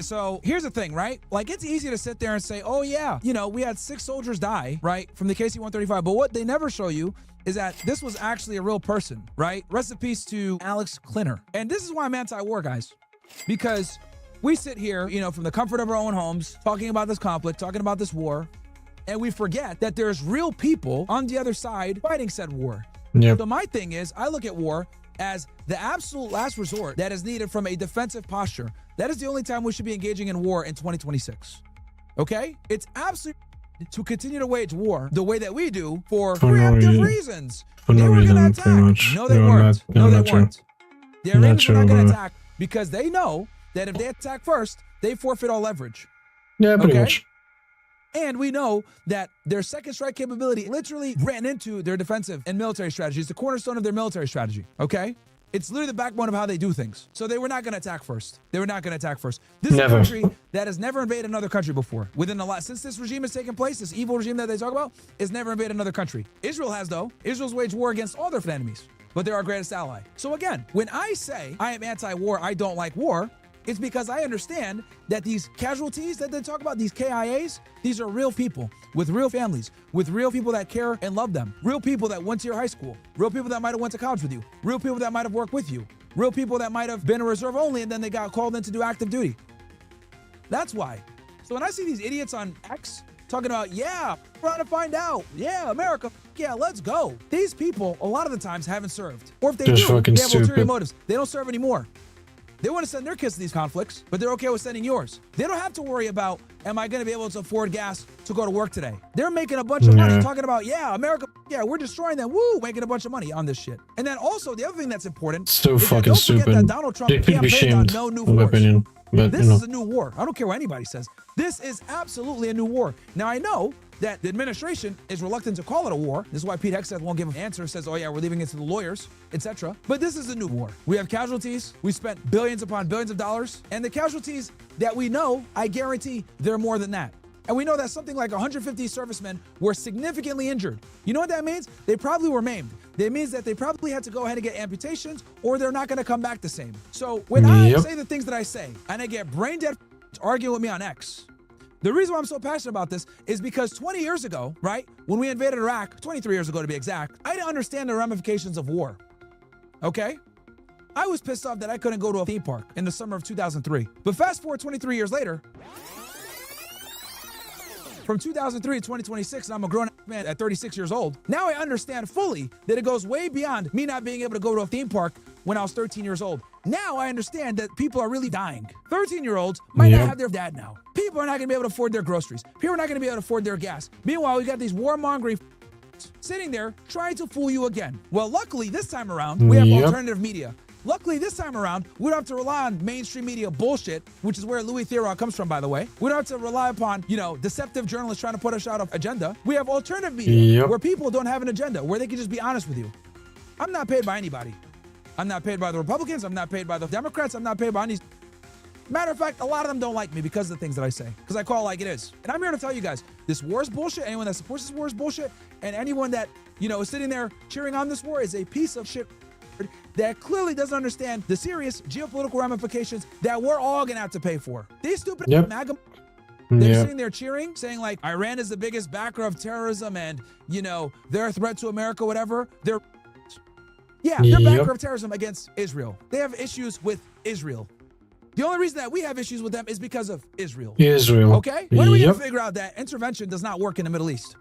So here's the thing, right? Like, it's easy to sit there and say, oh yeah, you know, we had 6 soldiers die, right, from the KC-135. But what they never show you is that this was actually a real person, right? Rest in peace to Alex Klinner. And this is why I'm anti-war, guys, because we sit here, you know, from the comfort of our own homes, talking about this conflict, talking about this war, and we forget that there's real people on the other side fighting said war. Yep. So my thing is, I look at war as the absolute last resort that is needed from a defensive posture. That is the only time we should be engaging in war in 2026. Okay? It's absolutely to continue to wage war the way that we do for preemptive reasons. For They no were going to reason, attack. pretty much. No, they weren't. No, they not true. weren't. The Iranians were not true, going to bro. attack because they know that if they attack first, they forfeit all leverage. Yeah, pretty Okay. much. And we know that their second strike capability literally ran into their defensive and military strategy. It's the cornerstone of their military strategy, okay? It's literally the backbone of how they do things. So they were not going to attack first. They were not going to attack first. This Never. is a country that has never invaded another country before. Within a lot, since this regime has taken place, this evil regime that they talk about, has never invaded another country. Israel has, though. Israel's waged war against all their enemies, but they're our greatest ally. So again, when I say I am anti-war, I don't like war, it's because I understand that these casualties that they talk about, these KIAs, these are real people with real families, with real people that care and love them, real people that went to your high school, real people that might have went to college with you, real people that might have worked with you, real people that might have been a reserve only and then they got called in to do active duty. That's why. So when I see these idiots on X talking about, yeah, we're trying to find out, yeah, America, yeah, let's go. These people, a lot of the times, haven't served. Or if they Just do, fucking they have ulterior stupid. motives. They don't serve anymore. They want to send their kids to these conflicts, but they're okay with sending yours. They don't have to worry about, am I going to be able to afford gas to go to work today? They're making a bunch of money talking about, yeah, America, yeah, we're destroying them. Woo, making a bunch of money on this shit. And then also, the other thing that's important So is that fucking don't forget stupid. that Donald Trump They could be campaigned on shamed, no new in my wars. opinion. But This you know, is a new war. I don't care what anybody says. This is absolutely a new war. Now, I know that the administration is reluctant to call it a war. This is why Pete Hegseth won't give an answer, says, oh yeah, we're leaving it to the lawyers, etc. But this is a new war. We have casualties. We spent billions upon billions of dollars. And the casualties that we know, I guarantee they're more than that. And we know that something like 150 servicemen were significantly injured. You know what that means? They probably were maimed. That means that they probably had to go ahead and get amputations, or they're not going to come back the same. So when I say the things that I say, and I get brain dead arguing with me on X, the reason why I'm so passionate about this is because 20 years ago, right, when we invaded Iraq, 23 years ago to be exact, I didn't understand the ramifications of war. Okay? I was pissed off that I couldn't go to a theme park in the summer of 2003. But fast forward 23 years later, from 2003 to 2026, and I'm a grown man at 36 years old. Now I understand fully that it goes way beyond me not being able to go to a theme park when I was 13 years old. Now I understand that people are really dying. 13-year-olds might not have their dad now. People are not gonna be able to afford their groceries. People are not gonna be able to afford their gas. Meanwhile, we got these warmongering sitting there trying to fool you again. Well, luckily this time around, we have alternative media. Luckily this time around, we don't have to rely on mainstream media bullshit, which is where Louis Theroux comes from, by the way. We don't have to rely upon, deceptive journalists trying to put us out of agenda. We have alternative media where people don't have an agenda, where they can just be honest with you. I'm not paid by anybody. I'm not paid by the Republicans. I'm not paid by the Democrats. I'm not paid by any. Matter of fact, a lot of them don't like me because of the things that I say, because I call it like it is. And I'm here to tell you guys, this war is bullshit. Anyone that supports this war is bullshit. And anyone that, is sitting there cheering on this war is a piece of shit that clearly doesn't understand the serious geopolitical ramifications that we're all gonna have to pay for. These stupid MAGA, they're sitting there cheering, saying like Iran is the biggest backer of terrorism and, they're a threat to America, whatever. They're backer of terrorism against Israel. They have issues with Israel. The only reason that we have issues with them is because of Israel. Okay? When are we going to figure out that intervention does not work in the Middle East?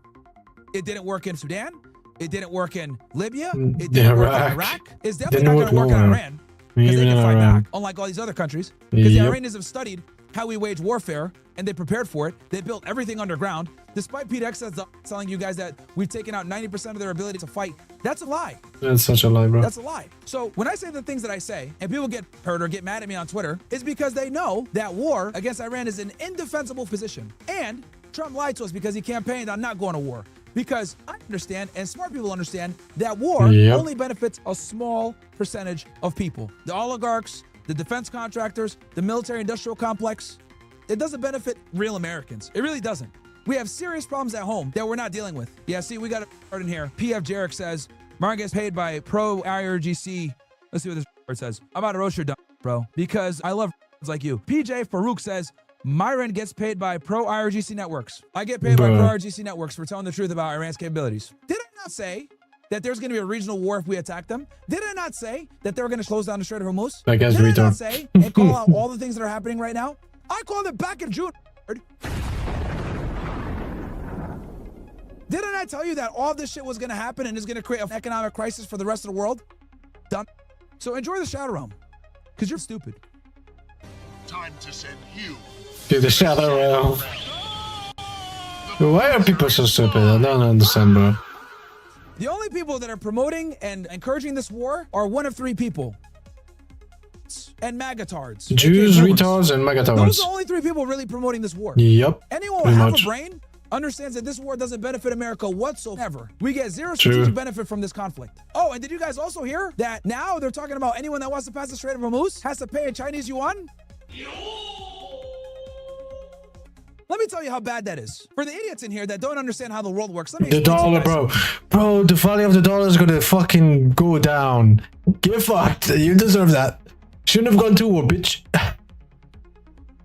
It didn't work in Sudan. It didn't work in Libya. It didn't work in Iraq. It's definitely not going to work in Iran. Because they can fight back, unlike all these other countries. Because the Iranians have studied how we wage warfare, and they prepared for it. They built everything underground. Despite Pete Hegseth telling you guys that we've taken out 90% of their ability to fight, that's a lie. That's such a lie, bro. That's a lie. So when I say the things that I say, and people get hurt or get mad at me on Twitter, it's because they know that war against Iran is an indefensible position. And Trump lied to us because he campaigned on not going to war. Because I understand, and smart people understand, that war only benefits a small percentage of people. The oligarchs, the defense contractors, the military-industrial complex. It doesn't benefit real Americans. It really doesn't. We have serious problems at home that we're not dealing with. Yeah, see, we got a part in here. PF Jarek says, Martin gets paid by pro-IRGC. Let's see what this word says. I'm about to roast your dumb, bro, because I love like you. PJ Farouk says, Myron gets paid by pro-IRGC networks. I get paid by pro-IRGC networks for telling the truth about Iran's capabilities. Did I not say that there's going to be a regional war if we attack them? Did I not say that they were going to close down the Strait of Hormuz? I guess Did I not say and call out all the things that are happening right now? I called it back in June. Did I not tell you that all this shit was going to happen and is going to create an economic crisis for the rest of the world? Dumb. So enjoy the Shadow Realm, because you're stupid. Time to send you to the Shadow Realm. Why are people so stupid? I don't understand, bro. The only people that are promoting and encouraging this war are one of three people. And magatards. Jews, retards, and magatards. Those are the only three people really promoting this war. Yep. Anyone with half a brain understands that this war doesn't benefit America whatsoever. We get zero strategic benefit from this conflict. Oh, and did you guys also hear that now they're talking about anyone that wants to pass the Strait of Hormuz has to pay in Chinese yuan? Let me tell you how bad that is. For the idiots in here that don't understand how the world works, let me the dollar, bro. Bro, the value of the dollar is gonna fucking go down. Get fucked. You deserve that. Shouldn't have gone to war, bitch.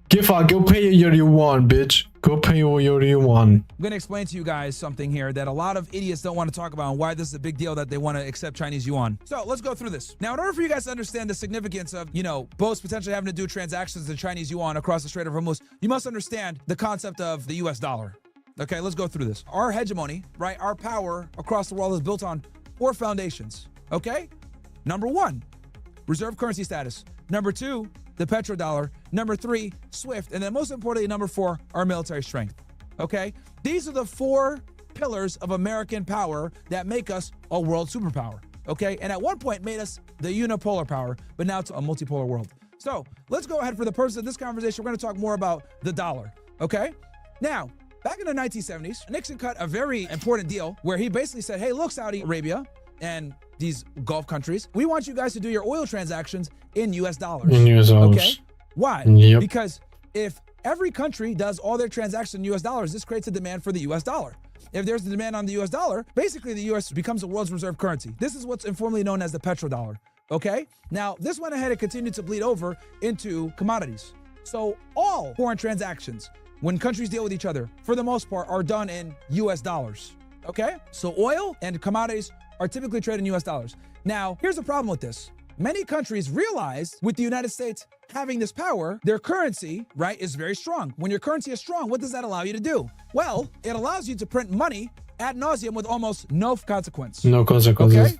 Get fucked. Go pay your yuan, bitch. Go pay your yuan. I'm gonna explain to you guys something here that a lot of idiots don't want to talk about and why this is a big deal that they want to accept Chinese yuan. So let's go through this. Now, in order for you guys to understand the significance of, boats potentially having to do transactions in Chinese yuan across the Strait of Hormuz, you must understand the concept of the US dollar. Okay, let's go through this. Our hegemony, right, our power across the world is built on 4 foundations, okay? Number 1, reserve currency status. Number 2, the petrodollar. Number 3, SWIFT. And then most importantly, number 4, our military strength. Okay? These are the 4 pillars of American power that make us a world superpower. Okay? And at one point made us the unipolar power, but now it's a multipolar world. So let's go ahead. For the purpose of this conversation, we're going to talk more about the dollar. Okay? Now, back in the 1970s, Nixon cut a very important deal where he basically said, hey, look, Saudi Arabia and these Gulf countries, we want you guys to do your oil transactions in US dollars. In US dollars. Okay? Why? Yep. Because if every country does all their transactions in US dollars, this creates a demand for the US dollar. If there's a demand on the US dollar, basically the US becomes the world's reserve currency. This is what's informally known as the petrodollar. Okay? Now, this went ahead and continued to bleed over into commodities. So all foreign transactions, when countries deal with each other, for the most part, are done in US dollars. Okay? So oil and commodities are typically traded in US dollars. Now, here's the problem with this. many countries realized with the United States having this power, their currency, right, is very strong. When your currency is strong, what does that allow you to do? Well, it allows you to print money ad nauseum with almost no consequence. No consequences. Okay?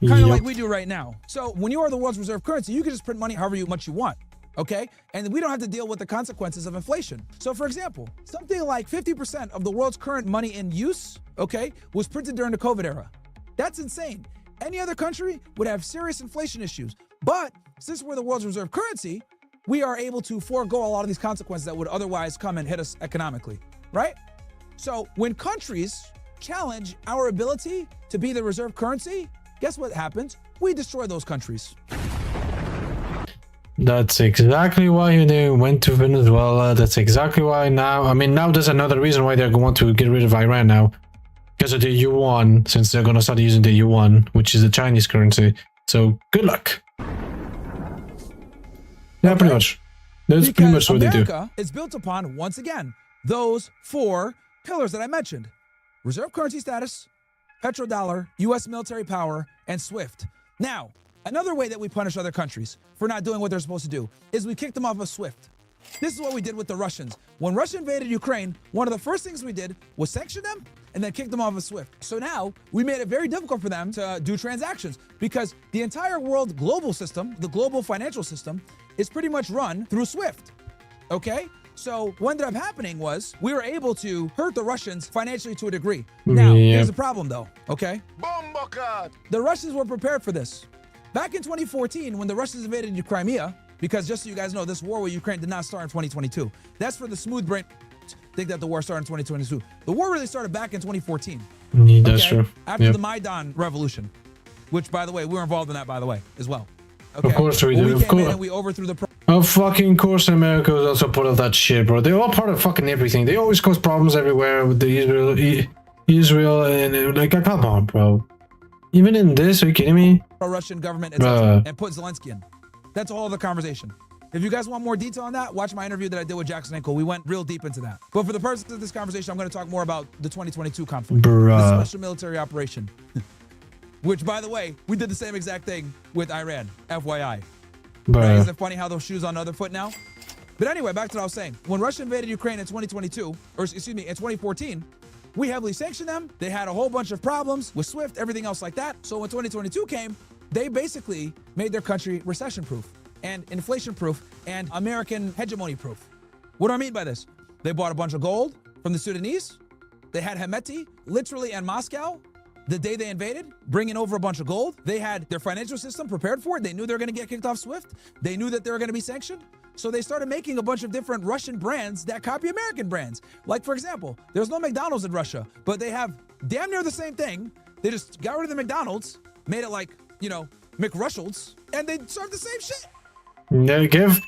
Kind of Yep. like we do right now. So when you are the world's reserve currency, you can just print money however much you want. Okay? And we don't have to deal with the consequences of inflation. So for example, something like 50% of the world's current money in use, okay, was printed during the COVID era. That's insane. Any other country would have serious inflation issues. But since we're the world's reserve currency, we are able to forego a lot of these consequences that would otherwise come and hit us economically, right? So when countries challenge our ability to be the reserve currency, guess what happens? We destroy those countries. That's exactly why they went to Venezuela. That's exactly why now. I mean, now there's another reason why they're going to get rid of Iran now. Because of the yuan, since they're going to start using the yuan, which is the Chinese currency. So, good luck. Yeah, pretty much. That's pretty much what they do. America is built upon, once again, those 4 pillars that I mentioned. Reserve currency status, petrodollar, U.S. military power, and SWIFT. Now, another way that we punish other countries for not doing what they're supposed to do is we kick them off of SWIFT. This is what we did with the Russians. When Russia invaded Ukraine, one of the first things we did was sanction them and then kick them off of SWIFT. So now we made it very difficult for them to do transactions because the entire world global system, the global financial system, is pretty much run through SWIFT. Okay? So what ended up happening was we were able to hurt the Russians financially to a degree. Now, here's the problem though, okay? The Russians were prepared for this. Back in 2014, when the Russians invaded Crimea, because just so you guys know, this war with Ukraine did not start in 2022. That's for the smooth brain think that the war started in 2022. The war really started back in 2014. That's true. After the Maidan revolution, which, by the way, we were involved in that, by the way, as well. Okay? Of course we When did. we Of came in course. and we overthrew the Of fucking course, America was also part of that shit, bro. They're all part of fucking everything. They always cause problems everywhere with the Israel and like, come on, bro. Even in this, are you kidding me? Russian government and put Zelensky in. That's a whole other conversation. If you guys want more detail on that, watch my interview that I did with Jackson Ankle. We went real deep into that. But for the purpose of this conversation, I'm going to talk more about the 2022 conflict. The special military operation. Which, by the way, we did the same exact thing with Iran, FYI. Right? Isn't it funny how those shoes on the other foot now? But anyway, back to what I was saying. When Russia invaded Ukraine in 2022, or excuse me, in 2014, we heavily sanctioned them. They had a whole bunch of problems with SWIFT, everything else like that. So when 2022 came, they basically made their country recession-proof and inflation-proof and American hegemony-proof. What do I mean by this? They bought a bunch of gold from the Sudanese. They had Hemeti, literally, in Moscow the day they invaded, bringing over a bunch of gold. They had their financial system prepared for it. They knew they were going to get kicked off SWIFT. They knew that they were going to be sanctioned. So they started making a bunch of different Russian brands that copy American brands. Like, for example, there's no McDonald's in Russia, but they have damn near the same thing. They just got rid of the McDonald's, made it like, you know, McRussell's, and they serve the same shit. No, give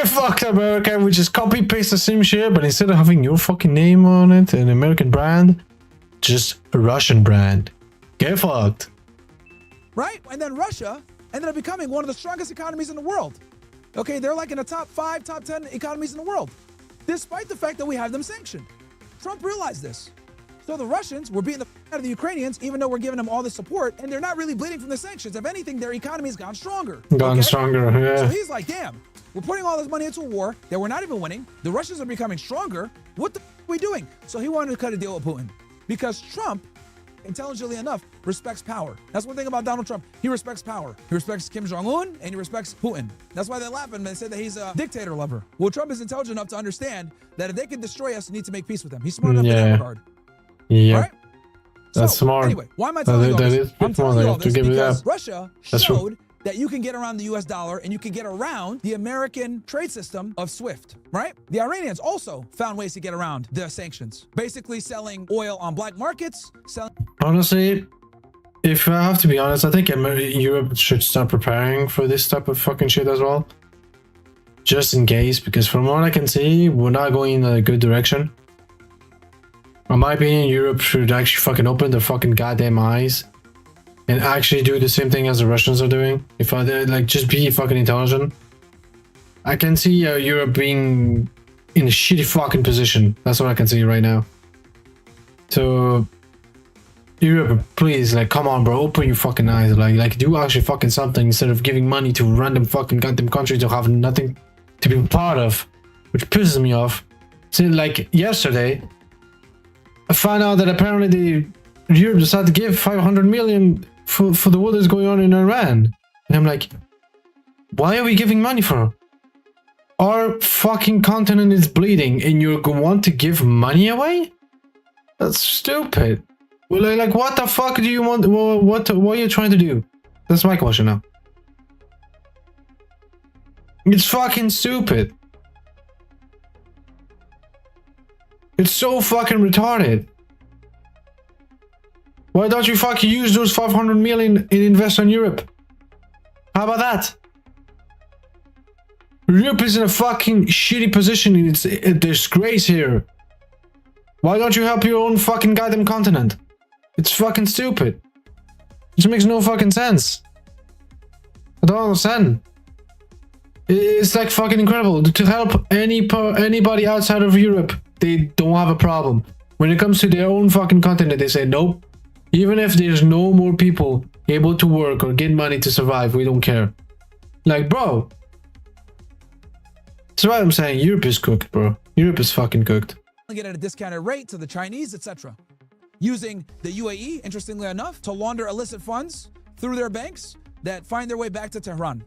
fucked America. We just copy paste the same shit, but instead of having your fucking name on it, an American brand, just a Russian brand. Get fucked. Right? And then Russia ended up becoming one of the strongest economies in the world. Okay, they're like in the top 5, top 10 economies in the world, despite the fact that we have them sanctioned. Trump realized this. So the Russians were beating the out of the Ukrainians, even though we're giving them all the support, and they're not really bleeding from the sanctions. If anything, their economy has gone stronger. Stronger, yeah. So he's like, damn, we're putting all this money into a war that we're not even winning. The Russians are becoming stronger. What the f are we doing? So he wanted to cut a deal with Putin because Trump, intelligently enough, respects power. That's one thing about Donald Trump. He respects power. He respects Kim Jong-un and he respects Putin. That's why they laugh at him and they say that he's a dictator lover. Well, Trump is intelligent enough to understand that if they can destroy us, they need to make peace with them. He's smart enough in that regard. Yeah. Right? That's smart. Anyway, why am I telling you all this? I'm telling you all this because that. Russia showed that you can get around the US dollar and you can get around the American trade system of SWIFT, right? The Iranians also found ways to get around the sanctions, basically selling oil on black markets. Honestly, if I have to be honest, I think Europe should start preparing for this type of fucking shit as well. Just in case, because from what I can see, we're not going in a good direction. In my opinion, Europe should actually fucking open their fucking goddamn eyes and actually do the same thing as the Russians are doing. If I like, just be fucking intelligent. I can see Europe being in a shitty fucking position. That's what I can see right now. So Europe, please, like, come on, bro, open your fucking eyes, like, do actually fucking something instead of giving money to random fucking goddamn countries to have nothing to be part of, which pisses me off. So, like, yesterday, I found out that apparently Europe decided to give 500 million for the war that's going on in Iran, and I'm like, why are we giving money for? Our fucking continent is bleeding, and you want to give money away? That's stupid. Well, like, what the fuck do you want? What are you trying to do? That's my question now. It's fucking stupid. It's so fucking retarded. Why don't you fucking use those 500 million and invest in Europe? How about that? Europe is in a fucking shitty position. It's a disgrace here. Why don't you help your own fucking goddamn continent? It's fucking stupid. It just makes no fucking sense. I don't understand. It's like fucking incredible. To help anybody outside of Europe, they don't have a problem. When it comes to their own fucking continent, they say nope. Even if there's no more people able to work or get money to survive, we don't care. Like, bro. That's why I'm saying Europe is cooked, bro. Europe is fucking cooked. Get at a discounted rate to the Chinese, etc. Using the UAE, interestingly enough, to launder illicit funds through their banks that find their way back to Tehran.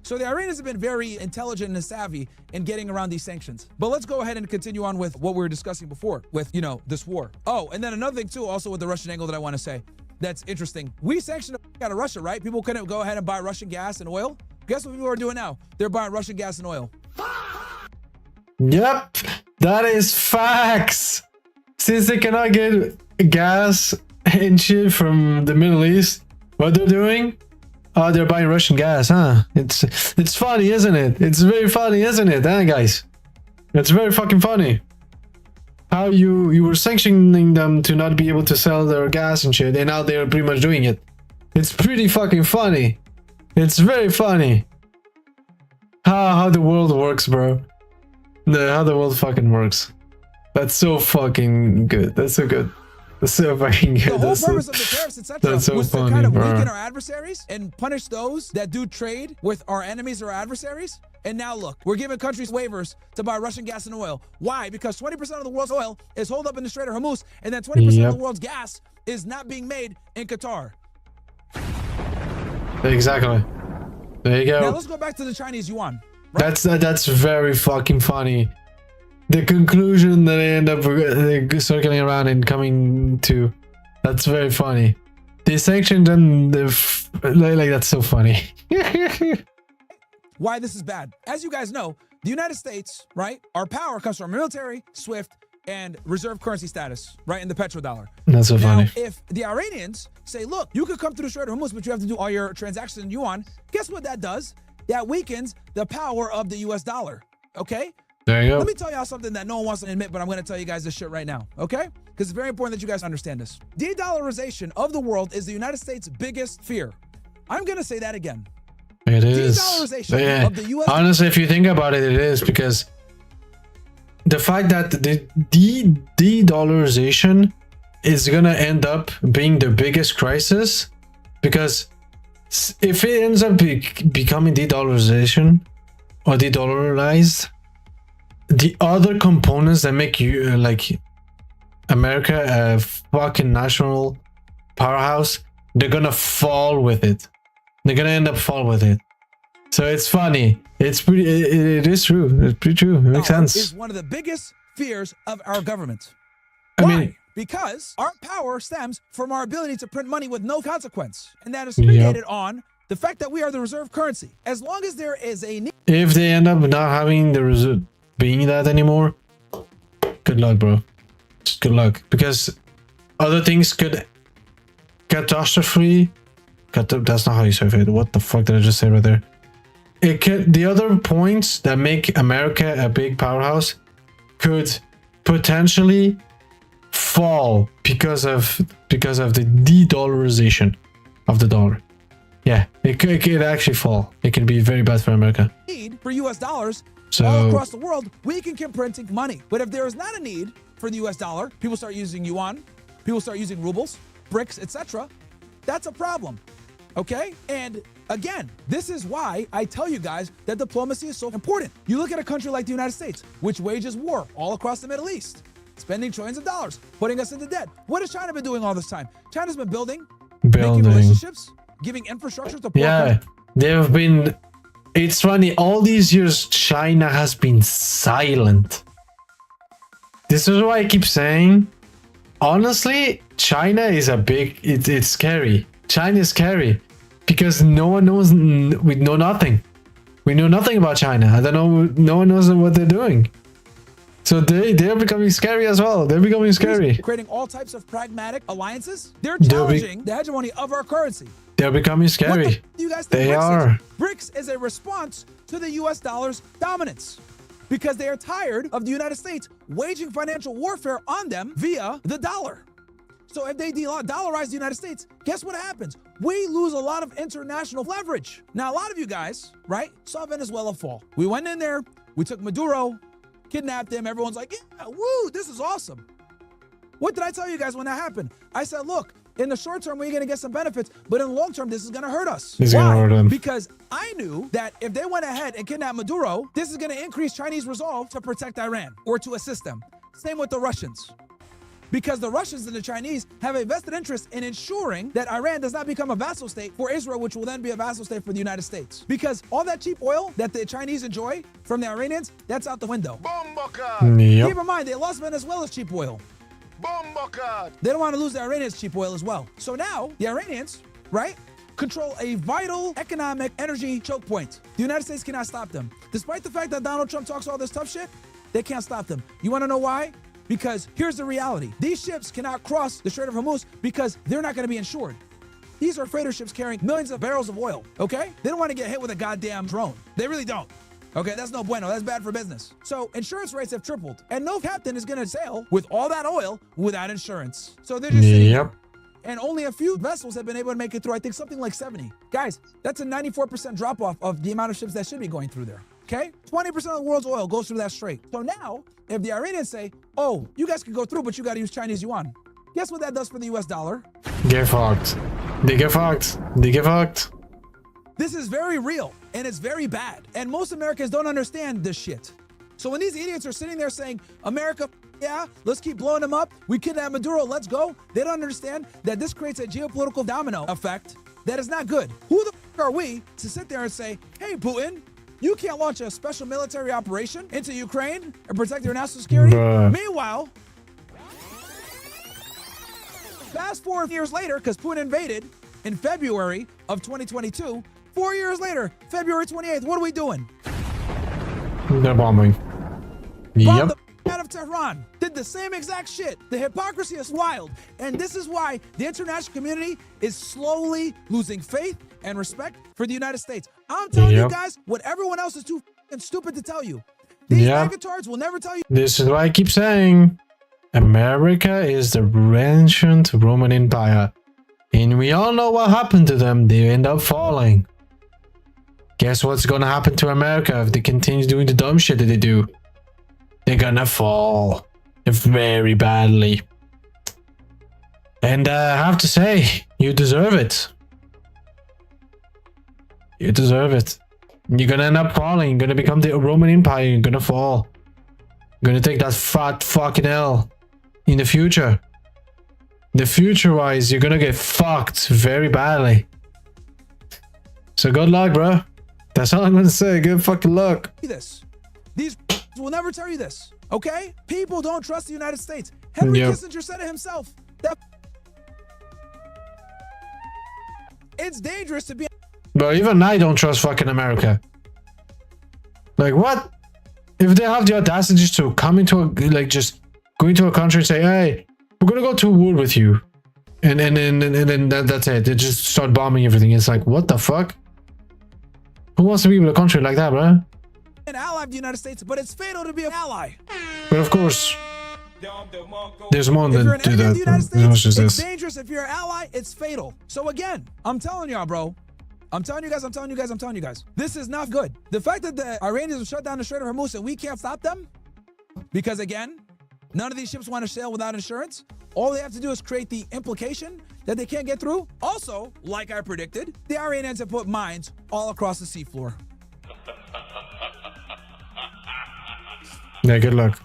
So the Iranians have been very intelligent and savvy in getting around these sanctions. But let's go ahead and continue on with what we were discussing before with, this war. Oh, and then another thing too, also with the Russian angle that I want to say that's interesting. We sanctioned out of Russia, right? People couldn't go ahead and buy Russian gas and oil. Guess what people are doing now? They're buying Russian gas and oil. Yep, that is facts. Since they cannot get gas and shit from the Middle East, what they're doing? Oh, they're buying Russian gas, huh? It's funny, isn't it? It's very funny, isn't it, huh, guys? It's very fucking funny. How you were sanctioning them to not be able to sell their gas and shit, and now they're pretty much doing it. It's pretty fucking funny. It's very funny. How the world works, bro. How the world fucking works. That's so fucking good. That's so good. That's so fucking good. The whole purpose of the tariffs, etc., so was funny, to kind of bro. weaken our adversaries and punish those that do trade with our enemies or adversaries. And now look, we're giving countries waivers to buy Russian gas and oil. Why? Because 20% of the world's oil is holed up in the Strait of Hormuz, and then 20% of the world's gas is not being made in Qatar. Exactly. There you go. Now let's go back to the Chinese yuan. Right? That's very fucking funny. The conclusion that they end up circling around and coming to, that's very funny. They sanctioned and like that's so funny. Why this is bad? As you guys know, the United States, right? Our power comes from military, SWIFT, and reserve currency status, right? In the petrodollar. That's so funny. Now, if the Iranians say, look, you could come through the Strait of Hormuz, but you have to do all your transactions in yuan, guess what that does? That weakens the power of the US dollar, okay? There you go. Let me tell y'all something that no one wants to admit, but I'm going to tell you guys this shit right now, okay? Because it's very important that you guys understand this. De-dollarization of the world is the United States' biggest fear. I'm going to say that again. It is. De-dollarization of the US. Honestly, if you think about it, it is, because the fact that the de-dollarization is going to end up being the biggest crisis, because if it ends up becoming de-dollarization or de-dollarized, the other components that make you like America a fucking national powerhouse, they're gonna fall with it. They're gonna end up fall with it. So it's funny. It's pretty. It is true. It's pretty true. It makes sense. Is one of the biggest fears of our government. I Why? mean, Because our power stems from our ability to print money with no consequence, and that is predicated on the fact that we are the reserve currency. As long as there is a need. If they end up not having the reserve being that anymore, good luck, bro. Just good luck, because other things could catastrophe. That's not how you say it. What the fuck did I just say right there? It could, the other points that make America a big powerhouse could potentially fall because of the de-dollarization of the dollar. Yeah, it could actually fall. It can be very bad for America. Need for US dollars. So all across the world, we can keep printing money. But if there is not a need for the US dollar, people start using yuan, people start using rubles, BRICS, etc., that's a problem. Okay? And again, this is why I tell you guys that diplomacy is so important. You look at a country like the United States, which wages war all across the Middle East, spending trillions of dollars, putting us into debt. What has China been doing all this time? China's been making relationships, giving infrastructure to poor countries. They've been. It's funny. All these years, China has been silent. This is why I keep saying, honestly, China is a big. It's scary. China is scary because no one knows. We know nothing. We know nothing about China. I don't know. No one knows what they're doing. So they're becoming scary as well. They're becoming scary. Creating all types of pragmatic alliances. They're challenging the hegemony of our currency. They're becoming scary. What do you guys think They BRICS are. Is? BRICS is a response to the US dollar's dominance because they are tired of the United States waging financial warfare on them via the dollar. So if they dollarize the United States, guess what happens? We lose a lot of international leverage. Now, a lot of you guys, right, saw Venezuela fall. We went in there, we took Maduro, kidnapped him. Everyone's like, yeah, woo, this is awesome. What did I tell you guys when that happened? I said, look, in the short term, we're going to get some benefits, but in the long term, this is going to hurt us. It's going to hurt them. Because I knew that if they went ahead and kidnapped Maduro, this is going to increase Chinese resolve to protect Iran or to assist them. Same with the Russians. Because the Russians and the Chinese have a vested interest in ensuring that Iran does not become a vassal state for Israel, which will then be a vassal state for the United States. Because all that cheap oil that the Chinese enjoy from the Iranians, that's out the window. Yep. Keep in mind, they lost Venezuela's cheap oil. They don't want to lose the Iranians' cheap oil as well. So now, the Iranians, right, control a vital economic energy choke point. The United States cannot stop them. Despite the fact that Donald Trump talks all this tough shit, they can't stop them. You want to know why? Because here's the reality. These ships cannot cross the Strait of Hormuz because they're not going to be insured. These are freighter ships carrying millions of barrels of oil, okay? They don't want to get hit with a goddamn drone. They really don't. Okay, that's no bueno. That's bad for business. So insurance rates have tripled, and no captain is going to sail with all that oil without insurance. So they're just sitting there. And only a few vessels have been able to make it through, I think something like 70. Guys, that's a 94% drop-off of the amount of ships that should be going through there. Okay? 20% of the world's oil goes through that strait. So now, if the Iranians say, oh, you guys can go through, but you got to use Chinese yuan, guess what that does for the US dollar? Get fucked. They get fucked. They get fucked. This is very real, and it's very bad. And most Americans don't understand this shit. So when these idiots are sitting there saying, America, yeah, let's keep blowing them up, we kidnap Maduro, let's go, they don't understand that this creates a geopolitical domino effect that is not good. Who the fuck are we to sit there and say, hey, Putin, you can't launch a special military operation into Ukraine and protect your national security? Meanwhile, fast forward years later, because Putin invaded in February of 2022, 4 years later, February 28th, what are we doing? They're bombing. Bombed the out of Tehran. Did the same exact shit. The hypocrisy is wild. And this is why the international community is slowly losing faith and respect for the United States. I'm telling you guys what everyone else is too f***ing stupid to tell you. These retards will never tell you. This is why I keep saying America is the ancient Roman Empire. And we all know what happened to them. They end up falling. Guess what's gonna happen to America if they continue doing the dumb shit that they do? They're gonna fall very badly. And I have to say, you deserve it. You deserve it. You're gonna end up falling. You're gonna become the Roman Empire. You're gonna fall. You're gonna take that fat fucking L in the future. The future-wise, you're gonna get fucked very badly. So good luck, bro. That's all I'm gonna say. Good fucking luck. These will never tell you this, okay? People don't trust the United States. Henry Kissinger said it himself. It's dangerous to be. But even I don't trust fucking America. Like, what? If they have the audacity just to come into a, like, just go into a country and say, hey, we're gonna go to war with you. And then that's it. They just start bombing everything. It's like, what the fuck? Who wants to be with a country like that, bro? An ally of the United States, but it's fatal to be an ally. But of course, there's more than do that. It's dangerous. If you're an ally, it's fatal. So again, I'm telling y'all, bro. I'm telling you guys. This is not good. The fact that the Iranians have shut down the Strait of Hormuz and we can't stop them, because again, none of these ships want to sail without insurance. All they have to do is create the implication that they can't get through? Also, like I predicted, the Iranians have put mines all across the seafloor. Yeah, good luck.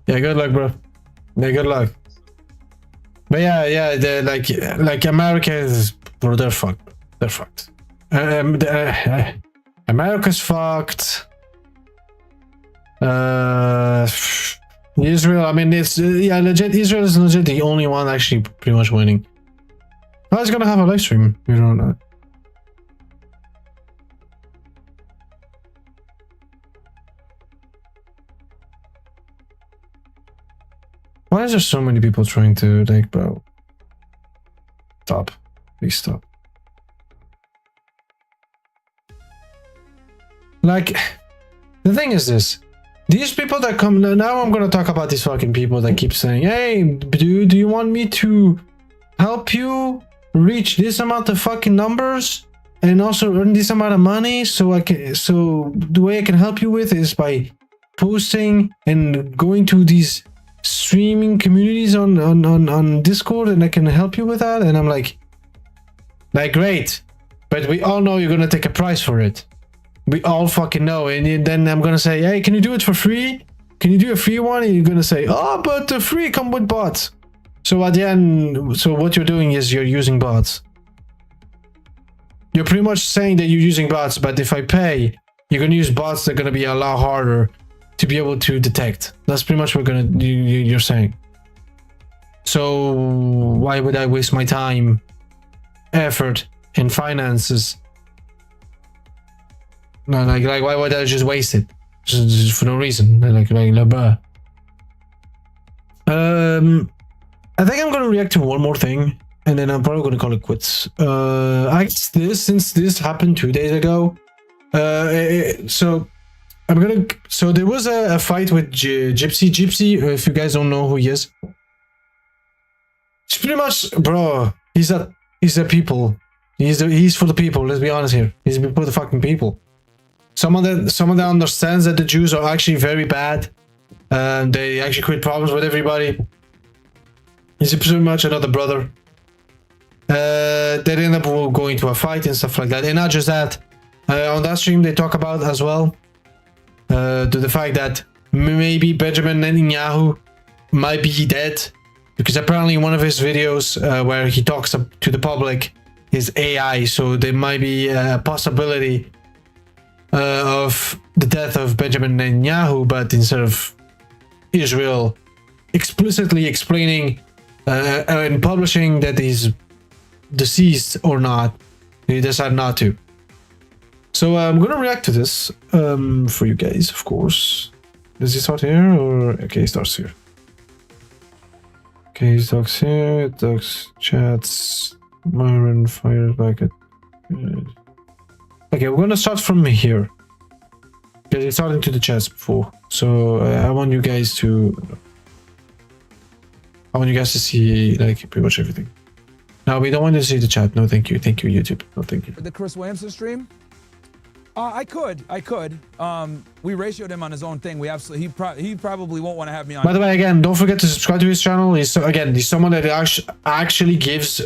Yeah, good luck, bro. Yeah, good luck. But yeah, they're like America is, bro, they're fucked. They're fucked. America's fucked. Israel, I mean, it's legit. Israel is legit the only one actually pretty much winning. I was gonna have a live stream, you know. Why is there so many people trying to, like, bro? Stop. Please stop. Like, the thing is this. These people that come... Now I'm gonna talk about these fucking people that keep saying, hey, dude, do you want me to help you reach this amount of fucking numbers? And also earn this amount of money? So the way I can help you with is by posting and going to these streaming communities on Discord, and I can help you with that. And I'm like great, but we all know you're gonna take a price for it. We all fucking know. And then I'm gonna say, hey, can you do it for free? Can you do a free one? And you're gonna say, oh, but the free come with bots. So at the end, so what you're doing is you're using bots. You're pretty much saying that you're using bots, but if I pay, you're gonna use bots that are gonna be a lot harder to be able to detect. That's pretty much what you're saying. So why would I waste my time, effort, and finances? No, like why would I just waste it? Just for no reason. Bruh. I think I'm gonna react to one more thing, and then I'm probably gonna call it quits. I guess since this happened 2 days ago, so there was a fight with Gypsy, if you guys don't know who he is. It's pretty much, bro, he's a people. He's for the people, let's be honest here. He's for the fucking people. Someone that understands that the Jews are actually very bad. They actually create problems with everybody. He's pretty much another brother. They end up going to a fight and stuff like that. And not just that. On that stream they talk about as well to the fact that maybe Benjamin Netanyahu might be dead, because apparently in one of his videos where he talks to the public is AI, so there might be a possibility of the death of Benjamin Netanyahu, but instead of Israel explicitly explaining and publishing that he's deceased or not, they decide not to. So I'm gonna react to this for you guys, of course. Does he start here or okay? He starts here. Okay, he talks here. It talks chats. Myron fires back at. Okay, we're gonna start from here because it's starting to the chats before. So I want you guys to. I want you guys to see like pretty much everything. No, we don't want to see the chat. No, thank you. Thank you, YouTube. No, thank you. The Chris Williamson stream? I could. We ratioed him on his own thing. He probably won't want to have me on. By the way, again, don't forget to subscribe to his channel. He's someone that actually gives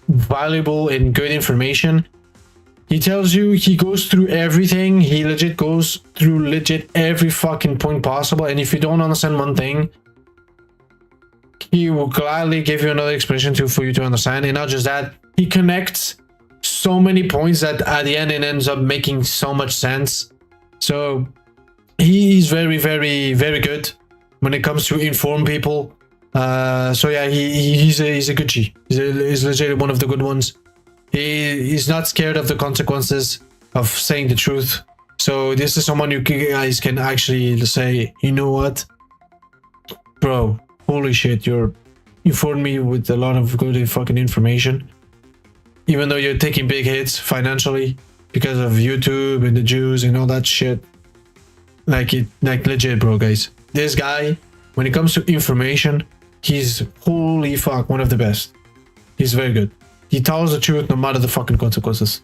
valuable and good information. He tells you, he goes through everything. He legit goes through every fucking point possible. And if you don't understand one thing, he will gladly give you another explanation for you to understand. And not just that, he connects so many points that at the end it ends up making so much sense. So he's very, very, very good when it comes to inform people. So yeah, he's a good G. He's legit one of the good ones. He's not scared of the consequences of saying the truth. So this is someone you guys can actually say, you know what, bro, holy shit, you informed me with a lot of good fucking information. Even though you're taking big hits financially because of YouTube and the Jews and all that shit. Like legit, bro, guys. This guy, when it comes to information, he's holy fuck one of the best. He's very good. He tells the truth no matter the fucking consequences.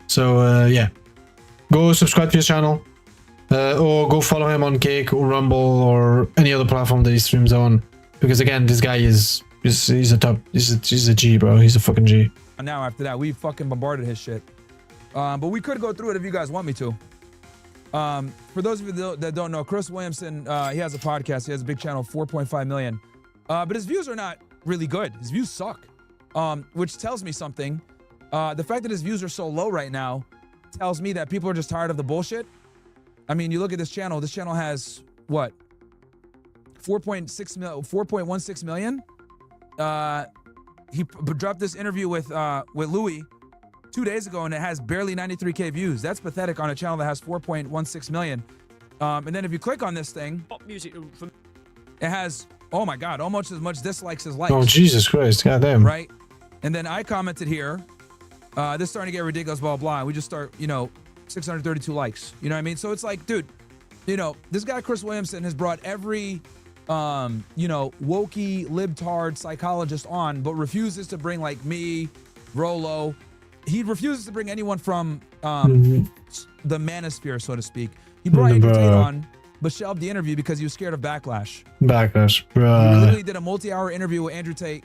So yeah, go subscribe to his channel, or go follow him on Kick or Rumble or any other platform that he streams on. Because again, this guy is He's a top. He's a G, bro. He's a fucking G. Now after that, we fucking bombarded his shit. But we could go through it if you guys want me to. For those of you that don't know, Chris Williamson, he has a podcast. He has a big channel, 4.5 million. But his views are not really good. His views suck. Which tells me something. The fact that his views are so low right now tells me that people are just tired of the bullshit. I mean, you look at this channel. This channel has what? 4.16 million. He dropped this interview with Louis 2 days ago, and it has barely 93K views. That's pathetic on a channel that has 4.16 million. And then if you click on this thing, it has, oh my God, almost as much dislikes as likes. Oh, Jesus Christ. Goddamn. Right? And then I commented here, this is starting to get ridiculous, blah, blah. We just start, 632 likes. You know what I mean? So it's like, dude, this guy, Chris Williamson, has brought every, wokey, libtard psychologist on, but refuses to bring like me, Rolo. He refuses to bring anyone from the manosphere, so to speak. He brought Andrew Tate on, but shelved the interview because he was scared of backlash. Backlash, He bruh. literally did a multi-hour interview with Andrew Tate,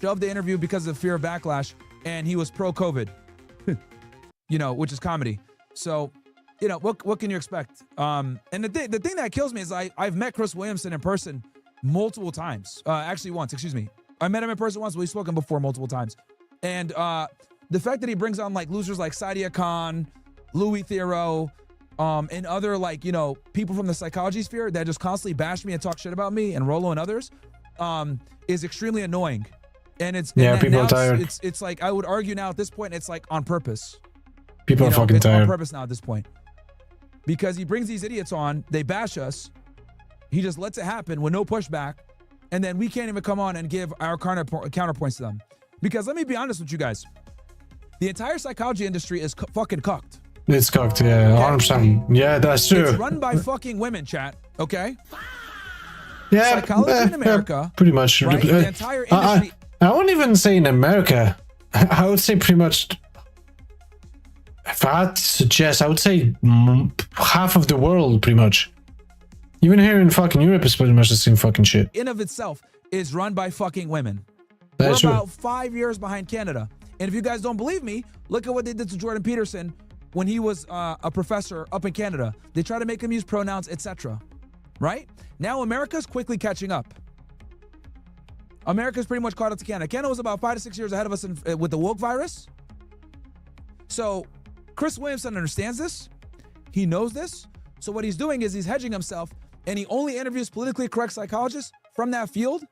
shelved the interview because of fear of backlash, and he was pro-COVID, which is comedy. So, what can you expect? And the thing that kills me is I've met Chris Williamson in person multiple times. Actually once, excuse me. I met him in person once, but we've spoken before multiple times. And the fact that he brings on like losers like Sadia Khan, Louis Theroux, and other people from the psychology sphere that just constantly bash me and talk shit about me, and Rolo and others, is extremely annoying. And people are tired. It's like, I would argue now at this point, it's like on purpose. People are fucking it's tired. on purpose now at this point. Because he brings these idiots on, they bash us, he just lets it happen with no pushback, and then we can't even come on and give our counterpoints to them. Because let me be honest with you guys, the entire psychology industry is fucking cucked. It's cocked, yeah, 100%. Yeah, that's true. It's run by fucking women, chat, okay? Yeah, Psychology in America, pretty much. right? The entire industry. I won't even say in America. I would say pretty much. If I had to suggest, I would say half of the world, pretty much. Even here in fucking Europe is pretty much the same fucking shit. In of itself is run by fucking women. That's We're true. about 5 years behind Canada. And if you guys don't believe me, look at what they did to Jordan Peterson when he was a professor up in Canada. They try to make him use pronouns, etc. Right? Now America's quickly catching up. America's pretty much caught up to Canada. Canada was about 5 to 6 years ahead of us with the woke virus. So Chris Williamson understands this. He knows this. So what he's doing is he's hedging himself, and he only interviews politically correct psychologists from that field,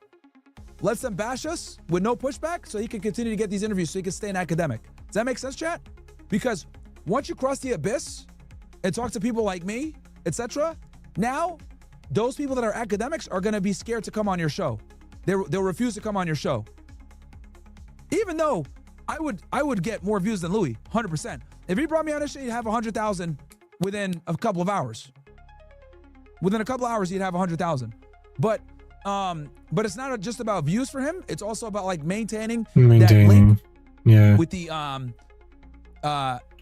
lets them bash us with no pushback so he can continue to get these interviews so he can stay an academic. Does that make sense, chat? Because once you cross the abyss and talk to people like me, etc., now those people that are academics are going to be scared to come on your show. They'll refuse to come on your show. Even though I would get more views than Louis, 100%. If he brought me on his show, he'd have 100,000 within a couple of hours. Within a couple of hours, he'd have 100,000. But it's not just about views for him. It's also about like maintaining that link with the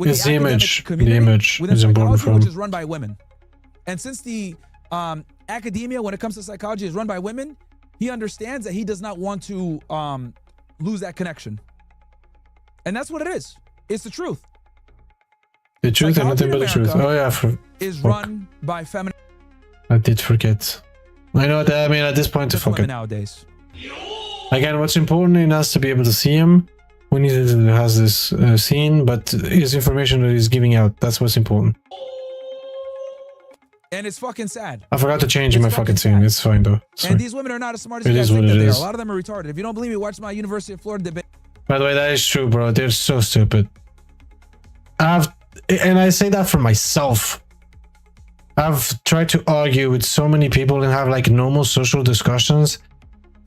It's the image. community, The image within is important psychology, for him. which is run by women. And since the academia, when it comes to psychology, is run by women, he understands that he does not want to lose that connection. And that's what it is. It's the truth. The truth and Psychology nothing in but the truth. America Oh yeah, is fuck. run by feminine I did forget. I know that. I mean, at this point, to fuck women it. nowadays. Again, what's important in us to be able to see him when he has this scene, but his information that he's giving out, that's what's important. And it's fucking sad. I forgot to change It's my fucking fucking scene. sad. It's fine though. It's And fine. these women are not as smart as It you guys is think what that it they are. is. A lot of them are retarded. If you don't believe me, watch my University of Florida debate. By the way, that is true, bro. They're so stupid. And I say that for myself. I've tried to argue with so many people and have like normal social discussions.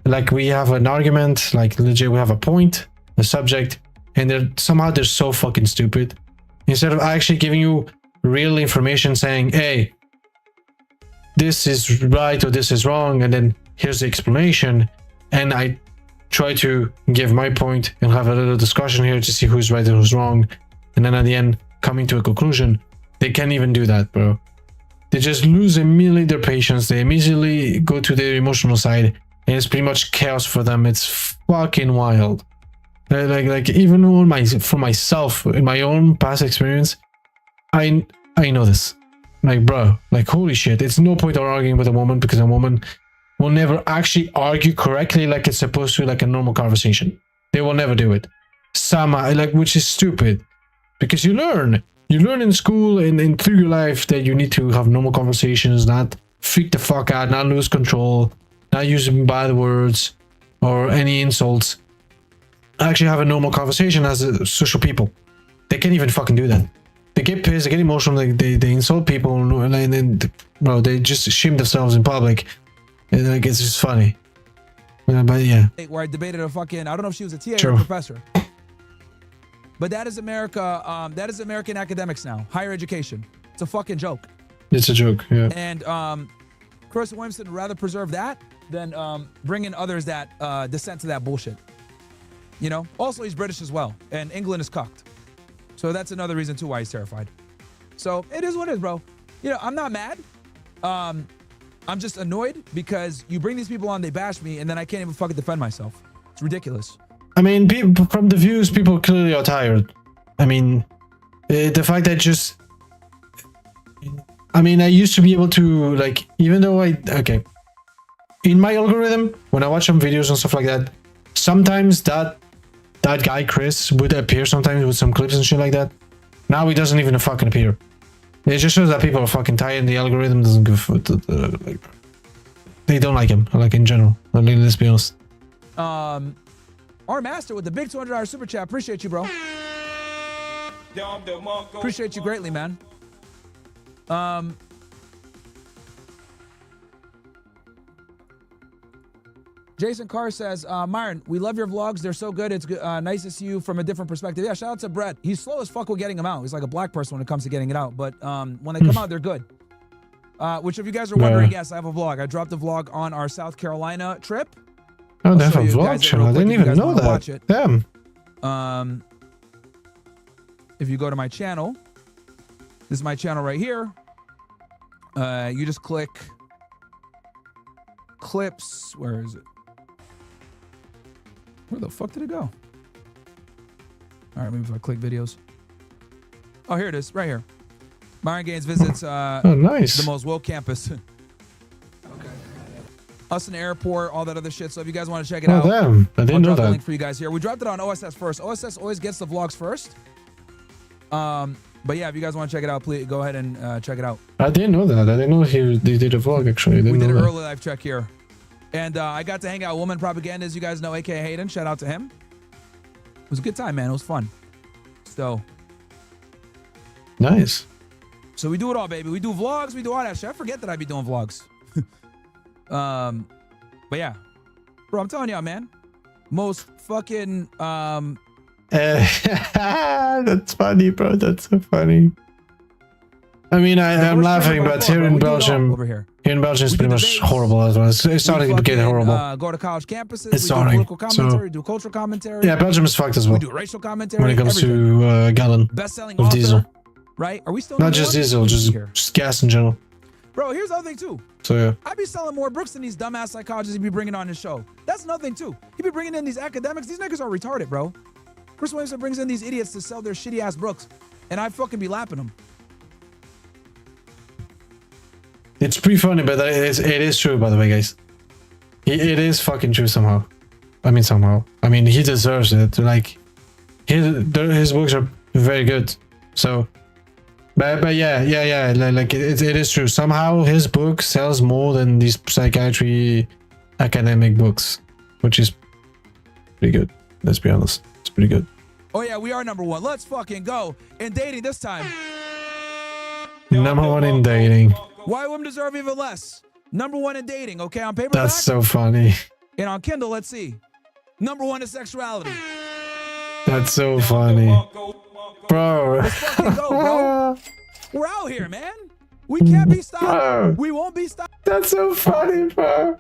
Like we have an argument, like legit, we have a point, a subject, and they're so fucking stupid. Instead of actually giving you real information saying, hey, this is right or this is wrong, and then here's the explanation. And I try to give my point and have a little discussion here to see who's right and who's wrong. And then at the end, coming to a conclusion. They can't even do that, bro. They just lose immediately their patience. They immediately go to their emotional side and it's pretty much chaos for them. It's fucking wild. Like even on for myself in my own past experience, I know this. Like, bro, like, holy shit, it's no point of arguing with a woman because a woman will never actually argue correctly like it's supposed to, like a normal conversation. They will never do it. Which is stupid, because you learn in school and through your life that you need to have normal conversations, not freak the fuck out, not lose control, not using bad words or any insults. Actually have a normal conversation as a social people. They can't even fucking do that. They get pissed, they get emotional, they insult people, and then bro, they just shame themselves in public. And like, it's just funny. But yeah. Where I debated a fucking, I don't know if she was a TA True. or a professor. But that is America, that is American academics now. Higher education. It's a fucking joke. It's a joke, yeah. And Chris Williamson would rather preserve that than bring in others that dissent to that bullshit. You know? Also, he's British as well. And England is cucked. So that's another reason too why he's terrified. So it is what it is, bro. You know, I'm not mad. I'm just annoyed because you bring these people on, they bash me, and then I can't even fucking defend myself. It's ridiculous. I mean, people, from the views, people clearly are tired. I mean, the fact that just... I mean, I used to be able to, like, even though okay. In my algorithm, when I watch some videos and stuff like that, sometimes that guy, Chris, would appear sometimes with some clips and shit like that. Now he doesn't even fucking appear. It just shows that people are fucking tired and the algorithm doesn't give like, they don't like him, like in general. I mean, let's be honest. Our master with the big $200 super chat. Appreciate you, bro. Appreciate you greatly, man. Jason Carr says, Myron, we love your vlogs. They're so good. It's nice to see you from a different perspective. Yeah, shout out to Brett. He's slow as fuck with getting them out. He's like a black person when it comes to getting it out. But when they come out, they're good. Which if you guys are wondering, yes, I have a vlog. I dropped a vlog on our South Carolina trip. Oh, they have show a you vlog guys it channel. I real quick didn't if you even guys know wanna that. watch it. Damn. If you go to my channel, this is my channel right here. You just click clips. Where is it? Where the fuck did it go? All right, maybe if I click videos. Oh, here it is, right here. Myron Gaines visits Oh, nice. the most woke campus. Okay. Us in the airport, all that other shit. So if you guys want to check it out, Damn. I didn't I'll know drop the that. link for you guys here. We dropped it on OSS first. OSS always gets the vlogs first. But yeah, if you guys want to check it out, please go ahead and check it out. I didn't know that. I didn't know they did a vlog, actually. I didn't We did know an that. early live check here. And I got to hang out with Woman Propaganda, as you guys know, aka Hayden. Shout out to him. It was a good time, man. It was fun. So Nice. we do it all, baby. We do vlogs, we do all that shit. I forget that I be doing vlogs. But yeah. Bro, I'm telling y'all, man. Most fucking That's funny, bro. That's so funny. I mean, I'm laughing, but here in Belgium, over here. here in Belgium, it's We pretty do much debates. horrible as well. It's starting to get horrible. Go to college campuses. It's we starting, do political so- commentary, do cultural commentary. Yeah, Belgium is fucked as We well do racial commentary. when it comes everything. to gallon Best-selling of author, diesel. right? Are we still Not number just one? diesel, Let me see just, here. just gas in general. Bro, here's the other thing too. So yeah. I be selling more books than these dumbass psychologists he be bringing on his show. That's another thing too. He be bringing in these academics. These niggas are retarded, bro. Chris Williamson brings in these idiots to sell their shitty ass books, and I fucking be lapping them. It's pretty funny, but it is true, by the way, guys. It is fucking true somehow. I mean, somehow. I mean, he deserves it. Like, his books are very good. So, but yeah. Like, it is true. Somehow his book sells more than these psychiatry academic books, which is pretty good. Let's be honest. It's pretty good. Oh yeah, we are number one. Let's fucking go. In dating this time. Number one in dating. Why women deserve even less? Number one in dating, okay? On paperback That's so funny. and on Kindle, let's see. Number one in sexuality. That's so funny. Bro. Let's fucking go, bro. We're out here, man. We can't be stopped. Bro. We won't be stopped. That's so funny, bro.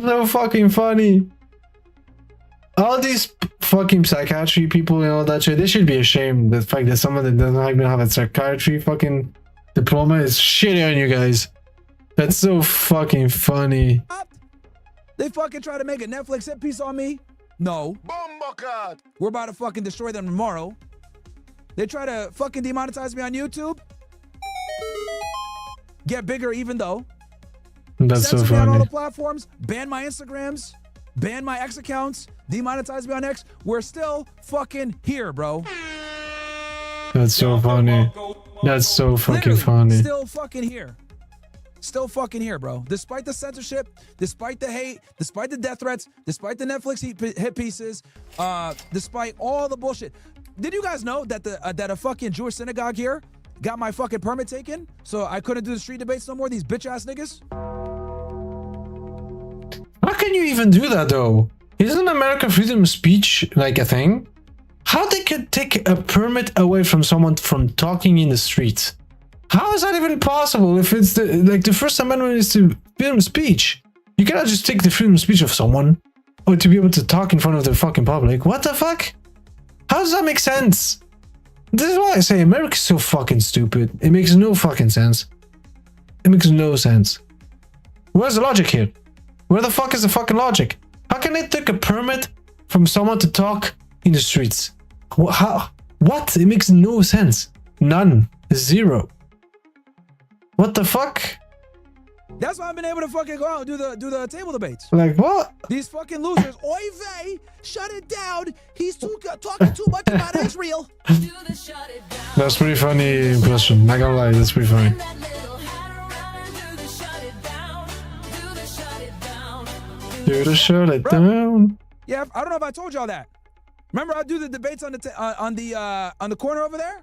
So fucking funny. All these fucking psychiatry people and all that shit, they should be ashamed. The fact that someone that doesn't even have a psychiatry fucking diploma is shitty on you guys. That's so fucking funny. They fucking try to make a Netflix hit piece on me. No. We're about to fucking destroy them tomorrow. They try to fucking demonetize me on YouTube. Get bigger even though. That's so Censor me on all funny. the platforms. Ban my Instagrams. Ban my X accounts. Demonetize me on X. We're still fucking here, bro. That's so funny. That's so fucking Literally, funny. Still fucking here. Still fucking here, bro. Despite the censorship, despite the hate, despite the death threats, despite the Netflix hit pieces, despite all the bullshit. Did you guys know that that a fucking Jewish synagogue here got my fucking permit taken, so I couldn't do the street debates no more? These bitch ass niggas. How can you even do that though? Isn't American freedom of speech like a thing? How they could take a permit away from someone from talking in the streets? How is that even possible if it's the First Amendment is to freedom of speech? You cannot just take the freedom of speech of someone or to be able to talk in front of the fucking public. What the fuck? How does that make sense? This is why I say America's so fucking stupid. It makes no fucking sense. It makes no sense. Where's the logic here? Where the fuck is the fucking logic? How can they take a permit from someone to talk in the streets? How? What? It makes no sense. None. Zero. What the fuck? That's why I've been able to fucking go out and do the table debates. Like what? These fucking losers. Oy vey, shut it down. He's talking too much about Israel. That's pretty funny impression. Not gonna lie, that's pretty funny. Do the shut it down. Yeah, I don't know if I told y'all that. Remember I do the debates on the corner over there?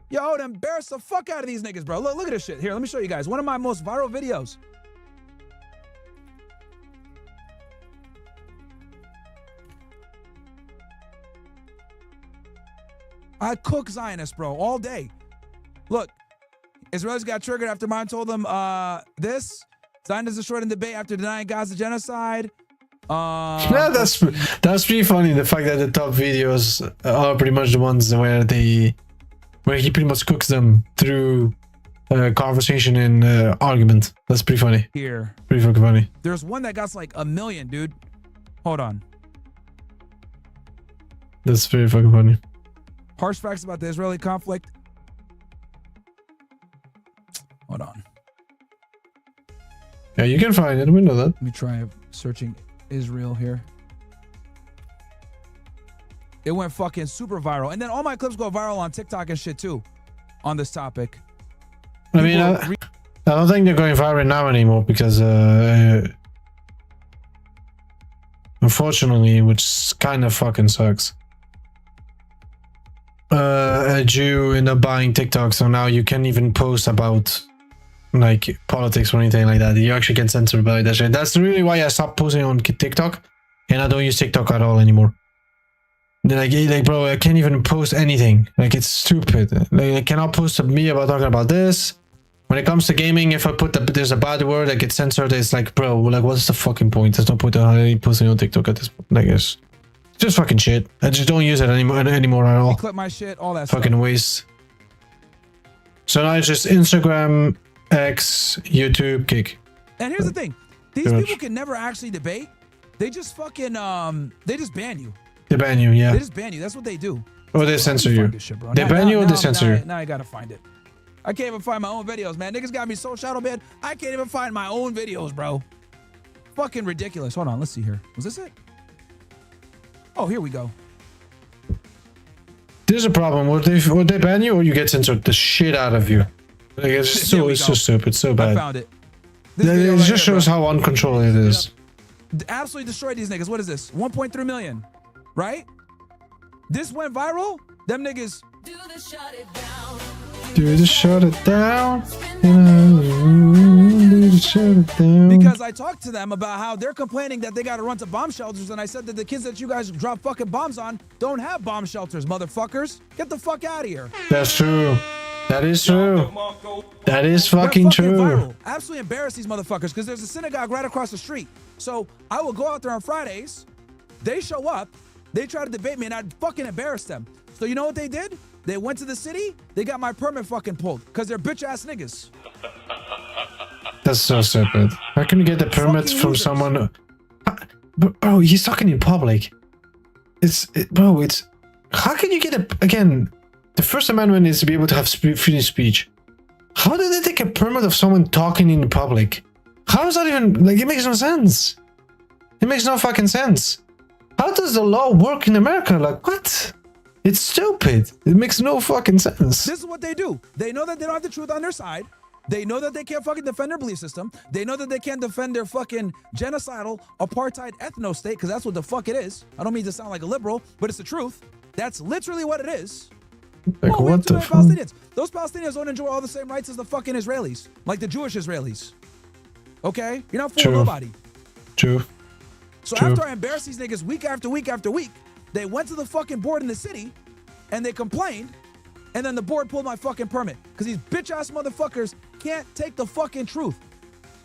Yo, I would embarrass the fuck out of these niggas, bro. Look at this shit. Here, let me show you guys. One of my most viral videos. I cook Zionists, bro, all day. Look, Israelis got triggered after mine told them this. Zionists destroyed in debate after denying Gaza genocide. Yeah, that's pretty funny. The fact that the top videos are pretty much the ones where he pretty much cooks them through conversation and argument. That's pretty funny. Here. Pretty fucking funny. There's one that got like 1 million, dude. Hold on. That's very fucking funny. Harsh facts about the Israeli conflict. Hold on. Yeah, you can find it. We know that. Let me try searching Israel here. It went fucking super viral. And then all my clips go viral on TikTok and shit too on this topic. I mean, I don't think they're going viral now anymore because unfortunately, which kind of fucking sucks. A Jew ended up buying TikTok, so now you can't even post about like politics or anything like that. You actually get censored by that shit. That's really why I stopped posting on TikTok, and I don't use TikTok at all anymore. Like bro, I can't even post anything. Like, it's stupid. Like, I cannot post me about talking about this. When it comes to gaming, if I put there's a bad word that gets censored, it's like, bro, like, what's the fucking point? There's no point in posting on TikTok at this point. Like, it's just fucking shit. I just don't use it anymore at all. Clip my shit, all that fucking stuff. waste. So now it's just Instagram, X, YouTube, Kick. And here's the thing. These Pretty people much. can never actually debate. They just fucking they just ban you. They ban you, yeah. They just ban you. That's what they do. Or they censor you. This shit, bro. They ban you or they censor you. Now I gotta find it. I can't even find my own videos, man. Niggas got me so shadow banned. I can't even find my own videos, bro. Fucking ridiculous. Hold on, let's see here. Was this it? Oh, here we go. There's a problem. Would they ban you or you get censored the shit out of you? Like, it's just Here so we it's go. so stupid, so I bad. found it. This It video right just here, shows bro. how uncontrolled it is. Absolutely destroyed these niggas. What is this? 1.3 million, right? This went viral. Them niggas. Dude, just shut it down. Dude, shut it down. Because I talked to them about how they're complaining that they got to run to bomb shelters, and I said that the kids that you guys drop fucking bombs on don't have bomb shelters, motherfuckers. Get the fuck out of here. That's true. That is true. That is fucking Went true. viral. Absolutely embarrass these motherfuckers because there's a synagogue right across the street. So I will go out there on Fridays. They show up. They try to debate me, and I'd fucking embarrass them. So you know what they did? They went to the city. They got my permit fucking pulled because they're bitch ass niggas. That's so stupid. How can you get the permits Fucking from losers. someone? bro, he's talking in public. Bro, it's how can you get again? The First Amendment is to be able to have freedom of speech. How did they take a permit of someone talking in public? How is that even like? It makes no sense. It makes no fucking sense. How does the law work in America? Like what? It's stupid. It makes no fucking sense. This is what they do. They know that they don't have the truth on their side. They know that they can't fucking defend their belief system. They know that they can't defend their fucking genocidal apartheid ethno state, because that's what the fuck it is. I don't mean to sound like a liberal, but it's the truth. That's literally what it is. Like we have what too the many fuck? Palestinians. Those Palestinians don't enjoy all the same rights as the fucking Israelis, like the Jewish Israelis. Okay? You're not fooling True. nobody. True. So True. after I embarrassed these niggas week after week after week, they went to the fucking board in the city and they complained, and then the board pulled my fucking permit because these bitch ass motherfuckers can't take the fucking truth.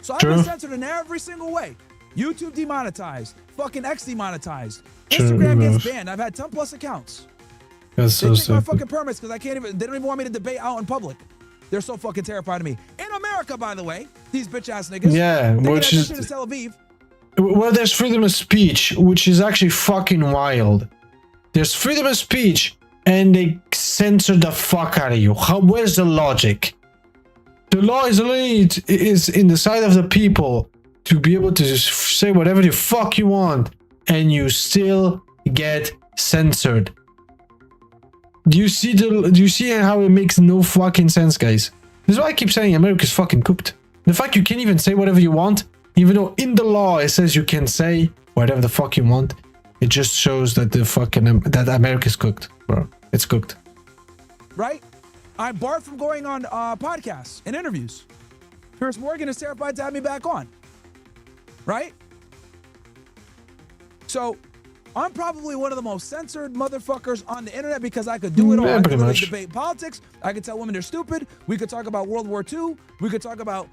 So I've been True. censored in every single way. YouTube demonetized, fucking X demonetized, True, Instagram bro. gets banned. I've had 10 plus accounts. That's They so take my stupid. fucking permits because they don't even want me to debate out in public. They're so fucking terrified of me. In America, by the way, these bitch ass niggas. Yeah, thinking which that is- this shit is Tel Aviv. Well, there's freedom of speech, which is actually fucking wild. There's freedom of speech, and they censor the fuck out of you. Where's the logic? The law is in the side of the people to be able to just say whatever the fuck you want, and you still get censored. Do you see how it makes no fucking sense, guys? This is why I keep saying America's fucking cooked. The fact you can't even say whatever you want, even though in the law it says you can say whatever the fuck you want, it just shows that that America's cooked, bro. It's cooked. Right? I'm barred from going on podcasts and interviews. Piers Morgan is terrified to have me back on. Right? So, I'm probably one of the most censored motherfuckers on the internet because I could do it all. Yeah, I could pretty literally much. debate politics. I could tell women they're stupid. We could talk about World War II. We could talk about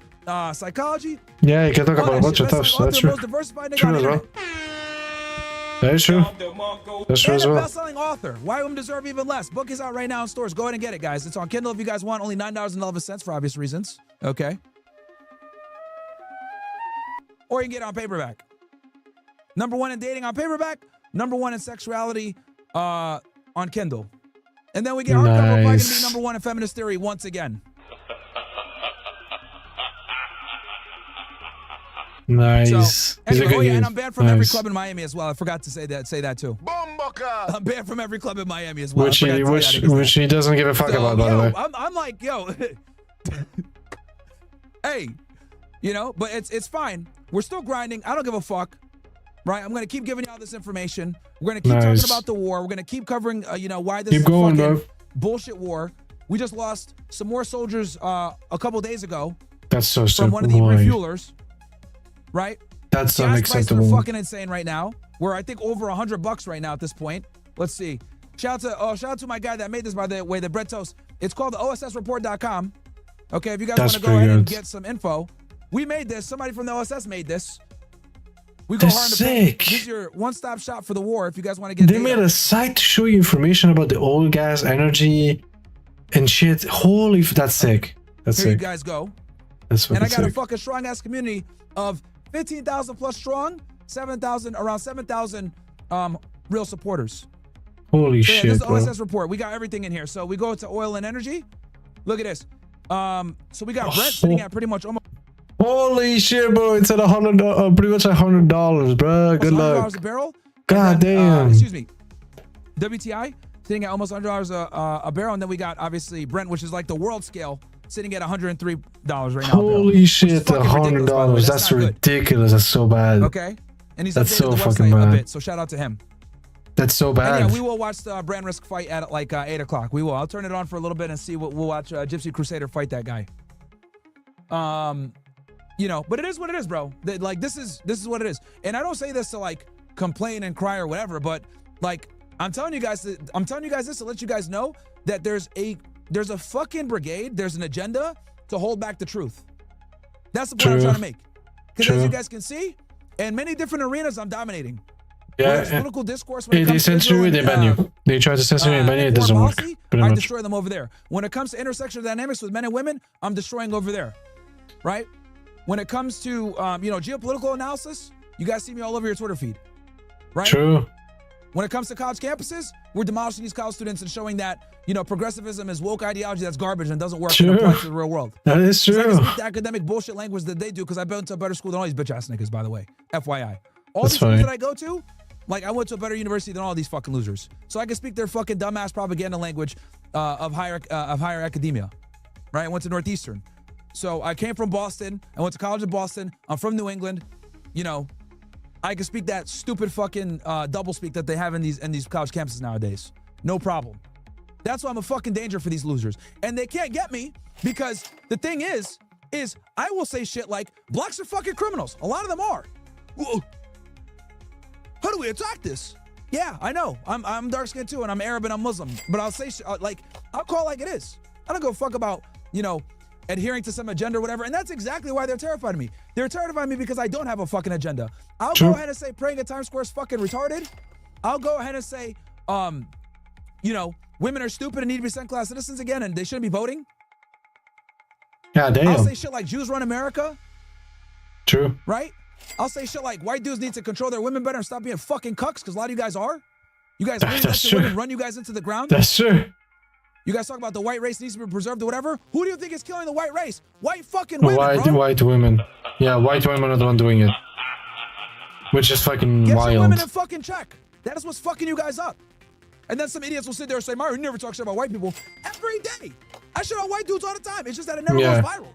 psychology. Yeah, you can talk All about a that bunch shit. of Best-selling stuff. That's author, true. most diversified nigga True on as the well. internet. That is true. That's true And as a well. best-selling author. Why Women Deserve Even Less. Book is out right now in stores. Go ahead and get it, guys. It's on Kindle if you guys want. Only $9.11 for obvious reasons. Okay. Or you can get it on paperback. #1 in dating on paperback. #1 in sexuality on Kindle. And then we get hardcover. Probably going to Nice. be #1 in feminist theory once again. Nice. So, These are anyway, good oh yeah, and games. I'm banned from every Nice. club in Miami as well. I forgot to say that too. I'm banned from every club in Miami as well. Which I forgot he, to tell which, you that. which he doesn't give a fuck about, by the way. I'm like, yo, hey, you know, but it's fine. We're still grinding. I don't give a fuck, right? I'm gonna keep giving y'all this information. We're gonna keep Nice. talking about the war. We're gonna keep covering, why this Keep is going, a fucking bro. bullshit war. We just lost some more soldiers a couple days ago That's so from stupid. one of the Why? refuelers, right? That's Gas prices are unacceptable. fucking insane right now. We're I think over $100 right now at this point. Let's see. Shout out to my guy that made this, by the way, the bread toast. It's called the OSSreport.com. Okay, if you guys want That's to go ahead pretty and good. get some info, we made this. Somebody from the OSS made this. We go That's hard in the paint. sick. This is your one-stop shop for the war. If you guys want to get They data. made a site to show you information about the oil, gas, energy, and shit. Holy, that's sick. That's Here you sick. guys go. That's And fucking I got a sick. fucking strong ass community of 15,000 plus strong, around 7,000 real supporters. Holy So yeah, this shit, is the bro. OSS report. We got everything in here. So we go to oil and energy. Look at this. So we got Brent sitting at pretty much almost Holy shit, bro! It's at $100, pretty much $100, bro. Good luck. $100 a barrel. God And then, damn. excuse me. WTI sitting at almost $100 a barrel, and then we got obviously Brent, which is like the world scale, sitting at $103 right now. a barrel, Holy which is shit, fucking ridiculous, by the way. $100. That's not good. ridiculous. That's so bad. Okay. And he's That's updated so the fucking website a bad. bit. So shout out to him. That's so And bad. yeah, we will watch the Brand Risk fight at like 8 o'clock. We will. I'll turn it on for a little bit and see what we'll watch Gypsy Crusader fight that guy. But it is what it is, bro. Like this is what it is. And I don't say this to like complain and cry or whatever, but like I'm telling you guys this to let you guys know that there's a fucking brigade, there's an agenda to hold back the truth. That's the point I'm True. trying to make. Because as True. you guys can see, in many different arenas, I'm dominating. Yeah, Whether it's yeah. political discourse, when it They comes to censor you, Israel they and, ban you. They try to censor you and ban you, it doesn't foreign work. policy, Pretty I much. destroy them over there. When it comes to intersectional dynamics with men and women, I'm destroying over there, right? When it comes to geopolitical analysis, you guys see me all over your Twitter feed. right? True. When it comes to college campuses, we're demolishing these college students and showing that, you know, progressivism is woke ideology that's garbage and doesn't work and applies to the real world. That is So I can true. speak the academic bullshit language that they do because I went to a better school than all these bitch ass niggas, by the way. FYI. All That's these schools funny. that I go to, like I went to a better university than all these fucking losers. So I can speak their fucking dumbass propaganda language of higher academia. Right? I went to Northeastern. So I came from Boston. I went to college in Boston. I'm from New England. You know, I can speak that stupid fucking double speak that they have in these college campuses nowadays. No problem. That's why I'm a fucking danger for these losers. And they can't get me because the thing is I will say shit like, blacks are fucking criminals. A lot of them are. Whoa. How do we attack this? Yeah, I know. I'm dark skinned too, and I'm Arab and I'm Muslim. But I'll say like, I'll call it like it is. I don't give a fuck about, you know, adhering to some agenda or whatever. And that's exactly why they're terrified of me. They're terrified of me because I don't have a fucking agenda. I'll go ahead and say praying at Times Square is fucking retarded. I'll go ahead and say, you know, women are stupid and need to be second-class citizens again and they shouldn't be voting. God damn. I'll say shit like Jews run America. True. Right? I'll say shit like white dudes need to control their women better and stop being fucking cucks because a lot of you guys are. You guys really let That's the true. women run you guys into the ground. That's true. You guys talk about the white race needs to be preserved or whatever. Who do you think is killing the white race? White fucking women, bro. White women. Yeah, white women are the one doing it. Which is fucking Get wild. your women in fucking check. That is what's fucking you guys up. And then some idiots will sit there and say, Mario, you never talk shit about white people. Every day. I shit on white dudes all the time. It's just that it never goes viral.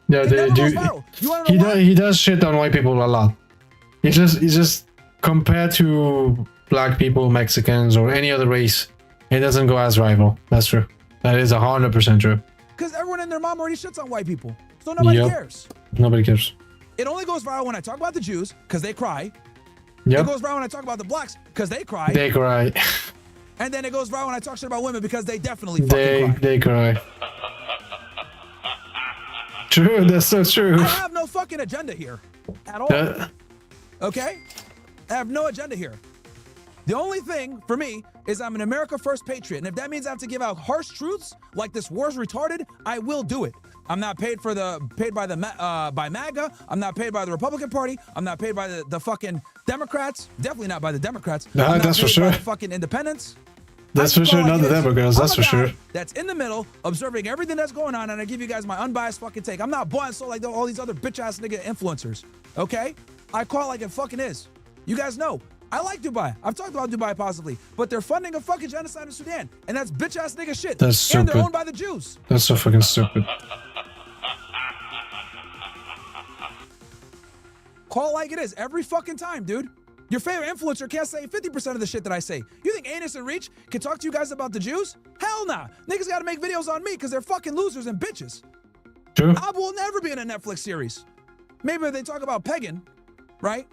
Yeah, It they never do. goes viral. You wanna know why? He does shit on white people a lot. He just compared to black people, Mexicans, or any other race, it doesn't go as rival. That's true. That is 100% true. Because everyone and their mom already shits on white people. So nobody cares. Nobody cares. It only goes viral when I talk about the Jews, because they cry. Yep. It goes viral when I talk about the blacks, because they cry. They cry. And then it goes viral when I talk shit about women, because they definitely fucking cry. They cry. True, that's so true. I have no fucking agenda here at all. Okay? I have no agenda here. The only thing for me is I'm an America First patriot. And if that means I have to give out harsh truths like this war's retarded, I will do it. I'm not paid by MAGA. I'm not paid by the Republican Party. I'm not paid by the fucking Democrats. Definitely not by the Democrats. Nah, I'm not that's for paid sure. by the fucking independents. That's for sure, not the Democrats. That's I'm a for sure. guy that's in the middle, observing everything that's going on, and I give you guys my unbiased fucking take. I'm not bought and sold like all these other bitch ass nigga influencers. Okay? I call it like it fucking is. You guys know. I like Dubai. I've talked about Dubai positively, but they're funding a fucking genocide in Sudan, and that's bitch ass nigga shit. That's and they're stupid. owned by the Jews. That's so fucking stupid. Call it like it is every fucking time, dude. Your favorite influencer can't say 50% of the shit that I say. You think Anus and Reach can talk to you guys about the Jews? Hell nah. Niggas gotta make videos on me because they're fucking losers and bitches. True. I will never be in a Netflix series. Maybe if they talk about pegging, right?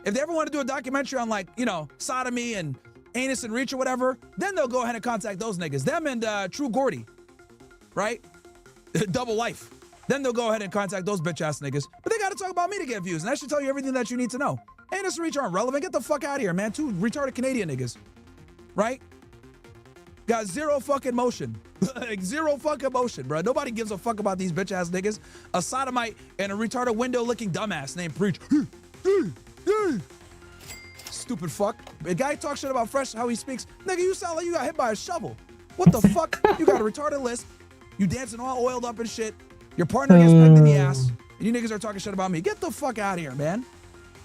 If they ever want to do a documentary on, like, you know, sodomy and Anus and Reach or whatever, then they'll go ahead and contact those niggas. Them and True Gordy, right? Double Life. Then they'll go ahead and contact those bitch ass niggas. But they gotta talk about me to get views, and that should tell you everything that you need to know. Anus and Reach aren't relevant. Get the fuck out of here, man. Two retarded Canadian niggas, right? Got zero fucking motion. Like, zero fucking motion, bro. Nobody gives a fuck about these bitch ass niggas. A sodomite and a retarded window licking dumbass named Preach. Stupid fuck. A guy talks shit about Fresh, how he speaks. Nigga, you sound like you got hit by a shovel. What the fuck? You got a retarded lisp. You dancing all oiled up and shit. Your partner gets pegged in the ass. And you niggas are talking shit about me. Get the fuck out of here, man.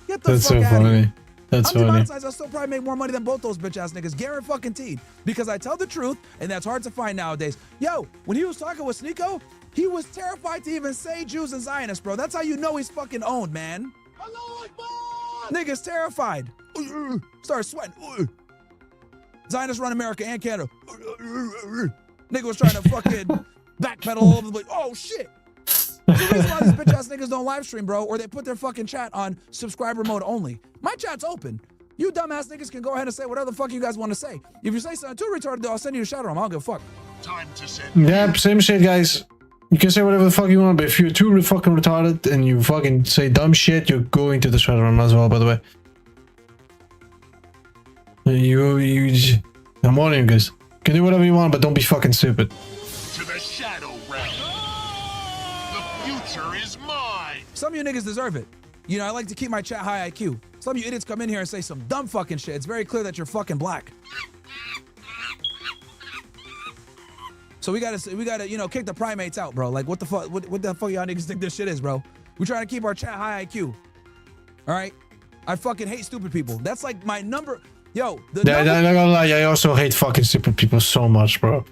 Get the That's fuck so out of here. funny. That's I'm funny. demonetized. I'll still probably make more money than both those bitch ass niggas. Guaranteed fucking teed. Because I tell the truth, and that's hard to find nowadays. Yo, when he was talking with Sneeko, he was terrified to even say Jews and Zionists, bro. That's how you know he's fucking owned, man. Niggas terrified. Started sweating. Zionists run America and Canada. Nigga was trying to fucking backpedal all over the place. Oh shit. There's a reason why these bitch ass niggas don't live stream, bro, or they put their fucking chat on subscriber mode only. My chat's open. You dumbass niggas can go ahead and say whatever the fuck you guys want to say. If you say something too retarded, though, I'll send you a shadow room. I don't give a fuck. Time to send Yeah, same shit, guys. You can say whatever the fuck you want, but if you're too fucking retarded and you fucking say dumb shit, you're going to the shredder room as well, by the way. I'm warning you guys. You can do whatever you want, but don't be fucking stupid. to the Shadow Realm. The future is mine. Some of you niggas deserve it. You know, I like to keep my chat high IQ. some of you idiots come in here and say some dumb fucking shit. It's very clear that you're fucking black. So we gotta, you know, kick the primates out, bro. Like, what the fuck, what the fuck y'all niggas think this shit is, bro? We trying to keep our chat high IQ. All right? I fucking hate stupid people. That's like my number. Yo, I'm not gonna lie, I also hate fucking stupid people so much, bro.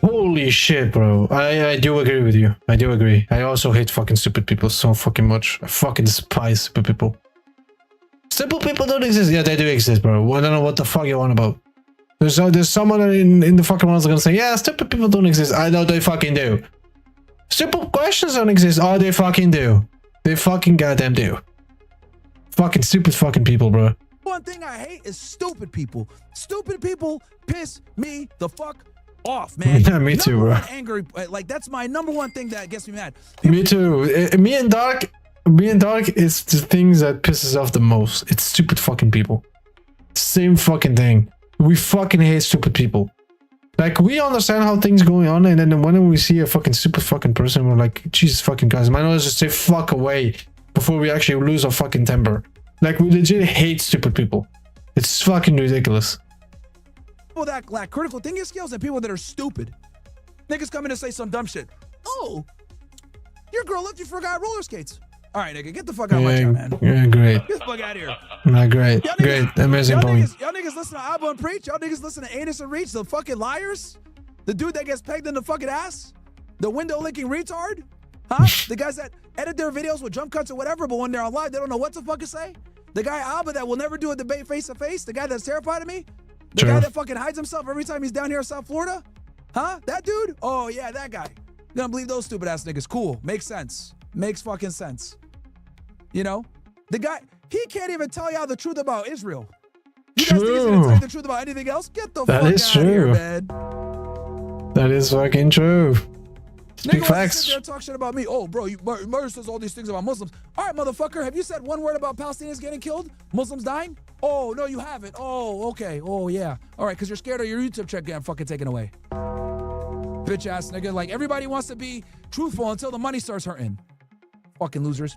Holy shit, bro. I do agree with you. I do agree. I also hate fucking stupid people so fucking much. I fucking despise stupid people. Simple people don't exist. Yeah, they do exist, bro. I don't know what the fuck you're on about. There's someone in the fucking world that's gonna say, yeah, stupid people don't exist. I know they fucking do. Simple questions don't exist. Oh, they fucking do. They fucking goddamn do. Fucking stupid fucking people, bro. One thing I hate is stupid people. Stupid people piss me the fuck off, man. Yeah, me too, bro. Angry, like that's my number one thing that gets me mad. Me too. Me and Dark is the things that pisses off the most. It's stupid fucking people. Same fucking thing. We fucking hate stupid people. Like, we understand how things going on, and then when we see a fucking stupid fucking person, we're like, Jesus fucking guys, might as just say fuck away before we actually lose our fucking temper. Like, we legit hate stupid people. It's fucking ridiculous. People that lack critical thinking skills and people that are stupid. Niggas come in and say some dumb shit. Oh, your girl left you for a guy roller skates. All right, nigga, get the fuck out of my chat, man. Yeah, great. Get the fuck out of here. Nah, great. Y'all Great. niggas, Amazing point. Y'all niggas listen to Abba and Preach? Y'all niggas listen to Anus and Reach, the fucking liars? The dude that gets pegged in the fucking ass? The window-licking retard? Huh? The guys that edit their videos with jump cuts or whatever, but when they're on live, they don't know what to fucking say? The guy Abba that will never do a debate face-to-face? The guy that's terrified of me? The guy that fucking hides himself every time he's down here in South Florida? Huh? That dude? Oh, yeah, that guy. You gonna believe those stupid-ass niggas. Cool. Makes sense. Makes fucking sense. You know? The guy, he can't even tell y'all the truth about Israel. You guys think he's gonna tell you the truth about anything else? Get the fuck out of here, man. That is fucking true. Speak Nigga facts. sit there and talk shit about me. Oh, bro, Murder says all these things about Muslims. All right, motherfucker, have you said one word about Palestinians getting killed? Muslims dying? Oh, no, you haven't. Oh, okay. Oh, yeah. All right, because you're scared of your YouTube check getting fucking taken away. Bitch ass nigga. Like, everybody wants to be truthful until the money starts hurting. Fucking losers.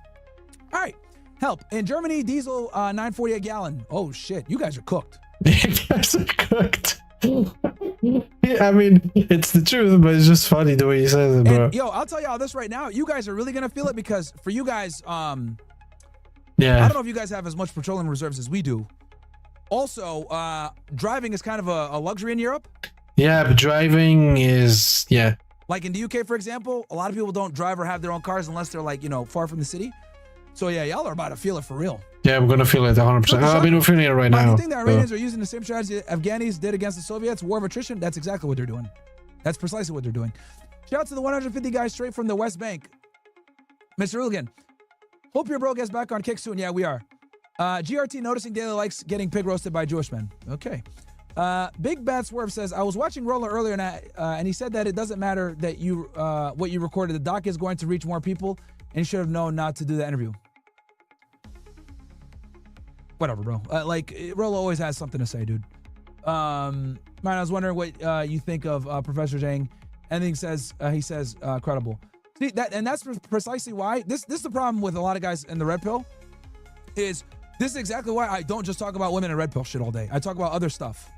All right, help. In Germany, diesel 9.40 a gallon. Oh, shit. You guys are cooked. You guys are cooked. Yeah, I mean, it's the truth, but it's just funny the way he says it, bro. And, yo, I'll tell y'all this right now. You guys are really going to feel it because for you guys, yeah. I don't know if you guys have as much petroleum reserves as we do. Also, driving is kind of a luxury in Europe. Yeah, but driving is, yeah. Like in the UK, for example, a lot of people don't drive or have their own cars unless they're like, you know, far from the city. So yeah, y'all are about to feel it for real. Yeah, we're gonna feel it 100%. I mean, we're feeling it right now. You think the Iranians are using the same strategy Afghanis did against the Soviets, war of attrition? That's exactly what they're doing. That's precisely what they're doing. Shout out to the 150 guys straight from the West Bank. Mr. Hooligan, hope your bro gets back on kick soon. Yeah, we are. GRT noticing daily likes getting pig roasted by Jewish men. Okay. Big Bad Swerve says, I was watching Roller earlier and he said that it doesn't matter that you what you recorded. The doc is going to reach more people and you should have known not to do the interview. Whatever, bro. Like, Rolo always has something to say, dude. Man, I was wondering what you think of Professor Zhang. Anything he says credible. See, that's precisely why. This is the problem with a lot of guys in the red pill. This is exactly why I don't just talk about women and red pill shit all day. I talk about other stuff.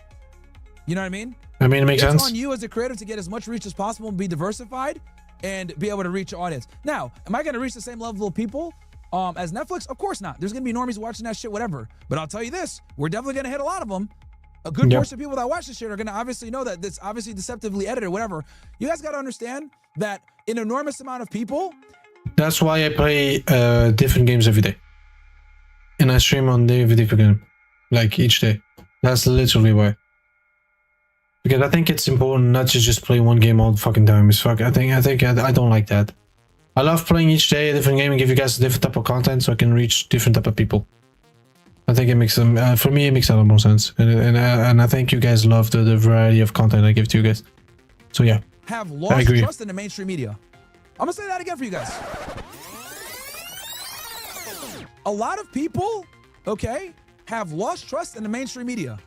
You know what I mean? I mean, it makes sense. It's on you as a creator to get as much reach as possible and be diversified and be able to reach your audience. Now, am I going to reach the same level of people as Netflix? Of course not. There's going to be normies watching that shit, whatever. But I'll tell you this, we're definitely going to hit a lot of them. A good portion of people that watch this shit are going to obviously know that it's obviously deceptively edited, whatever. You guys got to understand that an enormous amount of people. That's why I play different games every day. And I stream on every different game, like each day. That's literally why. Because I think it's important not to just play one game all the fucking time. It's fuck. I don't like that. I love playing each day a different game and give you guys a different type of content so I can reach different type of people. I think it makes them, for me, it makes a lot more sense. And I think you guys love the variety of content I give to you guys. So yeah, have lost trust in the mainstream media. I'm gonna say that again for you guys. A lot of people, okay, have lost trust in the mainstream media.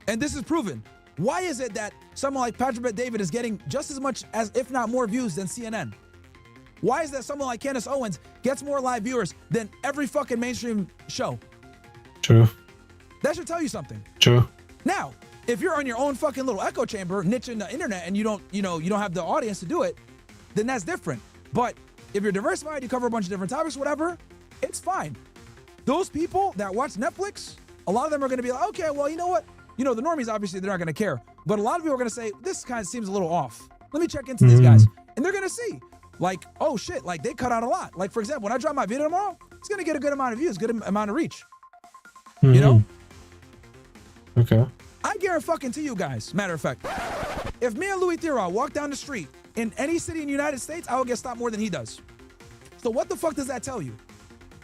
And this is proven. Why is it that someone like Patrick Bet-David is getting just as much as, if not more views than CNN? Why is that someone like Candace Owens gets more live viewers than every fucking mainstream show? True. That should tell you something. True. Now, if you're on your own fucking little echo chamber, niche in the internet, and you don't have the audience to do it, then that's different. But if you're diversified, you cover a bunch of different topics, whatever, it's fine. Those people that watch Netflix, a lot of them are going to be like, okay, well, you know what? You know, the normies, obviously, they're not going to care. But a lot of people are going to say, this kind of seems a little off. Let me check into these guys. And they're going to see, like, oh, shit, like, they cut out a lot. Like, for example, when I drop my video tomorrow, it's going to get a good amount of views, good amount of reach. You know? Okay. I guarantee you guys, matter of fact, if me and Louis Theroux walk down the street in any city in the United States, I will get stopped more than he does. So what the fuck does that tell you?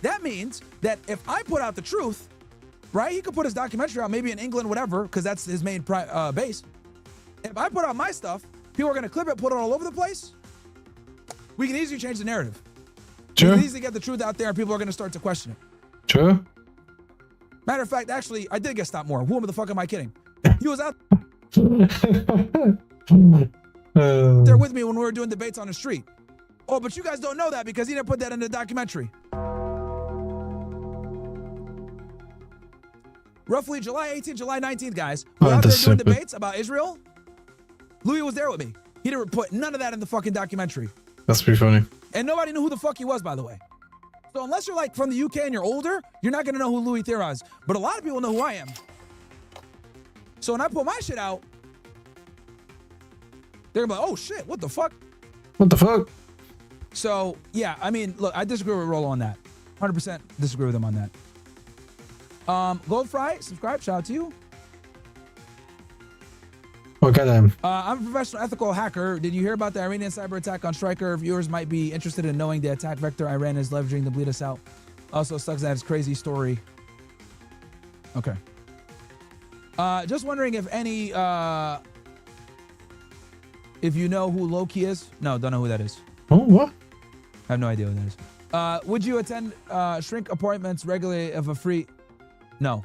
That means that if I put out the truth, right? He could put his documentary out maybe in England, whatever, because that's his main base. If I put out my stuff, people are going to clip it, put it all over the place. We can easily change the narrative. True. We can easily get the truth out there and people are going to start to question it. True. Matter of fact, actually, I did get stopped more. Who the fuck am I kidding? He was out there with me when we were doing debates on the street. Oh, but you guys don't know that because he didn't put that in the documentary. Roughly July 18th, July 19th, guys. We're out there doing debates about Israel. Louis was there with me. He didn't put none of that in the fucking documentary. That's pretty funny. And nobody knew who the fuck he was, by the way. So unless you're like from the UK and you're older, you're not going to know who Louis Theroux is. But a lot of people know who I am. So when I put my shit out, they're going to be like, oh shit, what the fuck? What the fuck? So, yeah, I mean, look, I disagree with Rolo on that. 100% disagree with him on that. Goldfry, subscribe, shout out to you. Oh, goddamn. I'm a professional ethical hacker. Did you hear about the Iranian cyber attack on Stryker? Viewers might be interested in knowing the attack vector Iran is leveraging to bleed us out. Also sucks that it's crazy story. Okay. Just wondering if any, if you know who Loki is. No, don't know who that is. Oh, what? I have no idea who that is. Would you attend shrink appointments regularly if a free... No.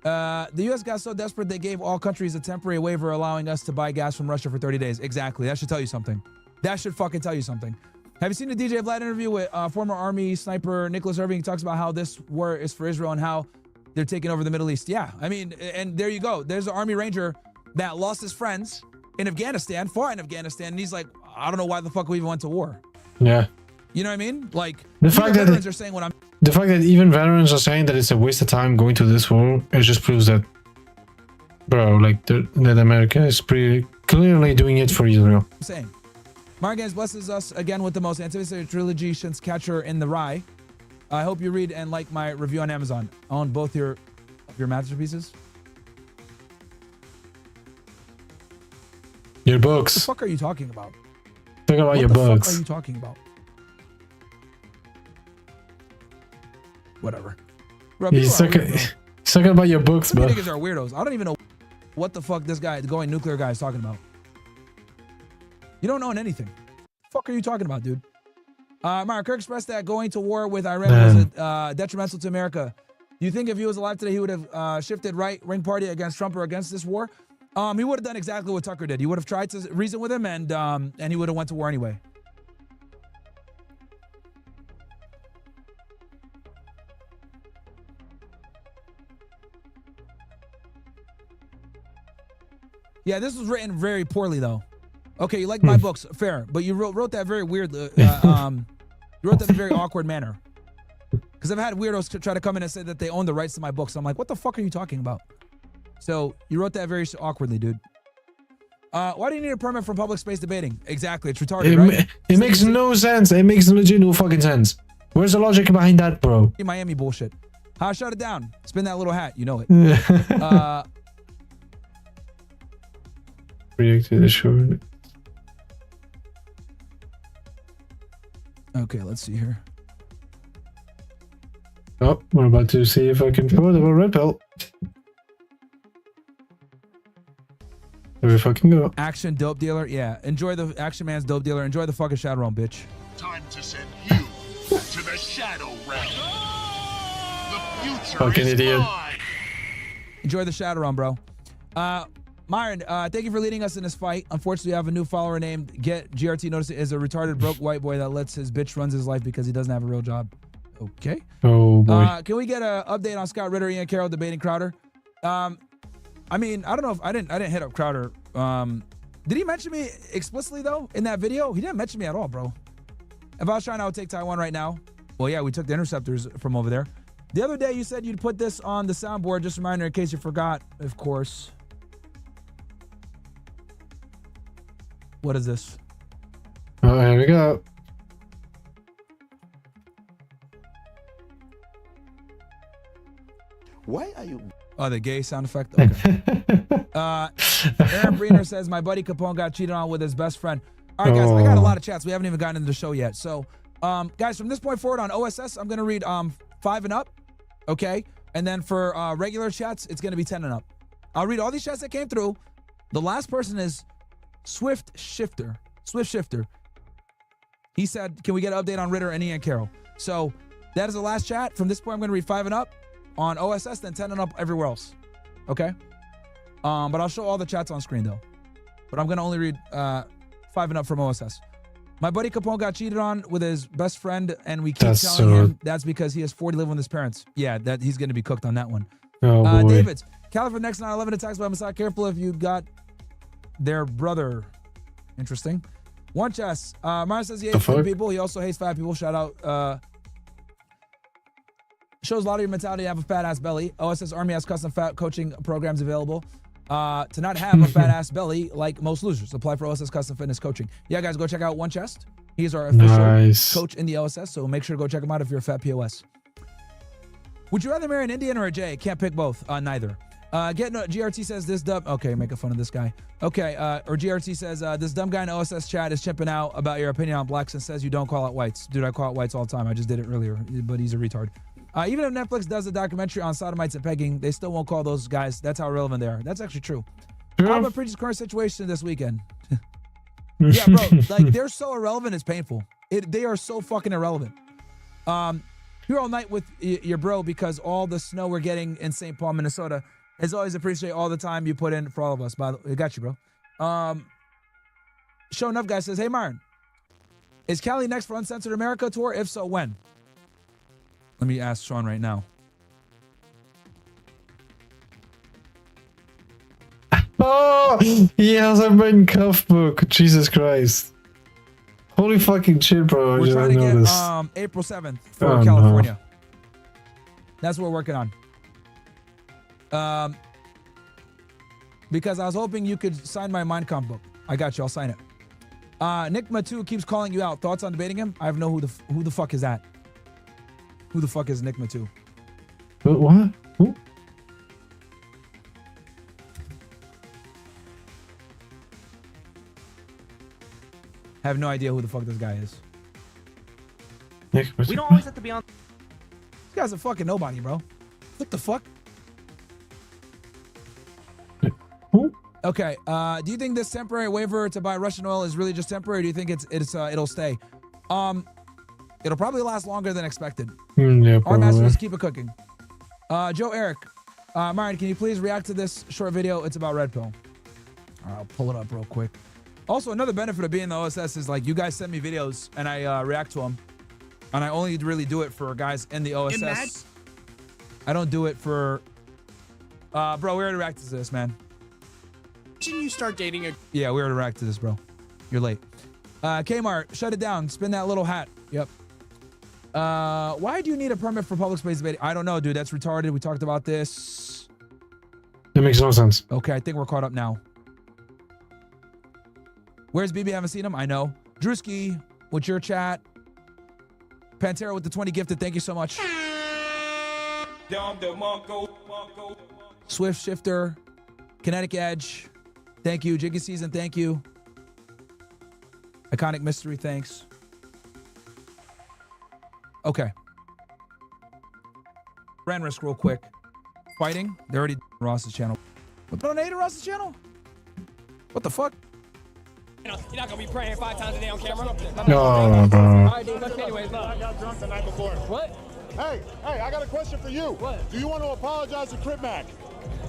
The U.S. got so desperate they gave all countries a temporary waiver allowing us to buy gas from Russia for 30 days. Exactly. That should tell you something. That should fucking tell you something. Have you seen the DJ Vlad interview with former Army sniper Nicholas Irving? He talks about how this war is for Israel and how they're taking over the Middle East. Yeah, I mean, and there you go. There's an Army Ranger that lost his friends in Afghanistan, fought in Afghanistan, and he's like, I don't know why the fuck we even went to war. Yeah. You know what I mean? Like, the fact that veterans are saying what I'm... The fact that even veterans are saying that it's a waste of time going to this war, it just proves that, bro, like, that America is pretty clearly doing it for Israel. I'm saying. Margans blesses us again with the most anticipated trilogy since Catcher in the Rye. I hope you read and like my review on Amazon. I own both your masterpieces. Your books. What the fuck are you talking about? Talk about your books. What the fuck books. are you talking about? Whatever. Bro, He's talking about your books, Some bro. niggas are weirdos. I don't even know what the fuck this guy, the going nuclear guy, is talking about. You don't know anything. The fuck are you talking about, dude? Mark Kirk expressed that going to war with Iran was detrimental to America. Do you think if he was alive today, he would have shifted right-wing party against Trump or against this war? He would have done exactly what Tucker did. He would have tried to reason with him, and he would have went to war anyway. Yeah, this was written very poorly, though. Okay, you like my books, fair, but you wrote that very weird. You wrote that in a very awkward manner. Because I've had weirdos try to come in and say that they own the rights to my books. I'm like, what the fuck are you talking about? So you wrote that very awkwardly, dude. Why do you need a permit for public space debating? Exactly, it's retarded, right? It makes no sense. It makes legit no fucking sense. Where's the logic behind that, bro? Miami bullshit. How shut it down? Spin that little hat, you know it. Reacted assured. Okay, let's see here. Oh, we're about to see if I can afford a red pill. There we fucking go. Action dope dealer, yeah. Enjoy the Action Man's dope dealer. Enjoy the fucking Shadow Realm, bitch. Time to send you to the Shadow Realm. The future Fucking is idiot. mine. Enjoy the Shadow Realm, bro. Myron, thank you for leading us in this fight. Unfortunately, I have a new follower named Get GRT. Notice it is a retarded broke white boy that lets his bitch runs his life because he doesn't have a real job. Okay. Oh boy. Can we get an update on Scott Ritter, Ian Carroll debating Crowder? I mean, I don't know if I didn't hit up Crowder. Did he mention me explicitly though in that video? He didn't mention me at all, bro. If I was trying to outtake Taiwan right now, well, yeah, we took the interceptors from over there. The other day, you said you'd put this on the soundboard. Just a reminder in case you forgot, of course. What is this? Oh, here we go. Why are you? Oh, the gay sound effect? Okay. Aaron Breener says, my buddy Capone got cheated on with his best friend. All right, guys, I got a lot of chats. We haven't even gotten into the show yet. So, guys, from this point forward on OSS, I'm going to read 5 and up, okay? And then for regular chats, it's going to be 10 and up. I'll read all these chats that came through. The last person is Swift Shifter. He said, can we get an update on Ritter and Ian Carroll? So that is the last chat. From this point, I'm going to read 5 and up on OSS, then 10 and up everywhere else. Okay? But I'll show all the chats on screen, though. But I'm going to only read 5 and up from OSS. My buddy Capone got cheated on with his best friend, and we keep telling him that's because he has 40 living with his parents. Yeah, that he's going to be cooked on that one. Oh, boy. David, California next 9/11 attacks by Mossad. Careful if you got their brother. Interesting. One chess. Mara says he hates 20 people. He also hates fat people. Shout out. Shows a lot of your mentality to have a fat ass belly. OSS Army has custom fat coaching programs available. To not have a fat ass belly like most losers. Apply for OSS custom fitness coaching. Yeah, guys, go check out One Chest. He's our official coach in the OSS, so make sure to go check him out if you're a fat POS. Would you rather marry an Indian or a J? Can't pick both. Neither. GRT says this dumb. Okay, making fun of this guy. Okay, or GRT says this dumb guy in OSS chat is chipping out about your opinion on blacks and says you don't call out whites. Dude, I call out whites all the time. I just did it earlier, but he's a retard. Even if Netflix does a documentary on sodomites and pegging, they still won't call those guys. That's how irrelevant they are. That's actually true. Alba preaches current situation this weekend. Yeah, bro. Like, they're so irrelevant, it's painful. They are so fucking irrelevant. Here all night with your bro because all the snow we're getting in St. Paul, Minnesota. As always, appreciate all the time you put in for all of us. By the way, got you, bro. Show Enough guy says, hey, Myron, is Cali next for Uncensored America tour? If so, when? Let me ask Sean right now. Oh, he has a main cuff book. Jesus Christ. Holy fucking shit, bro. We're trying to get April 7th for California. No. That's what we're working on. Because I was hoping you could sign my Mein Kampf book. I got you. I'll sign it. Nick Matu keeps calling you out. Thoughts on debating him? I have no who the fuck is that? Who the fuck is Nick Matu? What? Who? I have no idea who the fuck this guy is. Nick Matu. We don't always have to be on. This guy's a fucking nobody, bro. What the fuck? Who? Okay. Do you think this temporary waiver to buy Russian oil is really just temporary? Or do you think it'll stay? It'll probably last longer than expected. Yeah, Our masters keep it cooking. Joe Eric, Myron, can you please react to this short video? It's about Red Pill. All right, I'll pull it up real quick. Also, another benefit of being the OSS is like you guys send me videos and I react to them, and I only really do it for guys in the OSS. I don't do it for. Bro, we already reacted to this, man. Shouldn't you start dating a? Yeah, we already reacted to this, bro. You're late. Kmart, shut it down. Spin that little hat. Yep. Why do you need a permit for public space debating? I don't know, dude. That's retarded. We talked about this. That makes no sense. Okay, I think we're caught up now. Where's BB? Haven't seen him. I know. Drewski, what's your chat? Pantera with the 20 gifted. Thank you so much. Swift Shifter, Kinetic Edge. Thank you. Jiggy Season. Thank you. Iconic Mystery. Thanks. Okay. Ran risk real quick. Fighting. They already Ross's channel. What, donated Ross's channel? What the fuck? You're not gonna be praying 5 times a day on camera. No, bro. All right, dude. Anyways, I got drunk the night before. What? Hey, I got a question for you. What? Do you want to apologize to Crip Mac?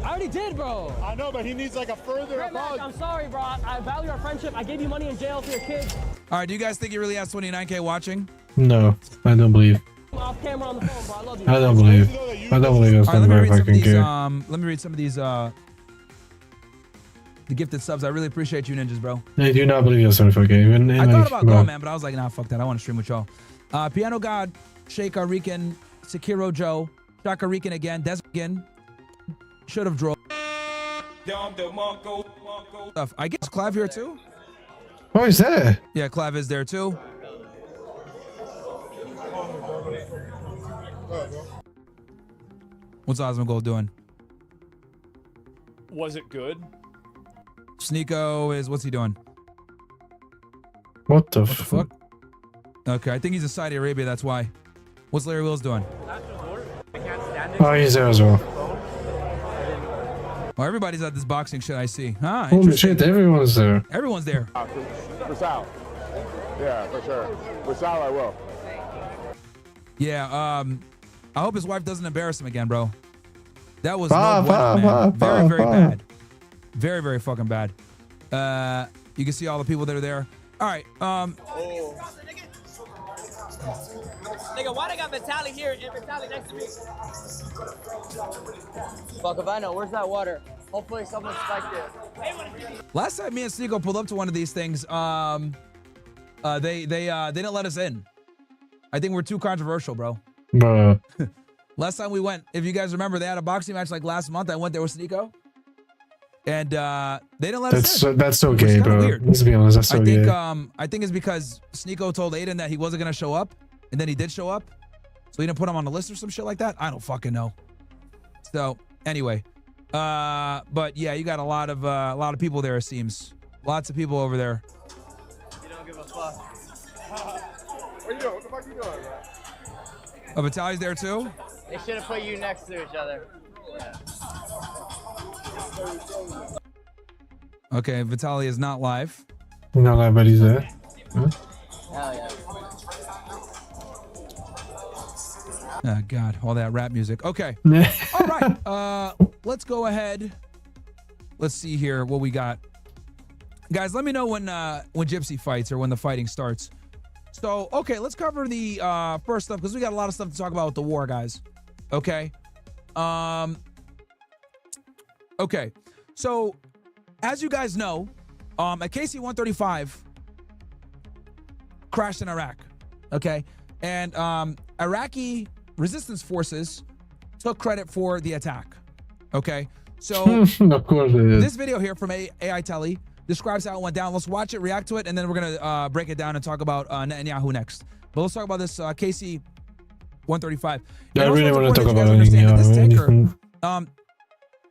I already did, bro. I know, but he needs like a further Crip Mac, apology. I'm sorry, bro. I value our friendship. I gave you money in jail for your kids. All right, do you guys think he really has 29K watching? No, I don't believe. Off camera on the phone, bro. I love you. I don't believe it's All right, not very fucking these. good. Let me read some of these. The gifted subs. I really appreciate you, ninjas, bro. I do not believe it's not fucking even. I thought about going, man, but I was like, nah, fuck that. I want to stream with y'all. Piano God, Sheikh Rican, Sekiro Joe, Shaka Rican again, Des again. Should have drove. I guess Clav here too. Oh, is that? Yeah, Clav is there too. What's Osmongold doing? Was it good? Sneeko is, what's he doing? What the fuck? Okay, I think he's in Saudi Arabia, that's why. What's Larry Wills doing? Oh, he's there as well. Oh, everybody's at this boxing shit I see. Huh? Holy shit, everyone's there. Everyone's there. For Sal. Yeah, for sure. With Sal, I will. Yeah, I hope his wife doesn't embarrass him again, bro. That was no bueno, man. Very, very bad. Very, very fucking bad. You can see all the people that are there. All right. Nigga, why they got Vitaly here and Vitaly next to me? Fuck if I know. Where's that water? Hopefully someone spiked it. Last time me and Sneeko pulled up to one of these things, they didn't let us in. I think we're too controversial, bro. Bruh. Last time we went, if you guys remember, they had a boxing match like last month. I went there with Sneeko. And they didn't let us in. That's so gay, bro. Let's be honest, that's so gay. I think it's because Sneeko told Aiden that he wasn't gonna show up, and then he did show up, so he didn't put him on the list or some shit like that. I don't fucking know. So anyway, but yeah, you got a lot of people there. It seems lots of people over there. You don't give a fuck. Where you going? What the fuck you doing, bro? Oh, Vitaly's there too. They should have put you next to each other. Yeah. Okay, Vitaly is not live. Not live, but he's there. Huh? Hell yeah. Oh God, all that rap music. Okay. All right. Let's go ahead. Let's see here what we got. Guys, let me know when Gypsy fights or when the fighting starts. So, okay, let's cover the first stuff because we got a lot of stuff to talk about with the war, guys. Okay. Okay. So, as you guys know, a KC-135 crashed in Iraq. Okay. And Iraqi resistance forces took credit for the attack. Okay. So, of course it is. This video here from AI Telly describes how it went down. Let's watch it, react to it, and then we're going to break it down and talk about Netanyahu next. But let's talk about this KC-135. Yeah, I really want to talk about Netanyahu.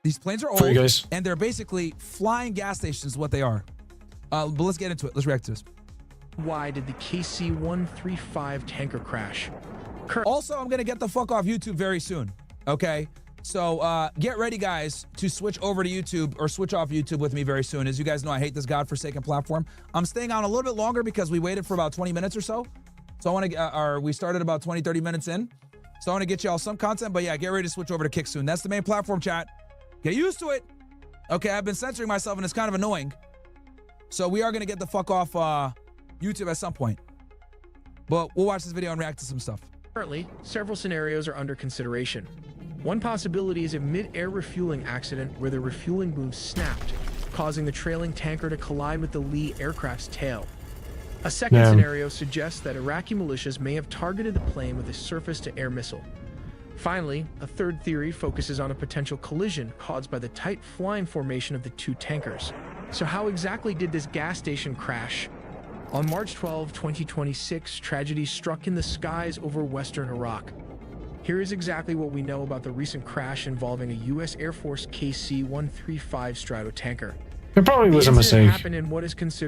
These planes are old, and they're basically flying gas stations is what they are. But let's get into it. Let's react to this. Why did the KC-135 tanker crash? Also, I'm going to get the fuck off YouTube very soon, okay? So get ready, guys, to switch over to YouTube or switch off YouTube with me very soon. As you guys know, I hate this godforsaken platform. I'm staying on a little bit longer because we waited for about 20 minutes or so. So I want to, we started about 20, 30 minutes in. So I want to get y'all some content, but yeah, get ready to switch over to Kick soon. That's the main platform, chat. Get used to it. Okay, I've been censoring myself and it's kind of annoying. So we are going to get the fuck off YouTube at some point. But we'll watch this video and react to some stuff. Currently, several scenarios are under consideration. One possibility is a mid-air refueling accident where the refueling boom snapped, causing the trailing tanker to collide with the Lee aircraft's tail. A second scenario suggests that Iraqi militias may have targeted the plane with a surface-to-air missile. Finally, a third theory focuses on a potential collision caused by the tight flying formation of the two tankers. So how exactly did this gas station crash? On March 12, 2026, tragedy struck in the skies over western Iraq. Here is exactly what we know about the recent crash involving a U.S. Air Force KC-135 Stratotanker. It probably was a mistake,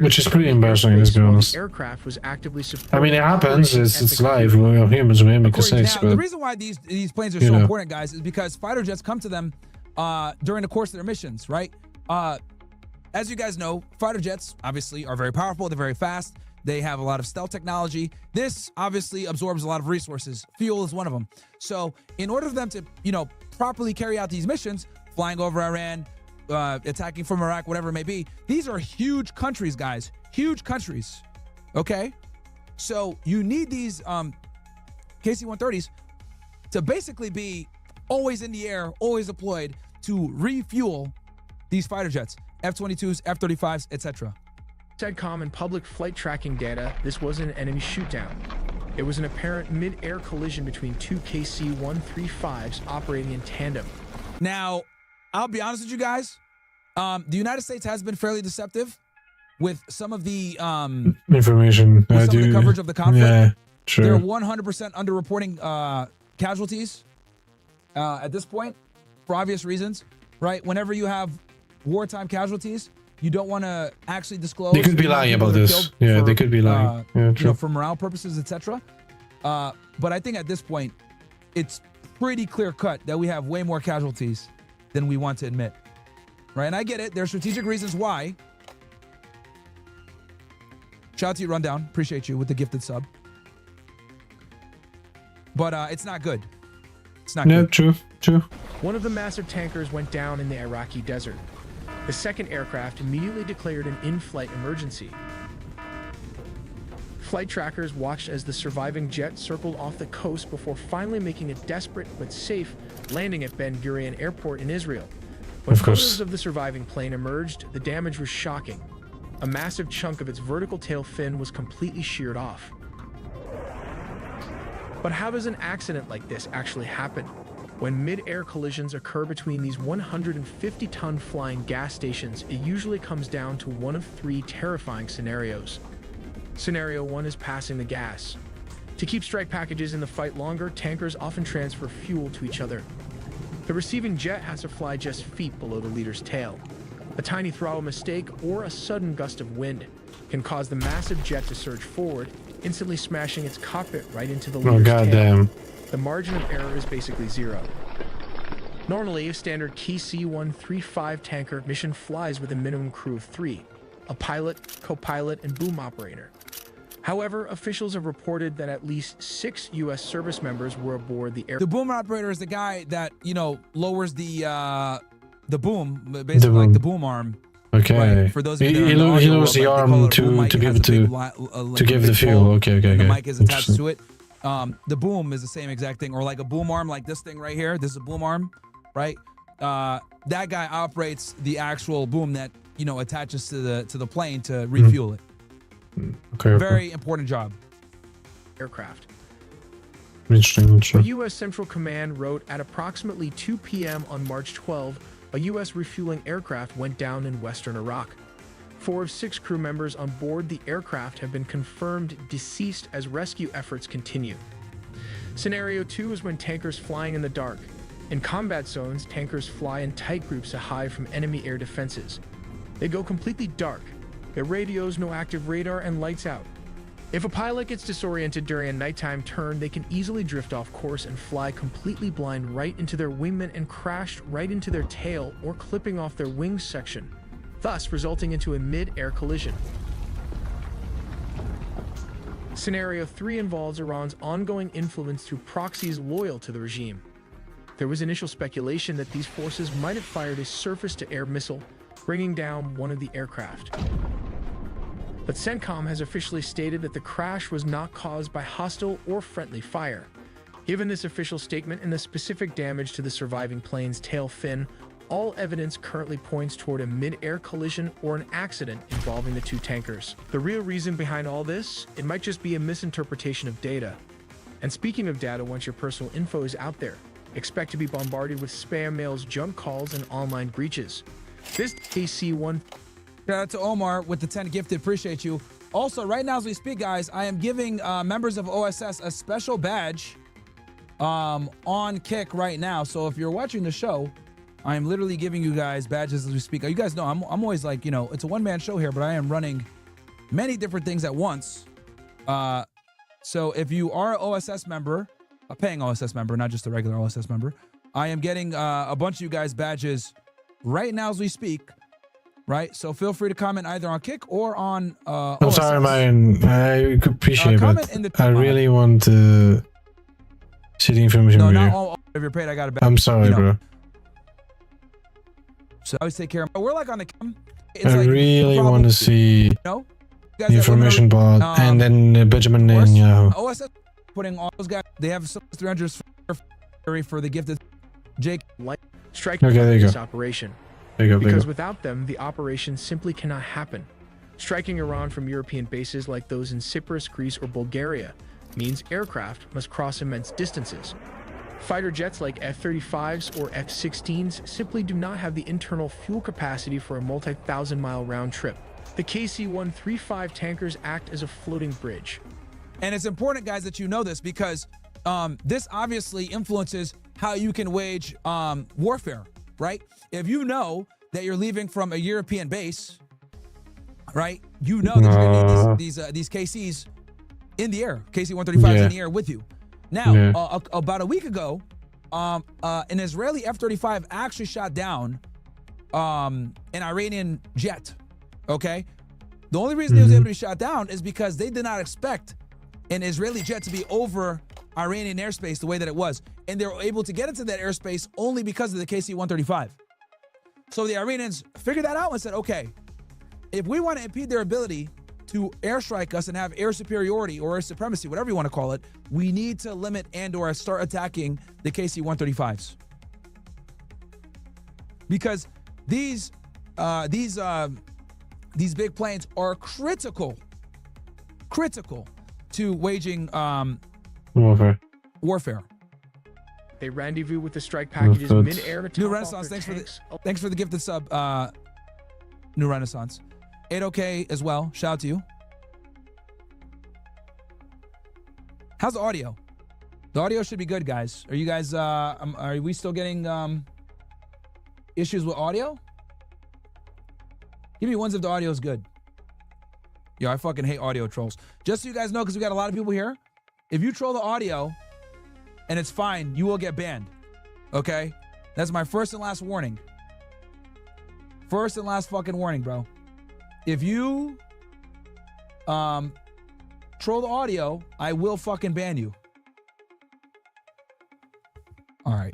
which is pretty embarrassing, let's be honest. Aircraft was actively I mean, it happens. It's live. We're humans. We make mistakes. Now, the reason why these planes are so important, guys, is because fighter jets come to them during the course of their missions, right? As you guys know, fighter jets obviously are very powerful. They're very fast. They have a lot of stealth technology. This obviously absorbs a lot of resources. Fuel is one of them. So in order for them to, properly carry out these missions, flying over Iran, attacking from Iraq, whatever it may be, these are huge countries, guys. Huge countries. Okay? So you need these KC-130s to basically be always in the air, always deployed to refuel these fighter jets, F-22s, F-35s, etc. CENTCOM and public flight tracking data, this wasn't an enemy shootdown. It was an apparent mid-air collision between two KC-135s operating in tandem. Now, I'll be honest with you guys. The United States has been fairly deceptive with some of the information. with some of the coverage of the conflict. Yeah, They're true. 100% underreporting casualties at this point for obvious reasons, right? Whenever you have wartime casualties, you don't want to actually disclose. They could be the amount of lying people about that are this. killed Yeah, for, they could be lying. Yeah, you know, true. for morale purposes, etc. But I think at this point, it's pretty clear cut that we have way more casualties than we want to admit, right? And I get it. There are strategic reasons why. Shout out to you, Rundown. Appreciate you with the gifted sub. But it's not good. It's not Yeah, good. true. One of the massive tankers went down in the Iraqi desert. The second aircraft immediately declared an in-flight emergency. Flight trackers watched as the surviving jet circled off the coast before finally making a desperate but safe landing at Ben Gurion Airport in Israel. When Of course. photos of the surviving plane emerged, the damage was shocking. A massive chunk of its vertical tail fin was completely sheared off. But how does an accident like this actually happen? When mid-air collisions occur between these 150-ton flying gas stations, it usually comes down to one of three terrifying scenarios. Scenario 1 is passing the gas. To keep strike packages in the fight longer, tankers often transfer fuel to each other. The receiving jet has to fly just feet below the leader's tail. A tiny throttle mistake or a sudden gust of wind can cause the massive jet to surge forward, instantly smashing its cockpit right into the leader's tail. goddamn. The margin of error is basically zero. Normally, a standard KC-135 tanker mission flies with a minimum crew of 3, a pilot, co-pilot, and boom operator. However, officials have reported that at least 6 U.S. service members were aboard the air. The boom operator is the guy that, you know, lowers the boom, basically like boom. the boom arm. Okay. Right? For those of He, you that are he, in the lo- he audio lowers world, the like, they call arm it a boom mic. to It give has it a to big like to a give the big fuel. hole, Okay. and the mic is attached Interesting. to it. The boom is the same exact thing, or like a boom arm, like this thing right here. This is a boom arm, right? That guy operates the actual boom that, you know, attaches to the plane to refuel it. Okay. Very important job. Aircraft. Interesting. The U.S. Central Command wrote at approximately 2 p.m. on March 12, a U.S. refueling aircraft went down in western Iraq. 4 of 6 crew members on board the aircraft have been confirmed deceased as rescue efforts continue. Scenario 2 is when tankers flying in the dark. In combat zones, tankers fly in tight groups to hide from enemy air defenses. They go completely dark. Their radios, no active radar, and lights out. If a pilot gets disoriented during a nighttime turn, they can easily drift off course and fly completely blind right into their wingman and crash right into their tail or clipping off their wings section, thus resulting into a mid-air collision. Scenario 3 involves Iran's ongoing influence through proxies loyal to the regime. There was initial speculation that these forces might have fired a surface-to-air missile, bringing down one of the aircraft. But CENTCOM has officially stated that the crash was not caused by hostile or friendly fire. Given this official statement and the specific damage to the surviving plane's tail fin, all evidence currently points toward a mid-air collision or an accident involving the 2 tankers. The real reason behind all this, it might just be a misinterpretation of data. And speaking of data, once your personal info is out there, expect to be bombarded with spam mails, junk calls, and online breaches. This KC-1... Shout out to Omar with the 10 gifted. Appreciate you. Also, right now as we speak, guys, I am giving members of OSS a special badge on Kick right now. So if you're watching the show, I am literally giving you guys badges as we speak. You guys know I'm always like, you know, it's a one-man show here, but I am running many different things at once. So if you are an OSS member, a paying OSS member, not just a regular OSS member, I am getting a bunch of you guys badges right now as we speak. Right, so feel free to comment either on Kick or on. I'm sorry, man. I appreciate it, comment but in the I really want to see the information. No, with not you. all. If you're paid, I got a badge. I'm sorry, you know. bro. So I always take care of. We're like on the cam. It's I like, really want to see no, the information bot and then Benjamin Netanyahu. OSS putting all those guys. They have some 300s for the gifted. Jake, strike Okay, there you this go. operation. There you go. There you Because go. without them, the operation simply cannot happen. Striking Iran from European bases like those in Cyprus, Greece, or Bulgaria means aircraft must cross immense distances. Fighter jets like F-35s or F-16s simply do not have the internal fuel capacity for a multi-thousand-mile round trip. The KC-135 tankers act as a floating bridge. and it's important, guys, that you know this because this obviously influences how you can wage warfare, right? If you know that you're leaving from a European base, right? You know that you're going to need these KCs in the air, KC-135s in the air with you. Now, about a week ago, an Israeli F-35 actually shot down an Iranian jet, okay? The only reason it was able to be shot down is because they did not expect an Israeli jet to be over Iranian airspace the way that it was. And they were able to get into that airspace only because of the KC-135. So the Iranians figured that out and said, okay, if we want to impede their ability to airstrike us and have air superiority or air supremacy, whatever you want to call it, we need to limit and or start attacking the KC-135s. Because these big planes are critical to waging warfare. They rendezvous with the strike packages mid-air to top New off Renaissance, their thanks for the gifted sub, New Renaissance. 8OK as well. Shout out to you. How's the audio? The audio should be good, guys. Are you guys are we still getting issues with audio? Give me ones if the audio is good. Yo, I fucking hate audio trolls. Just so you guys know, because we got a lot of people here. If you troll the audio and it's fine, you will get banned. Okay? That's my first and last warning. First and last fucking warning, bro. If you troll the audio, I will fucking ban you. All right.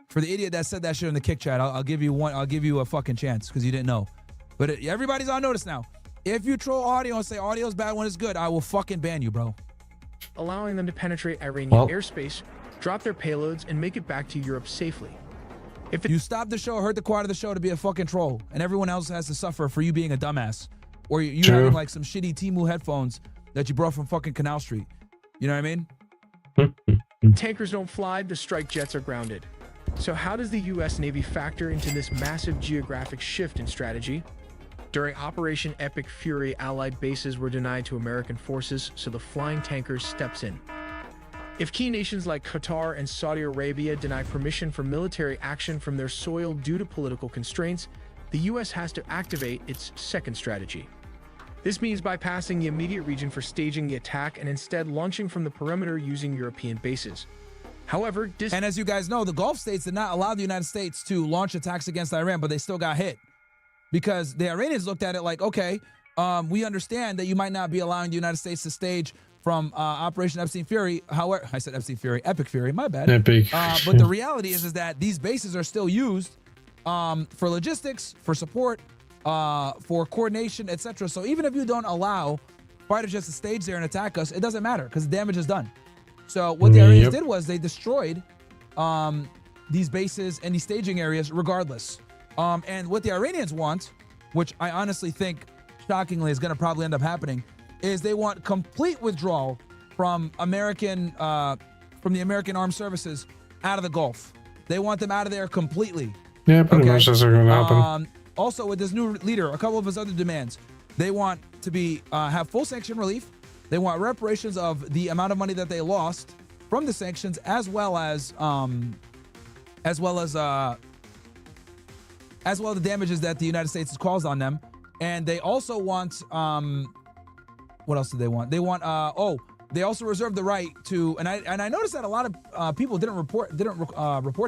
For the idiot that said that shit in the kick chat, I'll give you one. I'll give you a fucking chance because you didn't know. But everybody's on notice now. If you troll audio and say audio's bad when it's good, I will fucking ban you, bro. allowing them to penetrate Iranian airspace, drop their payloads, and make it back to Europe safely. If you stop the show, hurt the quad of the show to be a fucking troll, and everyone else has to suffer for you being a dumbass, or you having like some shitty Temu headphones that you brought from fucking Canal Street. You know what I mean? Tankers don't fly, the strike jets are grounded. So how does the US Navy factor into this massive geographic shift in strategy? During Operation Epic Fury, Allied bases were denied to American forces, so the flying tankers steps in. If key nations like Qatar and Saudi Arabia deny permission for military action from their soil due to political constraints, the US has to activate its second strategy. This means bypassing the immediate region for staging the attack and instead launching from the perimeter using European bases. However, and as you guys know, the Gulf states did not allow the United States to launch attacks against Iran, but they still got hit. Because the Iranians looked at it like, okay, we understand that you might not be allowing the United States to stage from Operation Epstein Fury. However, I said Epstein Fury, Epic Fury, my bad. Epic. But the reality is that these bases are still used for logistics, for support, for coordination, etc. So even if you don't allow fighter jets to stage there and attack us, it doesn't matter because the damage is done. So what the Iranians did was they destroyed these bases and these staging areas regardless. And what the Iranians want, which I honestly think shockingly is going to probably end up happening, is they want complete withdrawal from the American armed services out of the Gulf. They want them out of there completely. Yeah, pretty much that's going to happen. Also, with this new leader, a couple of his other demands, they want to be have full sanction relief. They want reparations of the amount of money that they lost from the sanctions, as well as the damages that the United States has caused on them. And they also want what else do they want? They want they also reserve the right to, and I noticed that a lot of people didn't report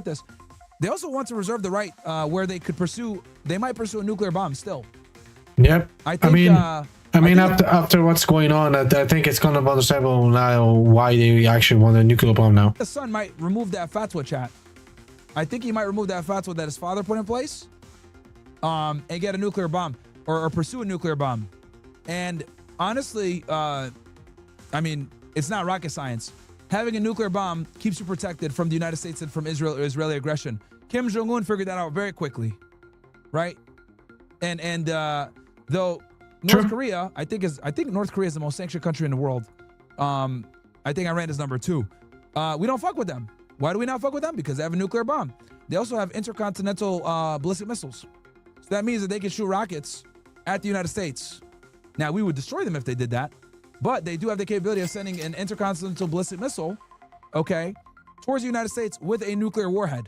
this. They also want to reserve the right where they might pursue a nuclear bomb still. Yep. I mean, after what's going on, I think it's kind of understandable now why they actually want a nuclear bomb now. The son might remove that fatwa, chat. I think he might remove that fatwa that his father put in place, and get a nuclear bomb or pursue a nuclear bomb. And honestly, I mean, It's not rocket science. Having a nuclear bomb keeps you protected from the United States and from Israeli aggression. Kim Jong-un figured that out very quickly, right? And though North Korea, I think North Korea is the most sanctioned country in the world. I think Iran is number 2. We don't fuck with them. Why do we not fuck with them? Because they have a nuclear bomb. They also have intercontinental ballistic missiles. So that means that they can shoot rockets at the United States. Now, we would destroy them if they did that, but they do have the capability of sending an intercontinental ballistic missile, okay, towards the United States with a nuclear warhead,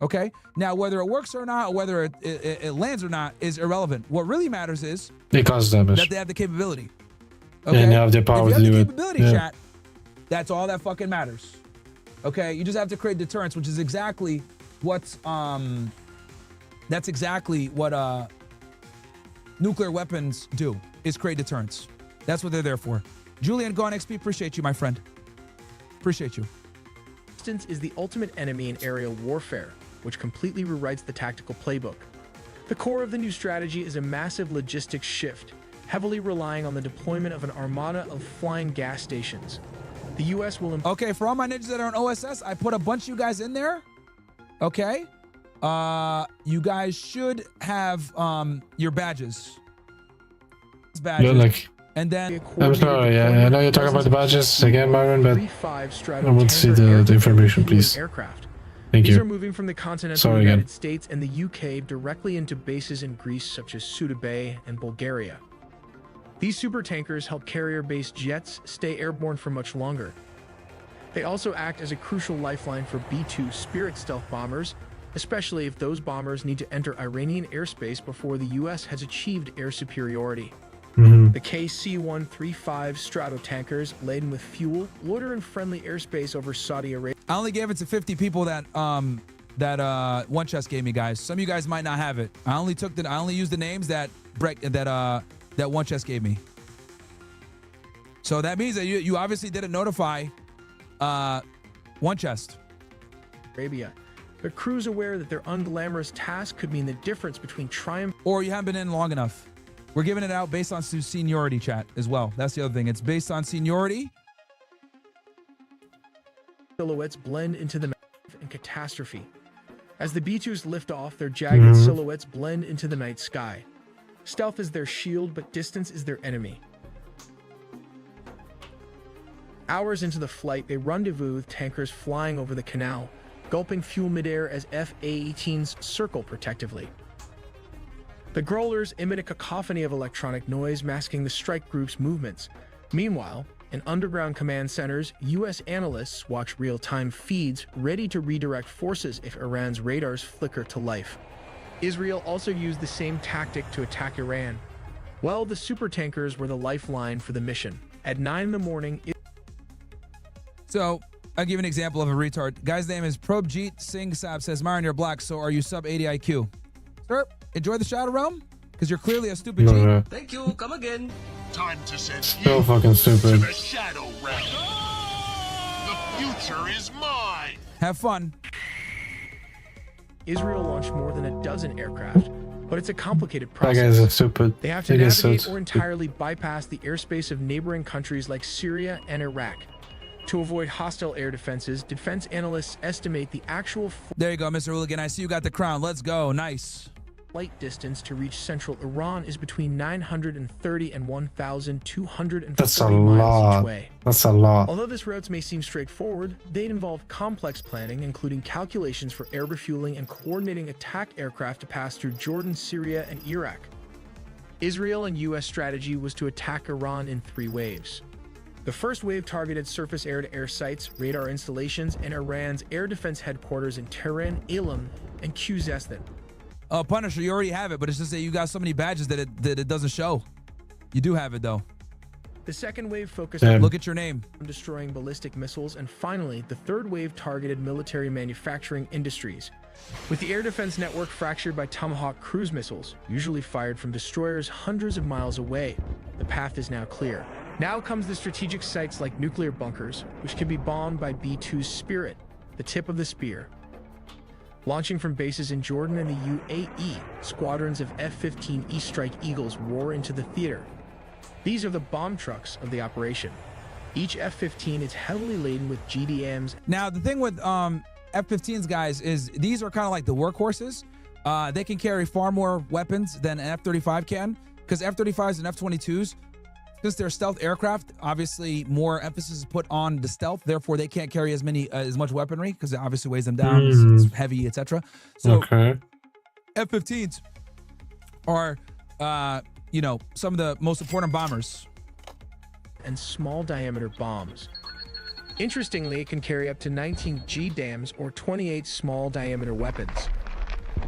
okay? Now, whether it works or not, or whether it lands or not is irrelevant. What really matters is that they have the capability. Okay? And they have the power to do it. If you have the capability, chat, that's all that fucking matters. Okay? You just have to create deterrence, which is exactly what nuclear weapons do, is create deterrence. That's what they're there for. Julian Gone XP, appreciate you, my friend. Appreciate you. Distance is the ultimate enemy in aerial warfare, which completely rewrites the tactical playbook. The core of the new strategy is a massive logistics shift, heavily relying on the deployment of an armada of flying gas stations. The U.S. will... Okay, for all my ninjas that are on OSS, I put a bunch of you guys in there. Okay? You guys should have your badges. And then I'm sorry, I know you're talking about the badges again, Myron, but I want to see the information, please. Thank These you. are moving from the continental United States and the UK directly into bases in Greece such as Suda Bay and Bulgaria. These super tankers help carrier-based jets stay airborne for much longer. They also act as a crucial lifeline for B-2 Spirit stealth bombers, especially if those bombers need to enter Iranian airspace before the US has achieved air superiority. The KC-135 Stratotankers, laden with fuel, loiter in friendly airspace over Saudi Arabia. I only gave it to 50 people that One Chest gave me, guys. Some of you guys might not have it. I only used the names that One Chest gave me. So that means that you obviously didn't notify One Chest. Arabia. The crew's aware that their unglamorous task could mean the difference between triumph. Or you haven't been in long enough. We're giving it out based on seniority, chat, as well. That's the other thing. It's based on seniority. Silhouettes blend into the and catastrophe. As the B-2s lift off, their jagged silhouettes blend into the night sky. Stealth is their shield, but distance is their enemy. Hours into the flight, they rendezvous with tankers flying over the canal, gulping fuel midair as F-A-18s circle protectively. The growlers emit a cacophony of electronic noise masking the strike group's movements. Meanwhile, in underground command centers, U.S. analysts watch real-time feeds ready to redirect forces if Iran's radars flicker to life. Israel also used the same tactic to attack Iran. Well, the supertankers were the lifeline for the mission. At 9 in the morning... So, I'll give you an example of a retard. Guy's name is Probjeet Singh Saab, says, Myron, you're black, so are you sub 80 IQ? Sir, enjoy the Shadow Realm? Because you're clearly a stupid G. Thank you. Come again. Time to send So you fucking stupid. to the Shadow Realm. The future is mine. Have fun. Israel launched more than a dozen aircraft, but it's a complicated That process. guy's stupid. They have to That guy's so navigate or stupid. entirely bypass the airspace of neighboring countries like Syria and Iraq. To avoid hostile air defenses, defense analysts estimate the actual There you go, Mr. Hooligan. I see you got the crown. Let's go. Nice. flight distance to reach central Iran is between 930 and 1,240 That's a miles lot. each way. That's a lot. Although these routes may seem straightforward, they involve complex planning, including calculations for air refueling and coordinating attack aircraft to pass through Jordan, Syria, and Iraq. Israel and U.S. strategy was to attack Iran in 3 waves. The first wave targeted surface air-to-air sites, radar installations, and Iran's air defense headquarters in Tehran, Elam, and Khuzestan. Punisher, you already have it, but it's just that you got so many badges that it doesn't show. You do have it, though. The second wave focused on Look at your name. destroying ballistic missiles, and finally, the third wave targeted military manufacturing industries. With the air defense network fractured by Tomahawk cruise missiles, usually fired from destroyers hundreds of miles away, the path is now clear. Now comes the strategic sites like nuclear bunkers, which can be bombed by B-2's Spirit, the tip of the spear. Launching from bases in Jordan and the UAE, squadrons of F-15 East Strike Eagles roar into the theater. These are the bomb trucks of the operation. Each F-15 is heavily laden with GDMs. Now, the thing with F-15s, guys, is these are kind of like the workhorses. They can carry far more weapons than an F-35 can, because F-35s and F-22s, since they're stealth aircraft, obviously more emphasis is put on the stealth. Therefore, they can't carry as much weaponry because it obviously weighs them down. It's heavy, etc. So F-15s are, you know, some of the most important bombers. And small diameter bombs. Interestingly, it can carry up to 19 GDAMs or 28 small diameter weapons,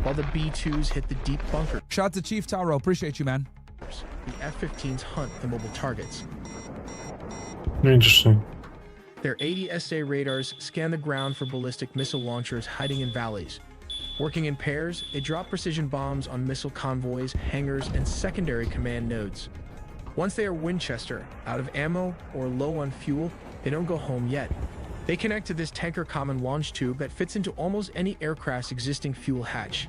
while the B-2s hit the deep bunker. Shout out to Chief Taro. Appreciate you, man. The F-15s hunt the mobile targets. Interesting. Their 80 SA radars scan the ground for ballistic missile launchers hiding in valleys. Working in pairs, they drop precision bombs on missile convoys, hangars, and secondary command nodes. Once they are Winchester, out of ammo, or low on fuel, they don't go home yet. They connect to this tanker common launch tube that fits into almost any aircraft's existing fuel hatch.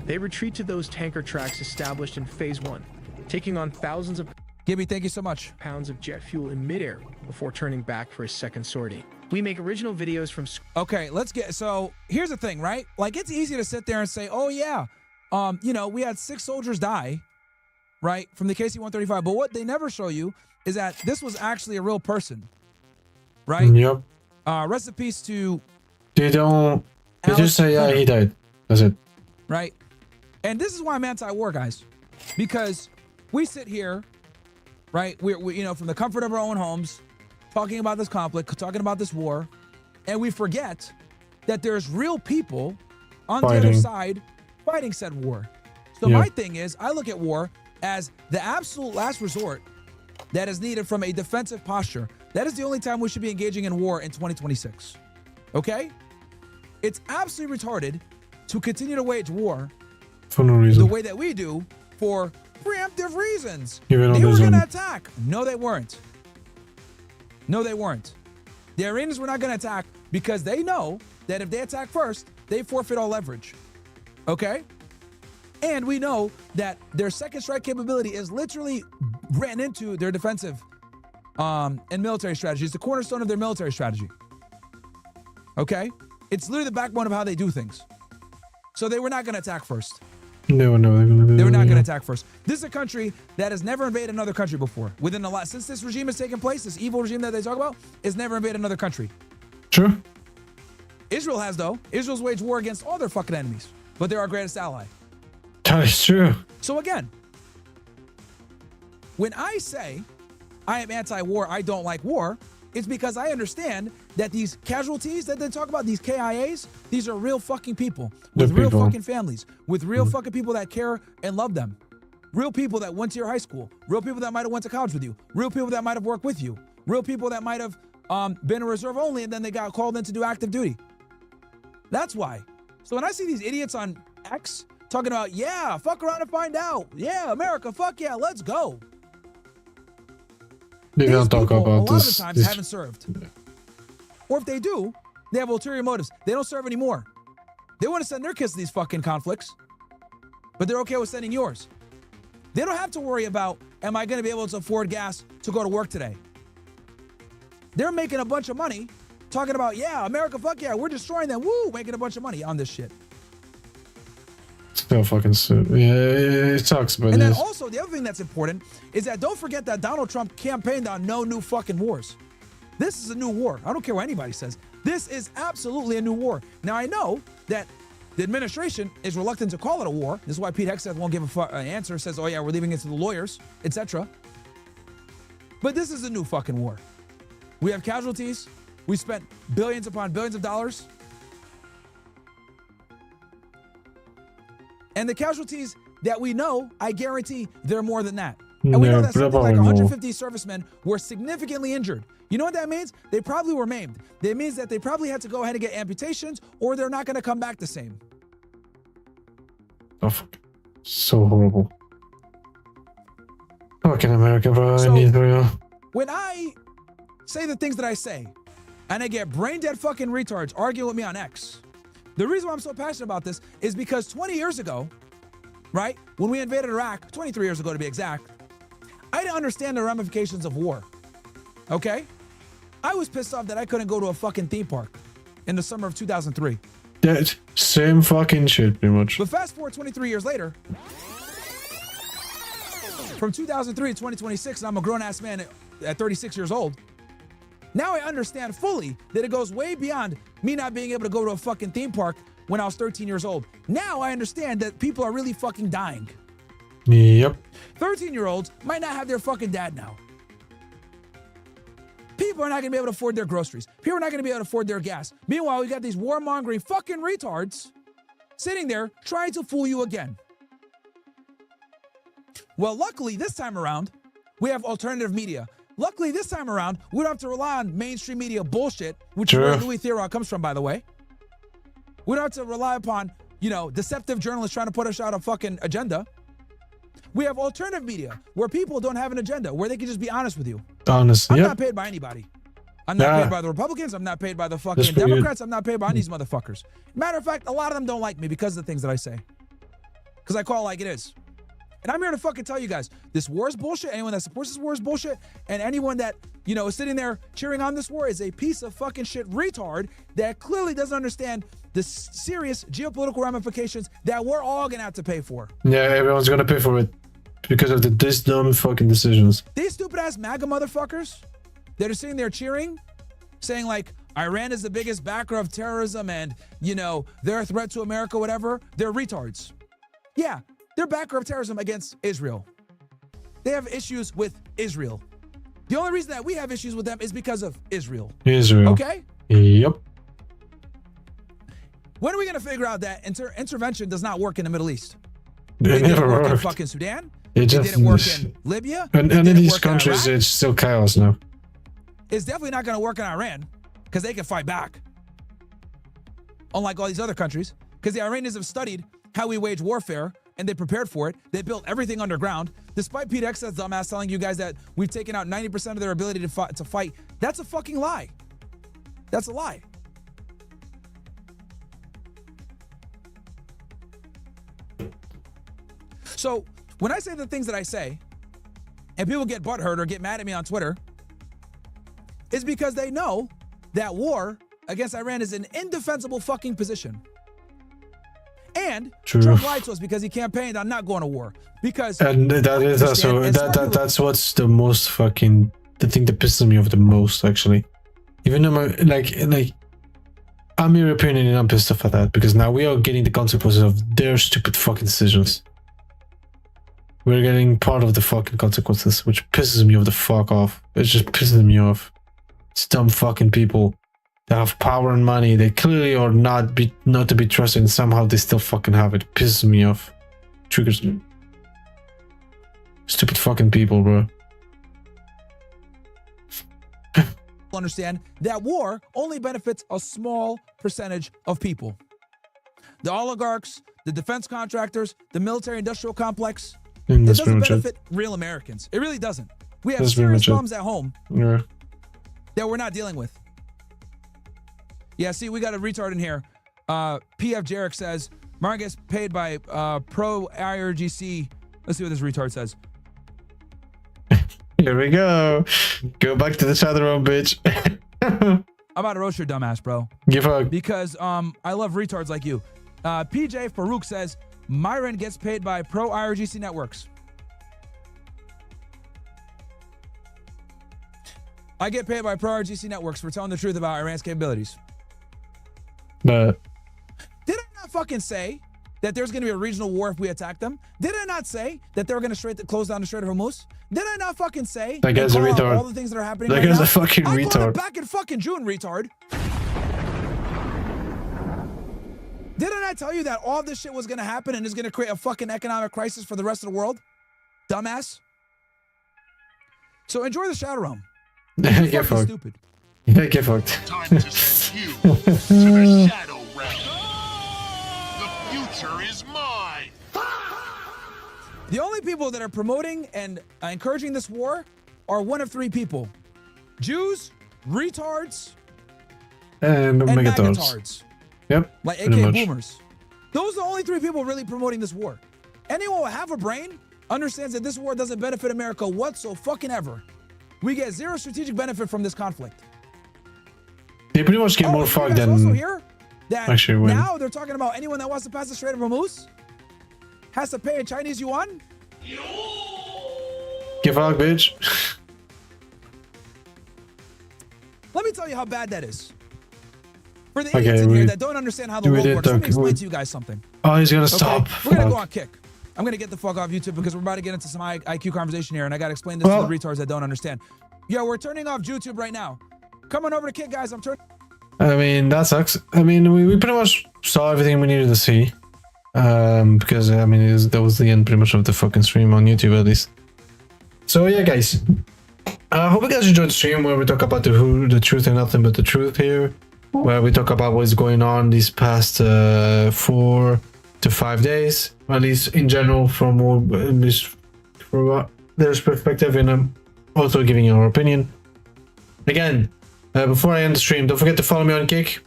They retreat to those tanker tracks established in Phase 1, taking on thousands of Gibby, thank you so much. Pounds of jet fuel in midair before turning back for a second sortie. We make original videos from... Okay, let's get... So, here's the thing, right? Like, it's easy to sit there and say, oh, yeah, you know, we had 6 soldiers die, right, from the KC-135. But what they never show you is that this was actually a real person, right? Yep. Rest in peace to... They just say, yeah, he died. That's it. Right? And this is why I'm anti-war, guys. Because we sit here, right, we you know, from the comfort of our own homes, talking about this conflict, talking about this war, and we forget that there's real people on the other side fighting said war. So my thing is, I look at war as the absolute last resort that is needed from a defensive posture. That is the only time we should be engaging in war in 2026. Okay? It's absolutely retarded to continue to wage war for no reason. The way that we do for preemptive reasons. Even they were going to attack. No, they weren't. No, they weren't. The Iranians were not going to attack because they know that if they attack first, they forfeit all leverage. Okay? And we know that their second strike capability is literally ran into their defensive and military strategy. It's the cornerstone of their military strategy. Okay? It's literally the backbone of how they do things. So they were not going to attack first. They were not going to attack first. This is a country that has never invaded another country before. Within the last, since this regime has taken place, this evil regime that they talk about, has never invaded another country. True. Israel has, though. Israel's waged war against all their fucking enemies, but they're our greatest ally. That is true. So again, when I say I am anti-war, I don't like war, it's because I understand that these casualties that they talk about, these KIAs, these are real fucking people with real fucking families, with real fucking people that care and love them. Real people that went to your high school, real people that might have went to college with you, real people that might have worked with you, real people that might have been a reserve only and then they got called in to do active duty. That's why. So when I see these idiots on X talking about, yeah, fuck around and find out. Yeah, America, fuck yeah, let's go. They don't talk about a lot this. of the times haven't served. Or if they do, they have ulterior motives. They don't serve anymore. They want to send their kids to these fucking conflicts, but they're okay with sending yours. They don't have to worry about, am I going to be able to afford gas to go to work today? They're making a bunch of money talking about, yeah, America, fuck yeah, we're destroying them. Woo, making a bunch of money on this shit. Still fucking yeah, it sucks, but and then also the other thing that's important is that don't forget that Donald Trump campaigned on no new fucking wars. This is a new war. I don't care what anybody says. This is absolutely a new war. Now I know that the administration is reluctant to call it a war. This is why Pete Hegseth won't give an answer. Says, oh yeah, we're leaving it to the lawyers, etc. But this is a new fucking war. We have casualties. We spent billions upon billions of dollars. And the casualties that we know, I guarantee they're more than that. And we know that something like 150 servicemen were significantly injured. You know what that means? They probably were maimed. That means that they probably had to go ahead and get amputations or they're not going to come back the same. Oh, so horrible. Fucking America, bro. I need real. When I say the things that I say and I get brain dead fucking retards arguing with me on X, the reason why I'm so passionate about this is because 20 years ago, right, when we invaded Iraq, 23 years ago to be exact, I didn't understand the ramifications of war, okay? I was pissed off that I couldn't go to a fucking theme park in the summer of 2003. That same fucking shit, pretty much. But fast forward 23 years later, from 2003 to 2026, and I'm a grown-ass man at 36 years old, now I understand fully that it goes way beyond me not being able to go to a fucking theme park when I was 13 years old. Now I understand that people are really fucking dying. Yep. 13-year-olds might not have their fucking dad now. People are not going to be able to afford their groceries. People are not going to be able to afford their gas. Meanwhile, we got these warmongering fucking retards sitting there trying to fool you again. Well, luckily, this time around, we have alternative media. Luckily, this time around, we don't have to rely on mainstream media bullshit, which is where Louis Theroux comes from, by the way. We don't have to rely upon, deceptive journalists trying to put us out a fucking agenda. We have alternative media where people don't have an agenda, where they can just be honest with you. Honest, I'm not paid by anybody. I'm not paid by the Republicans. I'm not paid by the fucking Democrats. I'm not paid by these motherfuckers. Matter of fact, a lot of them don't like me because of the things that I say. Because I call it like it is. And I'm here to fucking tell you guys, this war is bullshit. Anyone that supports this war is bullshit. And anyone that, is sitting there cheering on this war is a piece of fucking shit retard that clearly doesn't understand the serious geopolitical ramifications that we're all gonna have to pay for. Yeah, everyone's gonna pay for it because of this dumb fucking decisions. These stupid ass MAGA motherfuckers that are sitting there cheering, saying like, Iran is the biggest backer of terrorism and, they're a threat to America, whatever. They're retards. Yeah, they're backer of terrorism against Israel. They have issues with Israel. The only reason that we have issues with them is because of Israel. Israel. Okay? Yep. When are we going to figure out that intervention does not work in the Middle East? It never didn't work worked. in fucking Sudan. It didn't work in Libya. And in these countries, it's still chaos now. It's definitely not going to work in Iran because they can fight back. Unlike all these other countries, because the Iranians have studied how we wage warfare and they prepared for it. They built everything underground. Despite Pete X's dumbass telling you guys that we've taken out 90% of their ability to fight, that's a fucking lie. That's a lie. So when I say the things that I say, and people get butthurt or get mad at me on Twitter, it's because they know that war against Iran is an indefensible fucking position. And Trump lied to us because he campaigned on not going to war. Because and that is also that's what's the most fucking the thing that pisses me off the most, actually. Even though I'm European and I'm pissed off at that because now we are getting the consequences of their stupid fucking decisions. We're getting part of the fucking consequences, which pisses me off the fuck off. It's just pissing me off. It's dumb fucking people that have power and money. They clearly are not to be trusted, and somehow they still fucking have it. It pisses me off. Triggers me. Stupid fucking people, bro. Understand that war only benefits a small percentage of people. The oligarchs, the defense contractors, the military-industrial complex. It doesn't benefit real Americans. It really doesn't. We have serious problems at home that we're not dealing with. Yeah, see, we got a retard in here. PF Jarek says, Martin gets paid by pro IRGC. Let's see what this retard says. Here we go. Go back to the chat room, bitch. I'm about to roast your dumbass, bro. Give up. Because I love retards like you. PJ Farouk says, Myron gets paid by pro IRGC networks. I get paid by pro IRGC networks for telling the truth about Iran's capabilities. But did I not fucking say that there's going to be a regional war if we attack them? Did I not say that they were going to close down the Strait of Hormuz? Did I not fucking say that guy's a retard. All the things that are happening that right guy's now? a fucking I retard. called it back in fucking June, retard. Did I not tell you that all this shit was going to happen and is going to create a fucking economic crisis for the rest of the world? Dumbass. So enjoy the Shadow Realm. Get fucked. Stupid. Yeah, get fucked. Time to send you to the Shadow Realm. The future is mine. The only people that are promoting and encouraging this war are one of three people. Jews, retards, and megatards. Yep. Like aka boomers. Those are the only three people really promoting this war. Anyone who have a brain understands that this war doesn't benefit America whatsoever. We get zero strategic benefit from this conflict. They pretty much get more you fucked guys also than hear that actually win. now they're talking about anyone that wants to pass the Strait of Hormuz has to pay in Chinese yuan. Give fuck, bitch. Let me tell you how bad that is. For the Okay, idiots in here we- that don't understand how the we world did works, let me talk- explain we- to you guys something. Oh, he's gonna stop. We're gonna go Fuck. on kick. I'm gonna get the fuck off YouTube because we're about to get into some IQ conversation here, and I gotta explain this Well- to the retards that don't understand. Yo, we're turning off YouTube right now. Come on over to Kick, guys. I'm turning. I mean, that sucks. I mean, we pretty much saw everything we needed to see. Because, I mean, that was the end pretty much of the fucking stream on YouTube, at least. So, yeah, guys. I hope you guys enjoyed the stream where we talk about the truth and nothing but the truth here. Where we talk about what's going on these past 4 to 5 days. At least in general, from there's perspective, and I'm also giving our opinion. Again, before I end the stream, don't forget to follow me on Kick.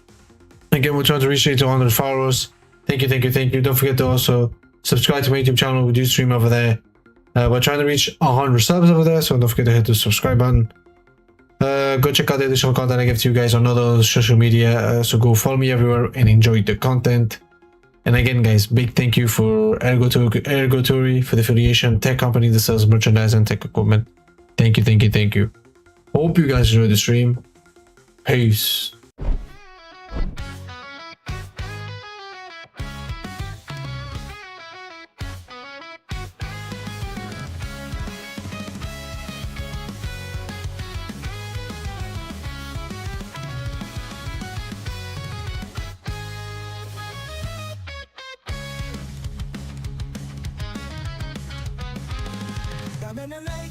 Again, we're trying to reach 200 followers. Thank you, thank you, thank you. Don't forget to also subscribe to my YouTube channel. We do stream over there. We're trying to reach 100 subs over there, so don't forget to hit the subscribe button. Go check out the additional content I give to you guys on other social media. So go follow me everywhere and enjoy the content. And again, guys, big thank you for Ergotori for the affiliation, tech company that sells merchandise and tech equipment. Thank you, thank you, thank you. Hope you guys enjoyed the stream. Peace. Dame la ley,